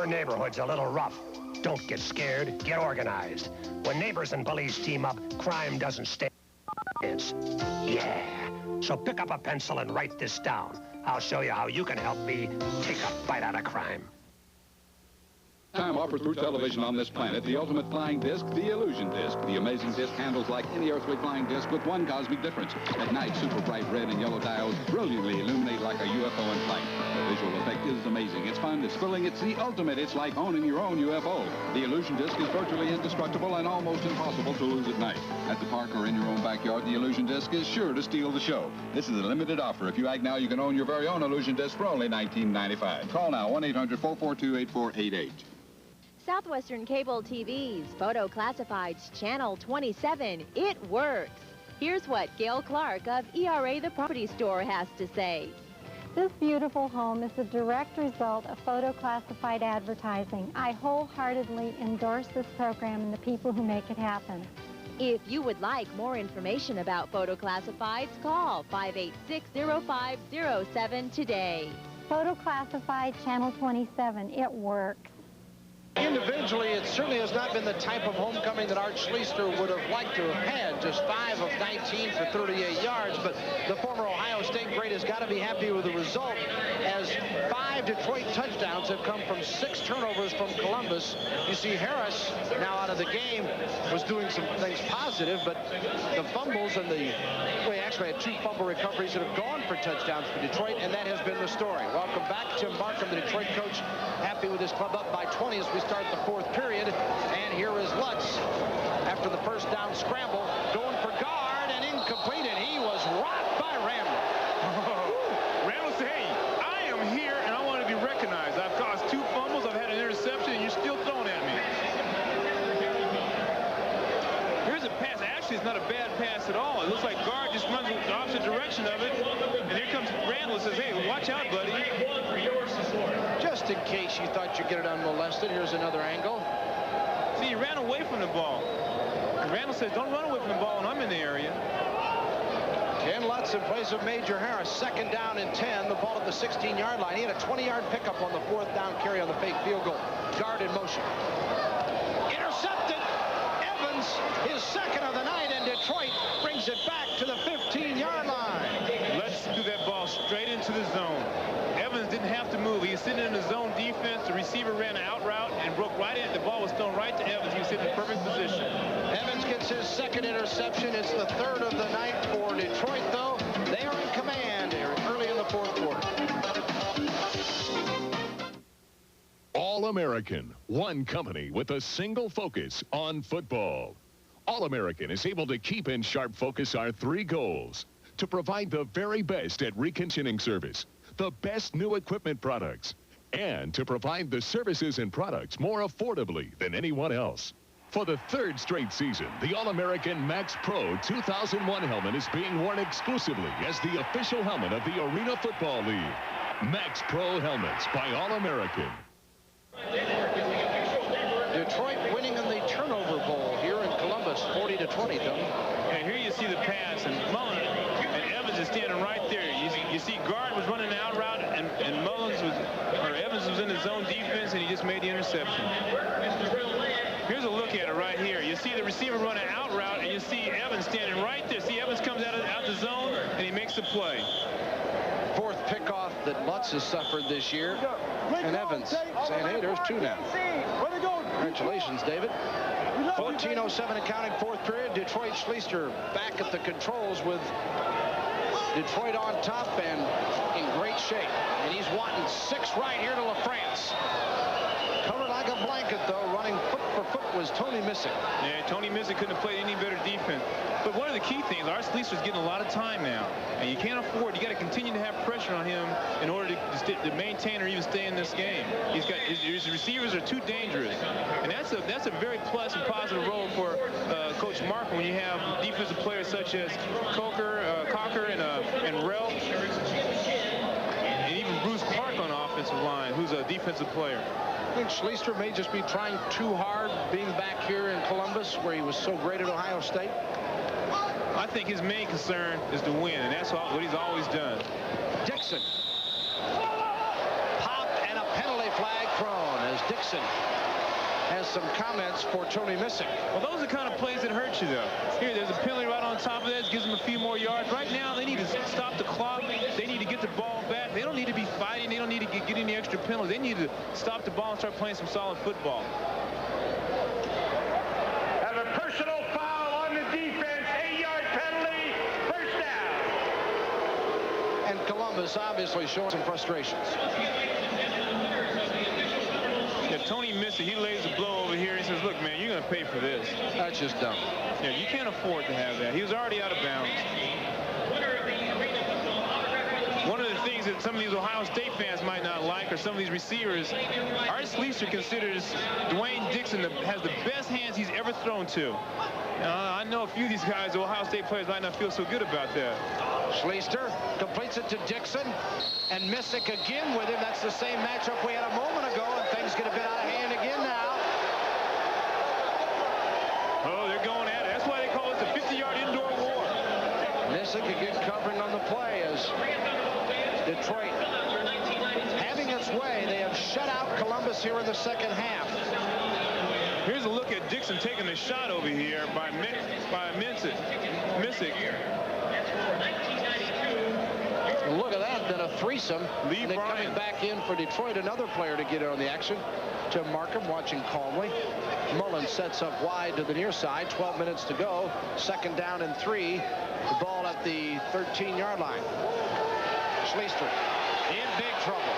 your neighborhood's a little rough, don't get scared, get organized. When neighbors and police team up, crime doesn't stay. Yeah. So pick up a pencil and write this down. I'll show you how you can help me take a bite out of crime. Time offered through television on this planet, the ultimate flying disc, the illusion disc. The amazing disc handles like any earthly flying disc with one cosmic difference. At night, super bright red and yellow diodes brilliantly illuminate like a UFO in flight. The visual effect is amazing. It's fun, it's thrilling, it's the ultimate. It's like owning your own UFO. The illusion disc is virtually indestructible and almost impossible to lose at night. At the park or in your own backyard, the illusion disc is sure to steal the show. This is a limited offer. If you act now, you can own your very own illusion disc for only $19.95. Call now, 1-800-442-8488. Southwestern Cable TV's Photo Classifieds Channel 27. It works. Here's what Gail Clark of ERA The Property Store has to say. This beautiful home is a direct result of photo classified advertising. I wholeheartedly endorse this program and the people who make it happen. If you would like more information about Photo Classifieds, call 586-0507 today. Photo Classified Channel 27. It works. Individually, it certainly has not been the type of homecoming that Art Schleister would have liked to have had. Just 5 of 19 for 38 yards, but the former Ohio State great has got to be happy with the result, as 5 Detroit touchdowns have come from 6 turnovers from Columbus. You see Harris, now out of the game, was doing some things positive, but the fumbles and the... We actually had 2 fumble recoveries that have gone for touchdowns for Detroit, and that has been the story. Welcome back, Tim Markham, the Detroit coach, happy with his club up by 20 as we start the 4th period. And here is Lutz after the first down scramble, going for guard and incomplete, and he was rocked by Randall. Randall said, hey, I am here and I want to be recognized. I've caused 2 fumbles, I've had an interception, and you're still throwing at me. Here's a pass. Actually, it's not a bad pass at all. It looks like guard just runs the opposite direction of it, and here comes Randall and says, hey, watch out, buddy. Just in case you thought you'd get it unmolested, here's another angle. See, he ran away from the ball. And Randall says, don't run away from the ball when I'm in the area. Ken Lutz in place of Major Harris. 2nd down and 10. The ball at the 16-yard line. He had a 20-yard pickup on the 4th down carry on the fake field goal. Guard in motion. Intercepted. Evans, his 2nd of the night, and Detroit brings it back to the 15-yard line. Let's do that ball straight into the zone. Evans didn't have to move. He was sitting in the zone defense. The receiver ran an out route and broke right in. The ball was thrown right to Evans. He was sitting in perfect position. Evans gets his 2nd interception. It's the 3rd of the night for Detroit, though. They are in command here early in the 4th quarter. All-American, one company with a single focus on football. All-American is able to keep in sharp focus our 3 goals: to provide the very best at reconditioning service, the best new equipment products, and to provide the services and products more affordably than anyone else. For the 3rd straight season, the All-American Max Pro 2001 helmet is being worn exclusively as the official helmet of the Arena Football League. Max Pro helmets by All-American. Detroit winning in the turnover bowl here in Columbus, 40-20, Tom. And here you see the pass, and Mullen and Evans is standing right there. You see guard was running an out route, and Evans was in the zone defense, and he just made the interception. Here's a look at it right here. You see the receiver run an out route, and you see Evans standing right there. See, Evans comes out the zone, and he makes the play. 4th pickoff that Lutz has suffered this year. And Evans saying, hey, there's 2 now. Congratulations, David. 14:07 accounting, 4th period. Detroit Schleister back at the controls with Detroit on top and in great shape. And he's wanting 6 right here to LaFrance. Covered like a blanket, though. Running foot for foot was Tony Missick. Yeah, Tony Missick couldn't have played any better defense. But one of the key things, Art Schleister's getting a lot of time now. And you can't afford, you got to continue to have pressure on him in order to maintain or even stay in this game. His receivers are too dangerous. And that's a very plus and positive role for Coach Markham when you have defensive players such as Cocker and Rel. And even Bruce Park on the offensive line, who's a defensive player. I think Schleister may just be trying too hard being back here in Columbus where he was so great at Ohio State. I think his main concern is to win, and that's what he's always done. Dixon. Pop and a penalty flag thrown as Dixon has some comments for Tony Missick. Well, those are the kind of plays that hurt you, though. Here, there's a penalty right on top of that. Gives them a few more yards. Right now, they need to stop the clock. They need to get the ball back. They don't need to be fighting. They don't need to get any extra penalties. They need to stop the ball and start playing some solid football. Have a personal foul on the defense. 8-yard penalty. First down. And Columbus obviously showing some frustrations. Yeah, Tony Missick, he lays a blow over here. He says, look, man, you're going to pay for this. That's just dumb. Yeah, you can't afford to have that. He was already out of bounds. One of the things that some of these Ohio State fans might not like, or some of these receivers, Art Schleicher considers Dwayne Dixon has the best hands he's ever thrown to. I know a few of these guys, the Ohio State players, might not feel so good about that. Schleicher completes it to Dixon, and Missick again with him. That's the same matchup we had a moment ago, and things get a bit out of hand again now. Oh, they're going at it. That's why they call it the 50-yard indoor war. Missick again covering on the play as Detroit having its way. They have shut out Columbus here in the second half. Here's a look at Dixon taking a shot over here by Missick. Look at that, then a threesome. And then coming back in for Detroit, another player to get in on the action. Jim Markham watching calmly. Mullen sets up wide to the near side. 12 minutes to go. Second down and 3. The ball at the 13-yard line. Schleicher in big trouble.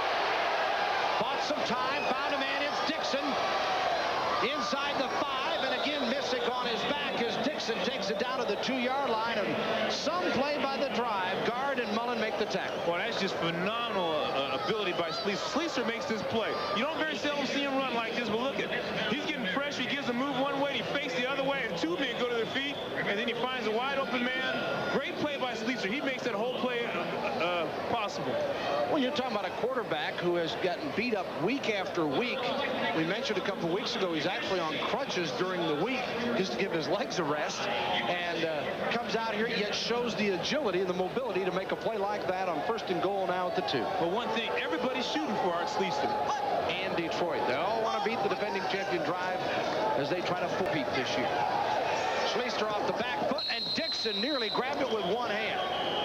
Bought some time, found a man. It's Dixon inside the 5, and again Missick on his back as Dixon takes it down to the 2-yard line, and some play by the drive. Guard and Mullen make the tackle. Well, that's just phenomenal ability by Schleicher. Schleicher makes this play. You don't very seldom see him run like this, but look at, he's getting pressure. He gives a move one way, he fakes the other way, and 2 men go to their feet, and then he finds a wide open man. Great play by Schleicher. He makes that whole play possible. Well, you're talking about a quarterback who has gotten beat up week after week. We mentioned a couple weeks ago he's actually on crutches during the week just to give his legs a rest, and comes out here yet shows the agility and the mobility to make a play like that on 1st and goal now at the 2. But one thing, everybody's shooting for Art Schleicher. And Detroit. They all want to beat the defending champion Drive as they try to four-peat this year. Schleicher off the back foot, and Dixon nearly grabbed it with one hand.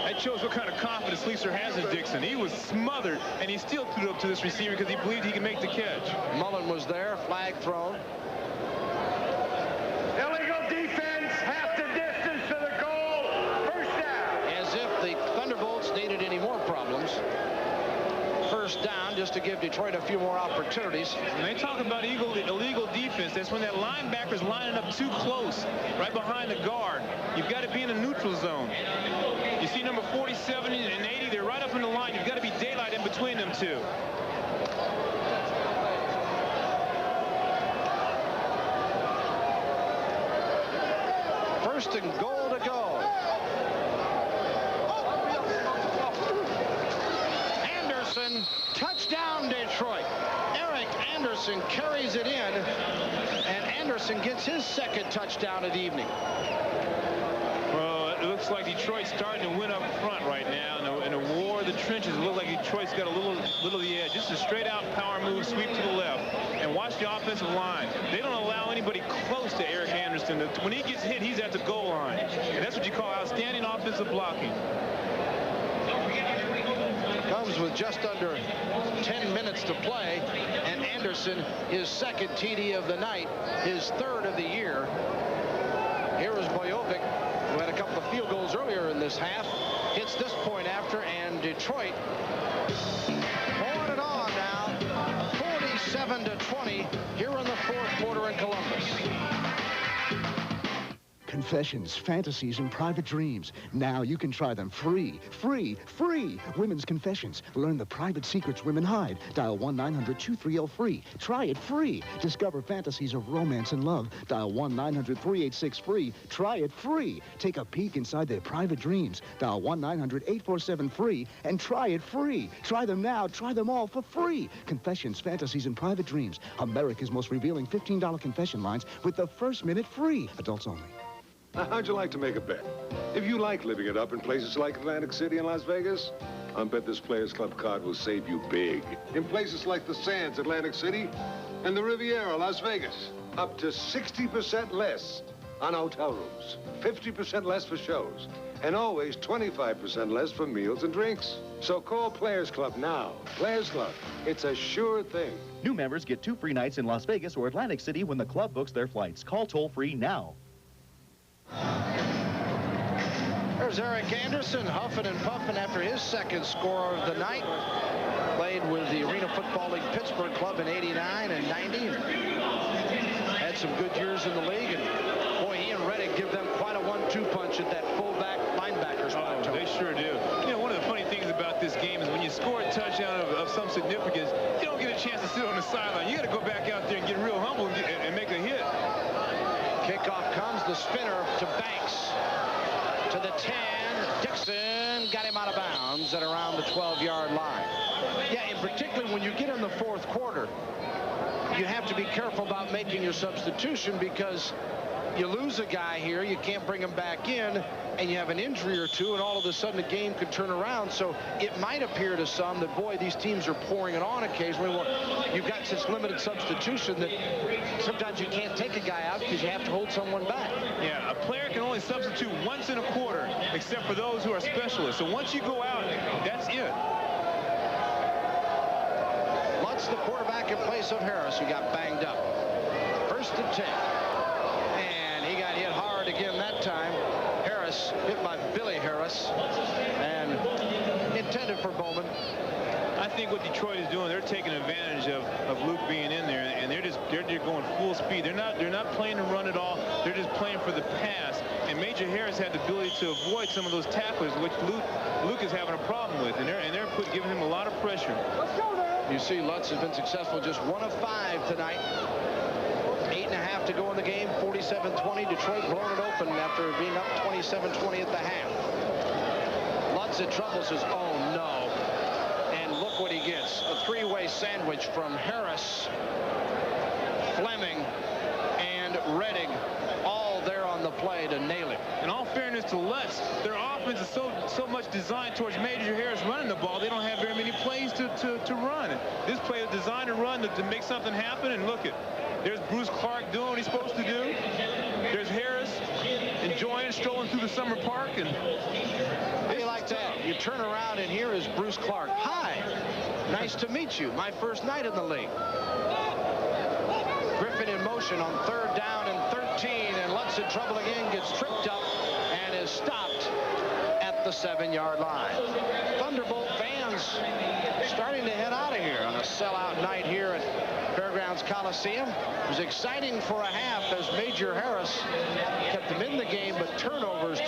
That shows what kind of confidence Schleicher has in Dixon. He was smothered, and he still threw it up to this receiver because he believed he could make the catch. Mullen was there, flag thrown. Illegal defense, half the distance to the goal. First down. As if the Thunderbolts needed any more problems. First down just to give Detroit a few more opportunities. When they talk about illegal defense, that's when that linebacker's lining up too close, right behind the guard. You've got to be in a neutral zone. You see number 47 and 80, they're right up in the line. You've got to be daylight in between them two. First and goal to go. Anderson, touchdown Detroit. Eric Anderson carries it in, and Anderson gets his second touchdown of the evening. Well, it looks like Detroit's starting to win up front right now. In a war of the trenches, it looks like Detroit's got a little of the edge. Just a straight-out power move, sweep to the left. And watch the offensive line. They don't allow anybody close to Eric Anderson. When he gets hit, he's at the goal line. And that's what you call outstanding offensive blocking. Comes with just under 10 minutes to play, and Anderson, his second TD of the night, his third of the year. Here is Bojovic, who had a couple of field goals earlier in this half, hits this point after, and Detroit pulling it on now, 47-20 here in the 4th quarter in Columbus. Confessions, fantasies, and private dreams. Now you can try them free. Women's Confessions. Learn the private secrets women hide. Dial 1-900-23-FREE. Try it free. Discover fantasies of romance and love. Dial 1-900-386-FREE. Try it free. Take a peek inside their private dreams. Dial 1-900-847-FREE and try it free. Try them now. Try them all for free. Confessions, fantasies, and private dreams. America's most revealing $15 confession lines with the first minute free. Adults only. Now, how'd you like to make a bet? If you like living it up in places like Atlantic City and Las Vegas, I bet this Players Club card will save you big. In places like the Sands, Atlantic City, And the Riviera, Las Vegas, up to 60% less on hotel rooms, 50% less for shows, and always 25% less for meals and drinks. So call Players Club now. Players Club, it's a sure thing. New members get 2 free nights in Las Vegas or Atlantic City when the club books their flights. Call toll-free now. There's Eric Anderson huffing and puffing after his second score of the night. Played with the Arena Football League Pittsburgh club in '89 and '90. Had some good years in the league. And boy, he and Reddick give them quite a 1-2 punch at that fullback linebacker spot. They sure do. You know, one of the funny things about this game is when you score a touchdown of some significance, you don't get a chance to sit on the sideline. You got to go back out there and get real humble and make a hit. Kickoff comes, the spinner to Banks. To the 10, Dixon got him out of bounds at around the 12-yard line. Yeah, and particularly when you get in the fourth quarter, you have to be careful about making your substitution because you lose a guy here, you can't bring him back in, and you have an injury or two, and all of a sudden the game could turn around. So it might appear to some that, boy, these teams are pouring it on occasionally. Well, you've got such limited substitution that sometimes you can't take a guy out because you have to hold someone back. Yeah, a player can only substitute once in a quarter, except for those who are specialists. So once you go out, that's it. Lutz, the quarterback in place of Harris, who got banged up. 1st and 10. And he got hit hard again that time. Harris hit by Billy Harris and intended for Bowman. I think what Detroit is doing, they're taking advantage of Luke being in there, and they're going full speed. They're not playing to run at all. They're just playing for the pass. And Major Harris had the ability to avoid some of those tacklers, which Luke is having a problem with, and they're giving him a lot of pressure. Let's go there. You see, Lutz has been successful, just 1 of 5 tonight. 8.5 to go in the game, 47-20. Detroit blowing it open after being up 27-20 at the half. Lutz in trouble, says, oh no. And look what he gets. A 3-way sandwich from Harris, Fleming, and Redding, all there on the play to nail it. In all fairness to Lutz, their offense is so much designed towards Major Harris running the ball, they don't have very many plays to run. This play is designed to run to make something happen, and look at. There's Bruce Clark doing what he's supposed to do. There's Harris enjoying strolling through the summer park. And how do you like that? You turn around and here is Bruce Clark. Hi, nice to meet you. My first night in the league. Griffin in motion on 3rd down and 13, and Lutz in trouble again, gets tripped up and is stopped at the 7-yard line. Thunderbolt fans starting to head out of here on a sellout night here at Fairgrounds Coliseum. It was exciting for a half as Major Harris kept them in the game, but turnovers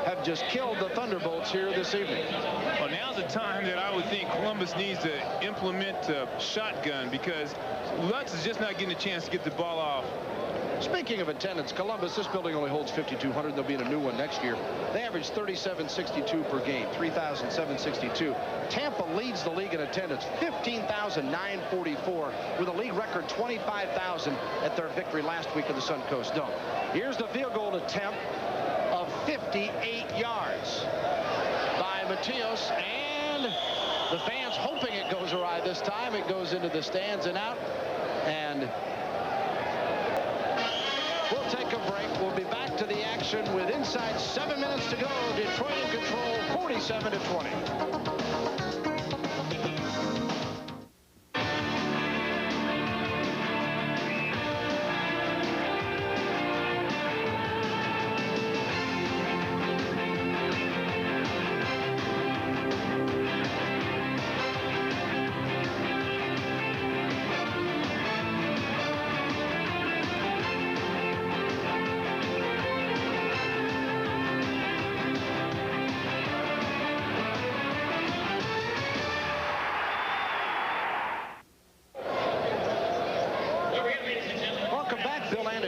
have just killed the Thunderbolts here this evening. Well, now's the time that I would think Columbus needs to implement shotgun, because Lutz is just not getting a chance to get the ball off. Speaking of attendance, Columbus, this building only holds 5,200. There'll be in a new one next year. They average 3,762 per game, 3,762. Tampa leads the league in attendance, 15,944, with a league record 25,000 at their victory last week in the Suncoast Dome. Here's the field goal attempt of 58 yards by Matios, and the fans hoping it goes awry this time. It goes into the stands and out, and we'll take a break. We'll be back to the action with inside 7 minutes to go. Detroit in control, 47-20.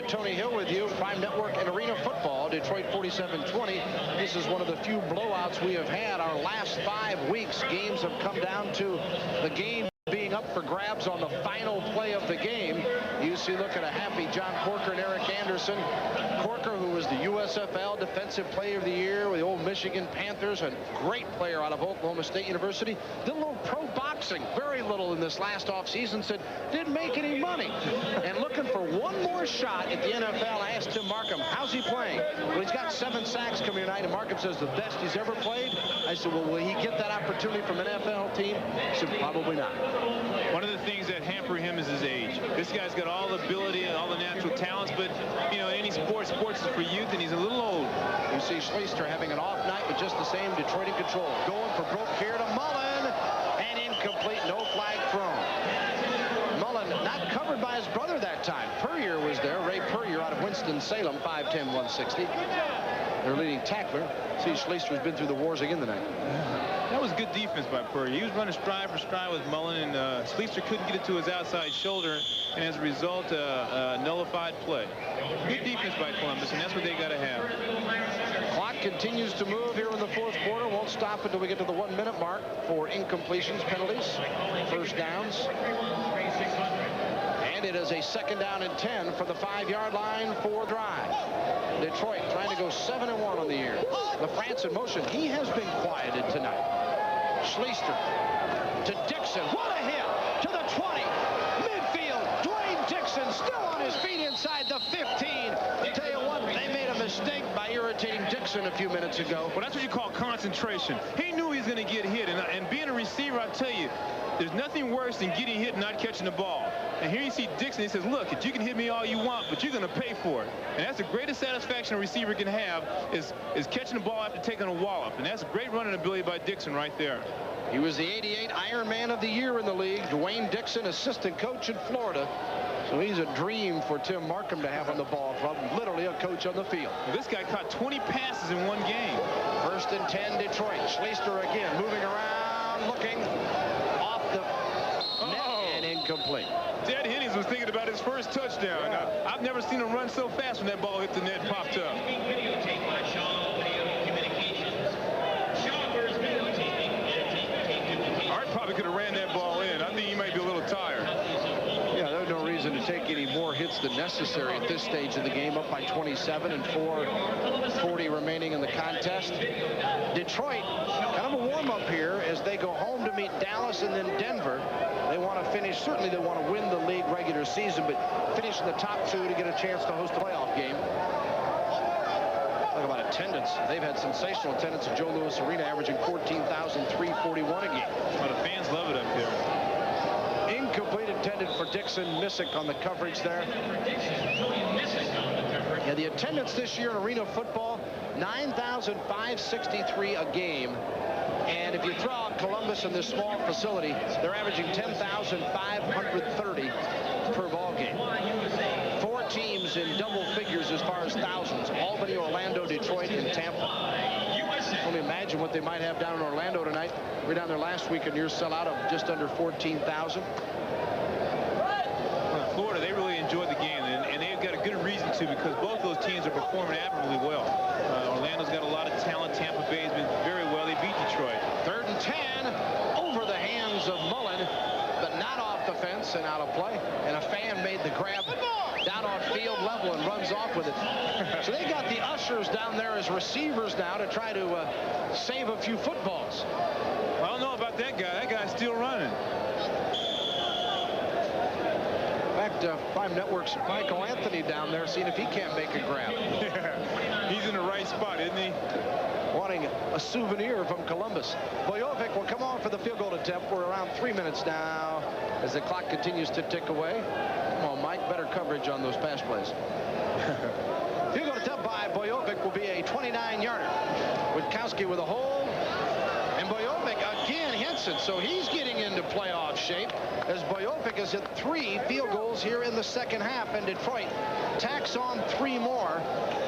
Tony Hill with you, Prime Network and Arena Football, Detroit 47-20. This is one of the few blowouts we have had. Our last 5 weeks, games have come down to the game being up for grabs on the final play of the game. You You see, look at a happy John Corker and Eric Anderson. Corker, who was the USFL Defensive Player of the Year with the old Michigan Panthers, a great player out of Oklahoma State University. Did a little pro boxing, very little in this last offseason, said didn't make any money. And looking for one more shot at the NFL, I asked Tim Markham, how's he playing? Well, he's got 7 sacks coming tonight, and Markham says the best he's ever played. I said, well, will he get that opportunity from an NFL team? He said, probably not. One of the things that hamper him is his age. This guy's got all the ability and all the natural talents, but, you know, any sports is for youth, and he's a little old. You see Schleister having an off night, but just the same, Detroit in control. Going for broke here to Mullen, and incomplete, no flag thrown. Mullen not covered by his brother that time. Puryear was there, Ray Puryear out of Winston-Salem, 5'10", 160. Their leading tackler. See, Schleister's been through the wars again tonight. That was good defense by Puryear. He was running stride for stride with Mullen, and Schleister couldn't get it to his outside shoulder, and as a result, nullified play. Good defense by Columbus, and that's what they got to have. Clock continues to move here in the fourth quarter. Won't stop until we get to the 1-minute mark for incompletions, penalties, first downs. And it is a 2nd down and 10 for the 5-yard line for drive. Detroit trying to go 7-1 on the year. LaFrance in motion. He has been quieted tonight. Schleister to Dixon. What a hit to the 20. Midfield. Dwayne Dixon still on his feet inside the 15. I tell you what, they made a mistake by irritating Dixon a few minutes ago. Well, that's what you call concentration. He knew he was going to get hit, and being a receiver, I'll tell you, there's nothing worse than getting hit and not catching the ball. And here you see Dixon. He says, look, you can hit me all you want, but you're going to pay for it. And that's the greatest satisfaction a receiver can have is catching the ball after taking a wallop. And that's a great running ability by Dixon right there. He was the 88 Iron Man of the Year in the league. Dwayne Dixon, assistant coach in Florida. So he's a dream for Tim Markham to have on the ball club. Literally a coach on the field. Well, this guy caught 20 passes in one game. 1st and 10, Detroit. Schleister again moving around, looking off the net and incomplete. Ted Hennings was thinking about his first touchdown. Yeah. I've never seen him run so fast when that ball hit the net and popped up. Art probably could have ran that ball in. I think he might be a little tired. Yeah, there's no reason to take any more hits than necessary at this stage of the game, up by 27 and 4:40 remaining in the contest. Detroit, kind of a warm-up here as they go home to meet Dallas and then Denver. They want to finish, certainly they want to win the league regular season, but finish in the top 2 to get a chance to host a playoff game. Talk about attendance. They've had sensational attendance at Joe Louis Arena, averaging 14,341 a game. Well, the fans love it up there. Incomplete, intended for Dixon. Missick on the coverage there. Yeah, the attendance this year in arena football, 9,563 a game. And if you throw out Columbus in this small facility, they're averaging 10,530 per ball game. 4 teams in double figures as far as thousands: Albany, Orlando, Detroit, and Tampa. Only imagine what they might have down in Orlando tonight. We were down there last week, and near sellout of just under 14,000. Well, Florida, they really enjoyed the game, and they've got a good reason to, because both those teams are performing admirably well. Orlando's got a lot of talent. Tampa Bay has been very well. They beat Detroit. 3rd and 10 over the hands of Mullen, but not off the fence and out of play. And a fan made the grab down on field level and runs off with it. So they got the ushers down there as receivers now to try to save a few footballs. I don't know about that guy. That guy's still running. In fact, Prime Network's Michael Anthony down there seeing if he can't make a grab. He's in the right spot, isn't he? Wanting a souvenir from Columbus. Bojovic will come on for the field goal attempt. We're around 3 minutes now as the clock continues to tick away. Come on, Mike, better coverage on those pass plays. Field goal attempt by Bojovic will be a 29-yarder. Witkowski with a hold. And Bojovic again hits it, so he's getting into playoff shape as Bojovic has hit 3 field goals here in the second half, and Detroit tacks on 3 more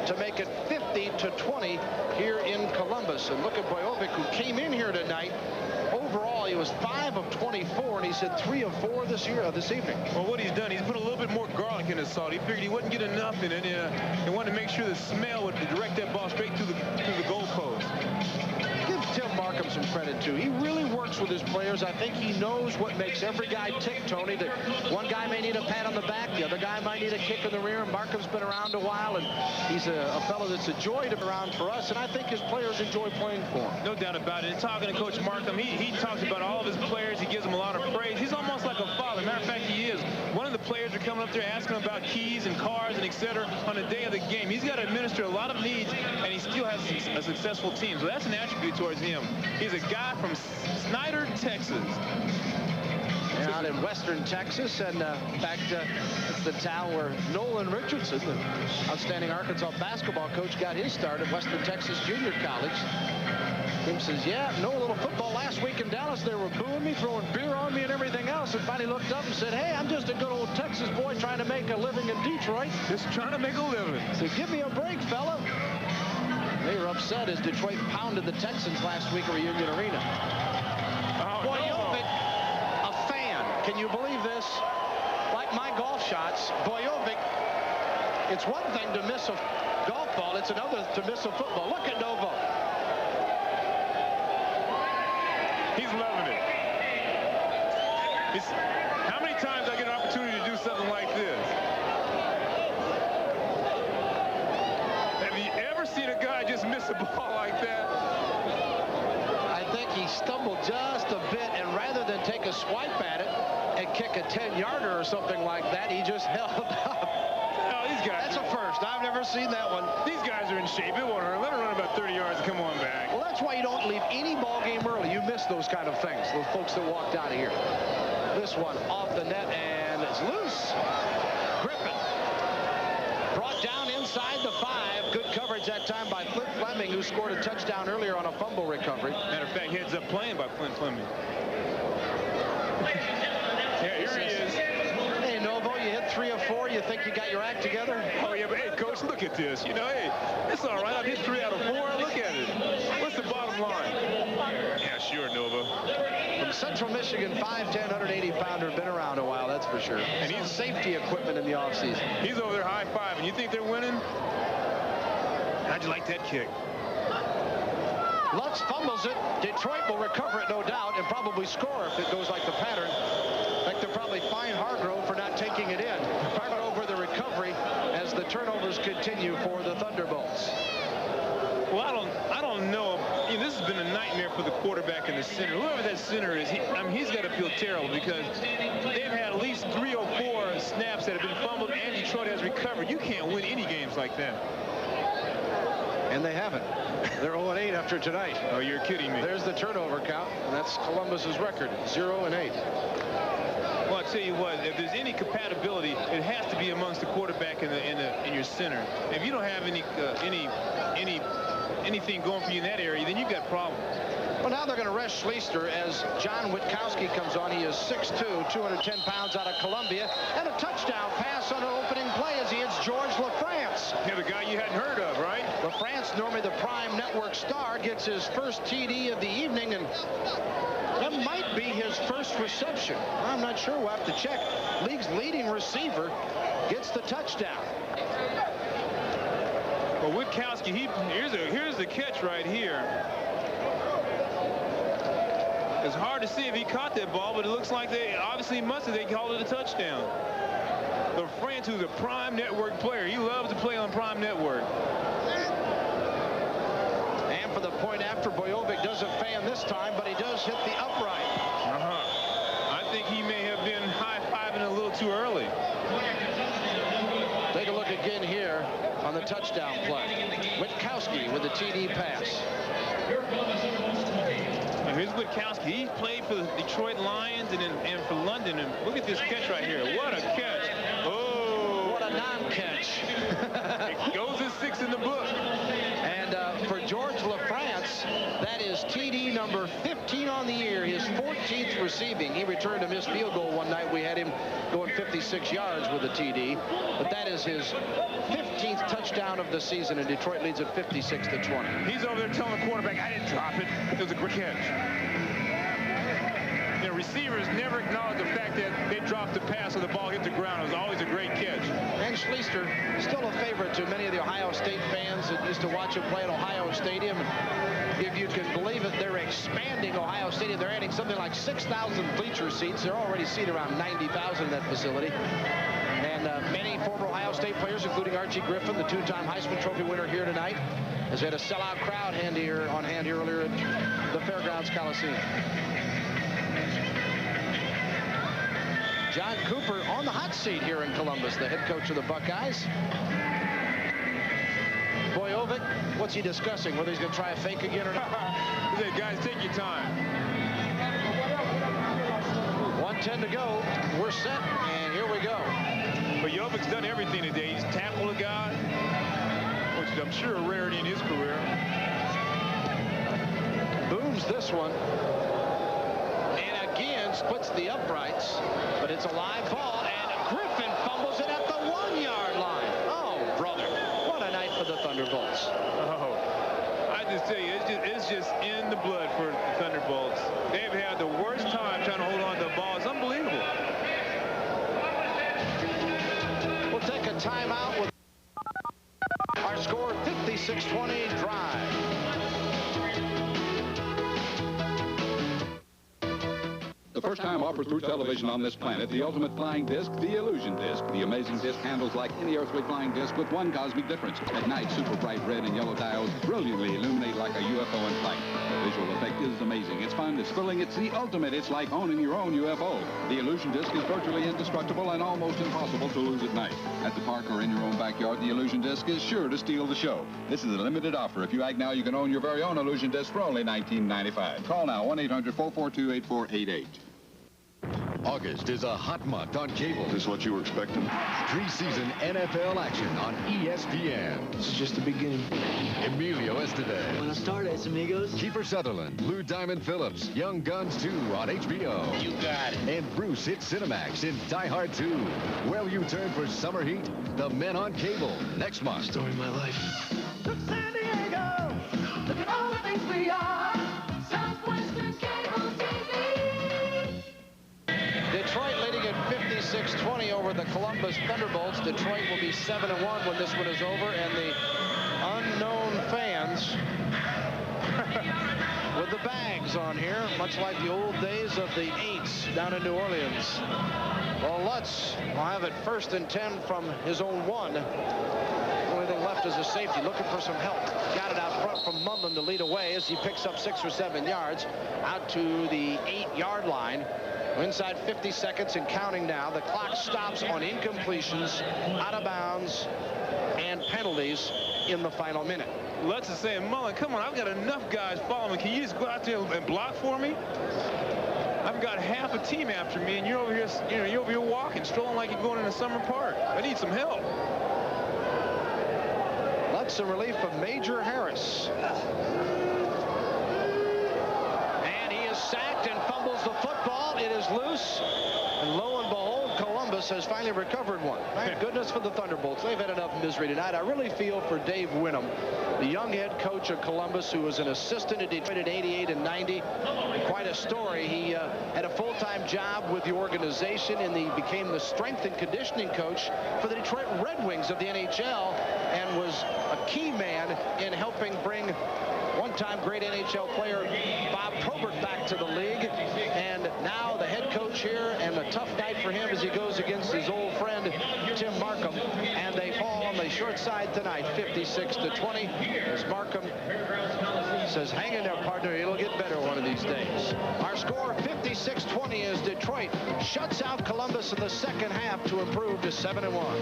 to make it 50-20 here in Columbus. And look at Bojovic, who came in here tonight. Overall, he was 5 of 24, and he's hit 3 of 4 this evening. Well, what he's done, he's put a little bit more garlic in his salt. He figured he wouldn't get enough in it. He wanted to make sure the smell would direct that ball straight through the goalpost. Give Tim Markham some credit, too. He really works with his players. I think he knows what makes every guy tick, Tony. That one guy may need a pat on the back, the other guy might need a kick in the rear. Markham's been around a while, and he's a fellow that's a joy to be around for us, and I think his players enjoy playing for him. No doubt about it. And talking to Coach Markham, he talks about all of his players. He gives them a lot of praise. He's almost like a father. Matter of fact, he is. One of the players are coming up there asking him about keys and cars and et cetera on the day of the game. He's got to administer a lot of needs, and he still has a successful team. So that's an attribute towards him. He's a guy from Snyder, Texas. Out in western Texas, and in fact, it's the town where Nolan Richardson, the outstanding Arkansas basketball coach, got his start at Western Texas Junior College. Tim says, yeah, no little football last week in Dallas. They were booing me, throwing beer on me and everything else, and finally looked up and said, hey, I'm just a good old Texas boy trying to make a living in Detroit. Just trying to make a living. So give me a break, fella. They were upset as Detroit pounded the Texans last week at Reunion Arena. Boy, a fan. Can you believe this? Like my golf shots, Bojovic, it's one thing to miss a golf ball. It's another to miss a football. Look at Novo. He's loving it. How many times I get an opportunity to do something like this? Have you ever seen a guy just miss a ball like that? I think he stumbled just a bit, and rather than take a swipe at it and kick a 10-yarder or something like that, he just held up. Oh, these guys. That's a first. I've never seen that one. These guys are in shape. It won't hurt. Let him run about 30 yards and come on back. Well, that's why you don't leave any ball game early. You miss those kind of things, those folks that walked out of here. This one off the net, and it's loose. Griffin brought down inside the 5. Good coverage that time by Flint Fleming, who scored a touchdown earlier on a fumble recovery. Matter of fact, heads up playing by Flint Fleming. Yeah, here he is. Hey, Novo, you hit 3 of 4. You think you got your act together? Oh, yeah, but hey, Coach, look at this. You know, hey, it's all right. I've hit 3 out of 4. Look at it. What's the bottom line? Yeah, sure, Novo. From Central Michigan, 5'10", 180-pounder, been around a while, that's for sure. And he's safety equipment in the offseason. He's over there high-fiving. You think they're winning? How'd you like that kick? Lutz fumbles it. Detroit will recover it, no doubt, and probably score if it goes like the pattern. In fact, they'll probably fine Hargrove for not taking it in. Hargrove with the recovery as the turnovers continue for the Thunderbolts. Well, I don't know. You know, this has been a nightmare for the quarterback in the center. Whoever that center is, he's got to feel terrible because they've had at least 3 or 4 snaps that have been fumbled, and Detroit has recovered. You can't win any games like that. And they haven't. They're 0-8 after tonight. Oh, you're kidding me. There's the turnover count, and that's Columbus's record, 0-8. Well, I tell you what, if there's any compatibility, it has to be amongst the quarterback and your center. If you don't have anything going for you in that area, then you've got problems. Well, now they're going to rest Schleister as John Witkowski comes on. He is 6'2", 210 pounds out of Columbia, and a touchdown pass on an opening play as he hits George LaFrance. Yeah, the guy you hadn't heard of, right? LaFrance, normally the prime network star, gets his first TD of the evening, and that might be his first reception. I'm not sure. We'll have to check. League's leading receiver gets the touchdown. Well, Witkowski, here's the catch right here. It's hard to see if he caught that ball, but it looks like they called it a touchdown. LaFrance, who's a prime network player, he loves to play on prime network. And for the point after, Bojovic doesn't fan this time, but he does hit the upright. I think he may have been high-fiving a little too early. Take a look again here on the touchdown play. Witkowski with the TD pass. Now here's Witkowski. He played for the Detroit Lions and for London. And look at this catch right here. What a catch. Oh. What a non-catch. It goes as 6 in the book. And for George LaFrance, that is TD number 15 on the year, his 14th receiving. He returned a missed field goal one night. We had him going 56 yards with a TD. But that is his 15th touchdown of the season, and Detroit leads at 56-20. He's over there telling the quarterback, I didn't drop it. It was a great catch. You know, receivers never acknowledge the fact that they dropped the pass or the ball hit the ground. It was always a great catch. And Schleister, still a favorite to many of the Ohio State fans that used to watch him play at Ohio Stadium. If you can believe it, they're expanding Ohio Stadium. They're adding something like 6,000 bleacher seats. They're already seated around 90,000 in that facility. And many former Ohio State players, including Archie Griffin, the two-time Heisman Trophy winner, here tonight, as we had a sellout crowd on hand here earlier at the Fairgrounds Coliseum. John Cooper on the hot seat here in Columbus, the head coach of the Buckeyes. Bojovic, what's he discussing? Whether he's going to try a fake again or not? He said, guys, take your time. 1:10 to go. We're set, and here we go. Bojovic's done everything today. He's tackled a guy, which I'm sure a rarity in his career. Booms this one. And again, splits the uprights, but it's a live ball, and Griffin fumbles it at the 1-yard line. Oh, brother. What a night for the Thunderbolts. Oh, I just tell you, it's just in the blood for the Thunderbolts. They've had the worst time trying to hold on to the ball. It's unbelievable. We'll take a timeout with our score, 56-20 drive. The first time offered through television on this planet, the ultimate flying disc, the illusion disc. The amazing disc handles like any earthly flying disc with one cosmic difference. At night, super bright red and yellow diodes brilliantly illuminate like a UFO in flight. The visual effect is amazing. It's fun, it's thrilling, it's the ultimate. It's like owning your own UFO. The illusion disc is virtually indestructible and almost impossible to lose at night. At the park or in your own backyard, the illusion disc is sure to steal the show. This is a limited offer. If you act now, you can own your very own illusion disc for only $19.95. Call now, 1-800-442-8488. August is a hot month on cable. Is this what you were expecting? 3-season NFL action on ESPN. This is just the beginning. Emilio Estevez. Buenas tardes, amigos. Kiefer Sutherland, Lou Diamond Phillips, Young Guns 2 on HBO. You got it. And Bruce hits Cinemax in Die Hard 2. Will you turn for summer heat? The Men on Cable, next month. Story of my life. Look, San Diego, look at all the things we are. Southwestern Cable TV. Detroit leading at 56-20 over the Columbus Thunderbolts. Detroit will be 7-1 when this one is over, and the unknown fans with the bags on here, much like the old days of the Eights down in New Orleans. Well, Lutz will have it 1st and 10 from his own 1. Only thing left is a safety, looking for some help. Got it out front from Mundlin to lead away as he picks up 6 or 7 yards out to the 8-yard line. Inside 50 seconds and counting now. The clock stops on incompletions, out of bounds, and penalties in the final minute. Lutz is saying, Mullen, come on, I've got enough guys following me. Can you just go out there and block for me? I've got half a team after me, and you're over here, you're over here walking, strolling like you're going in a summer park. I need some help. Lutz in relief of Major Harris. And he is sacked and fumbles the football. It is loose. And lo and behold, Columbus has finally recovered one. Thank goodness for the Thunderbolts. They've had enough misery tonight. I really feel for Dave Winham, the young head coach of Columbus, who was an assistant at Detroit in 88 and 90. Quite a story. He had a full-time job with the organization, and he became the strength and conditioning coach for the Detroit Red Wings of the NHL, and was a key man in helping bring one-time great NHL player Bob Probert back to the league. And now the head coach here, and a tough night for him as he goes against his old friend Tim Markham, and they fall on the short side tonight, 56-20, as Markham says, hang in there, partner, it'll get better one of these days. Our score, 56-20, as Detroit shuts out Columbus in the second half to improve to 7-1.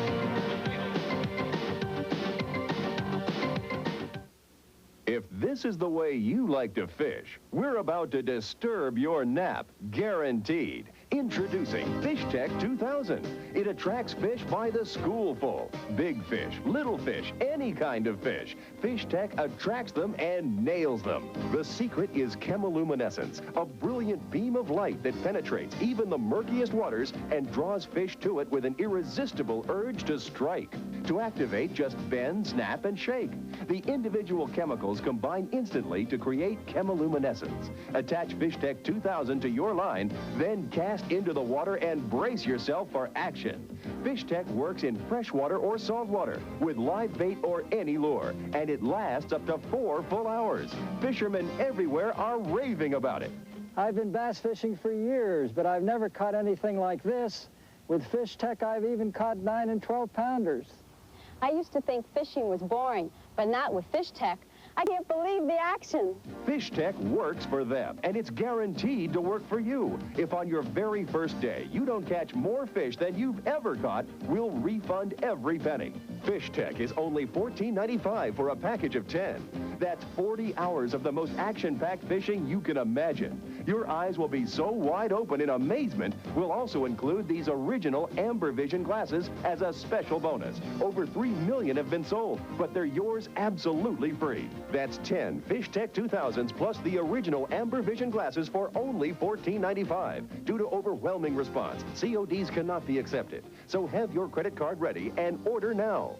If this is the way you like to fish, we're about to disturb your nap, guaranteed. Introducing Fish Tech 2000. It attracts fish by the schoolful. Big fish, little fish, any kind of fish. Fish Tech attracts them and nails them. The secret is chemiluminescence, a brilliant beam of light that penetrates even the murkiest waters and draws fish to it with an irresistible urge to strike. To activate, just bend, snap, and shake. The individual chemicals combine instantly to create chemiluminescence. Attach FishTech 2000 to your line, then cast into the water and brace yourself for action. FishTech works in freshwater or saltwater with live bait or any lure, and it lasts up to 4 full hours. Fishermen everywhere are raving about it. I've been bass fishing for years, but I've never caught anything like this. With FishTech, I've even caught 9 and 12 pounders. I used to think fishing was boring, but not with FishTech. I can't believe the action. FishTech works for them, and it's guaranteed to work for you. If on your very first day you don't catch more fish than you've ever caught, we'll refund every penny. FishTech is only $14.95 for a package of 10. That's 40 hours of the most action-packed fishing you can imagine. Your eyes will be so wide open in amazement, we'll also include these original Amber Vision glasses as a special bonus. Over 3 million have been sold, but they're yours absolutely free. That's 10 FishTech 2000s plus the original Amber Vision glasses for only $14.95. Due to overwhelming response, CODs cannot be accepted. So have your credit card ready and order now.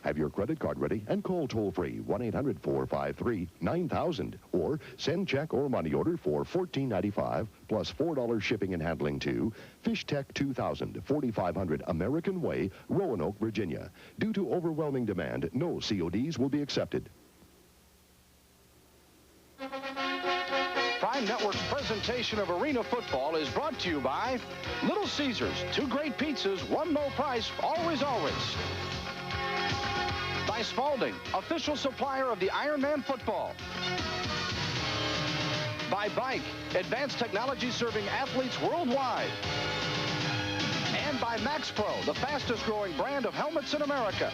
Have your credit card ready and call toll-free 1-800-453-9000 or send check or money order for $14.95 plus $4 shipping and handling to FishTech 2000, 4500 American Way, Roanoke, Virginia. Due to overwhelming demand, no CODs will be accepted. Prime Network's presentation of Arena Football is brought to you by Little Caesars, 2 great pizzas, 1 low price, always, always. By Spalding, official supplier of the Ironman football. By Bike, advanced technology serving athletes worldwide. And by MaxPro, the fastest growing brand of helmets in America.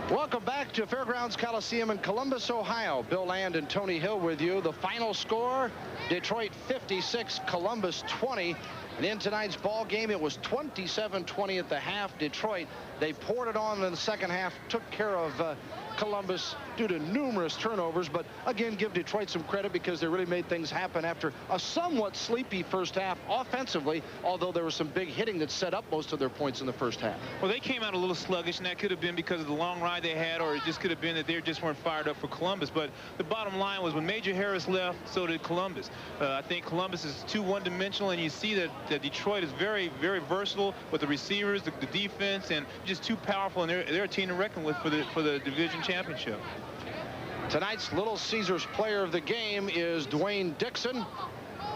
Welcome back to Fairgrounds Coliseum in Columbus, Ohio. Bill Land and Tony Hill with you. The final score, Detroit 56, Columbus 20. And in tonight's ball game, it was 27-20 at the half. Detroit, they poured it on in the second half, took care of Columbus due to numerous turnovers. But again, give Detroit some credit because they really made things happen after a somewhat sleepy first half offensively, although there was some big hitting that set up most of their points in the first half. Well, they came out a little sluggish, and that could have been because of the long ride they had, or it just could have been that they just weren't fired up for Columbus. But the bottom line was when Major Harris left, so did Columbus. I think Columbus is too one-dimensional, and you see that Detroit is very, very versatile with the receivers, the defense, and just too powerful, and they're a team to reckon with for the division championship. Tonight's Little Caesars player of the game is Dwayne Dixon.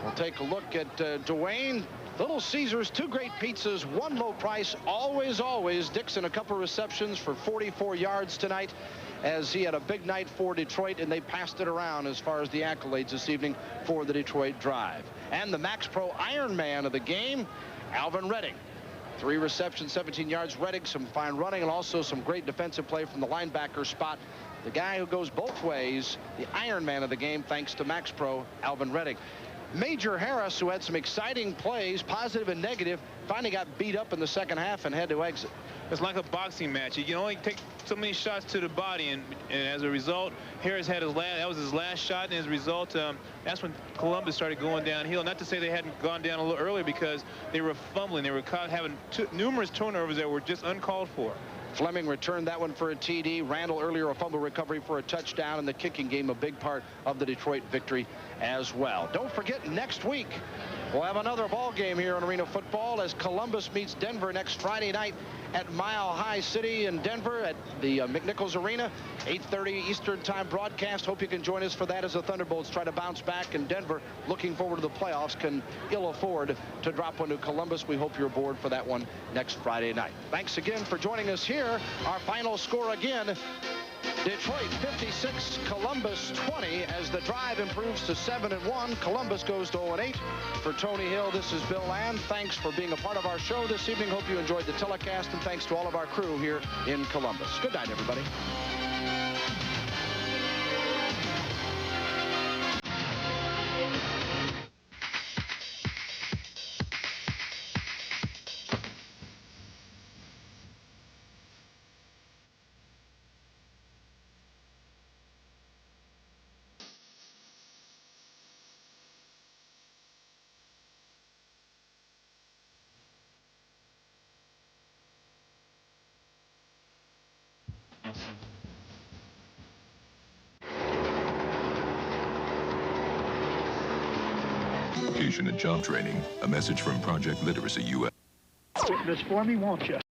We'll take a look at Dwayne. Little Caesars, 2 great pizzas, 1 low price, always, always. Dixon, a couple receptions for 44 yards tonight, as he had a big night for Detroit, and they passed it around as far as the accolades this evening for the Detroit Drive. And the MaxPro Iron Man of the game, Alvin Redding. 3 receptions, 17 yards. Redding, some fine running, and also some great defensive play from the linebacker spot. The guy who goes both ways, the Iron Man of the game, thanks to MaxPro, Alvin Redding. Major Harris, who had some exciting plays, positive and negative, finally got beat up in the second half and had to exit. It's like a boxing match. You can only take so many shots to the body, and as a result, Harris had that was his last shot, and as a result, that's when Columbus started going downhill. Not to say they hadn't gone down a little earlier, because they were fumbling. They were having numerous turnovers that were just uncalled for. Fleming returned that one for a TD. Randall earlier a fumble recovery for a touchdown, and the kicking game a big part of the Detroit victory as well. Don't forget, next week we'll have another ball game here on Arena Football as Columbus meets Denver next Friday night at Mile High City in Denver at the McNichols Arena. 8:30 Eastern Time broadcast. Hope you can join us for that as the Thunderbolts try to bounce back, and Denver, looking forward to the playoffs, can ill afford to drop one to Columbus. We hope you're aboard for that one next Friday night. Thanks again for joining us here. Our final score again, Detroit 56, Columbus 20, as the Drive improves to 7-1. Columbus goes to 0-8. For Tony Hill, this is Bill Land. Thanks for being a part of our show this evening. Hope you enjoyed the telecast, and thanks to all of our crew here in Columbus. Good night, everybody. Education and job training. A message from Project Literacy US. Witness for me, won't you?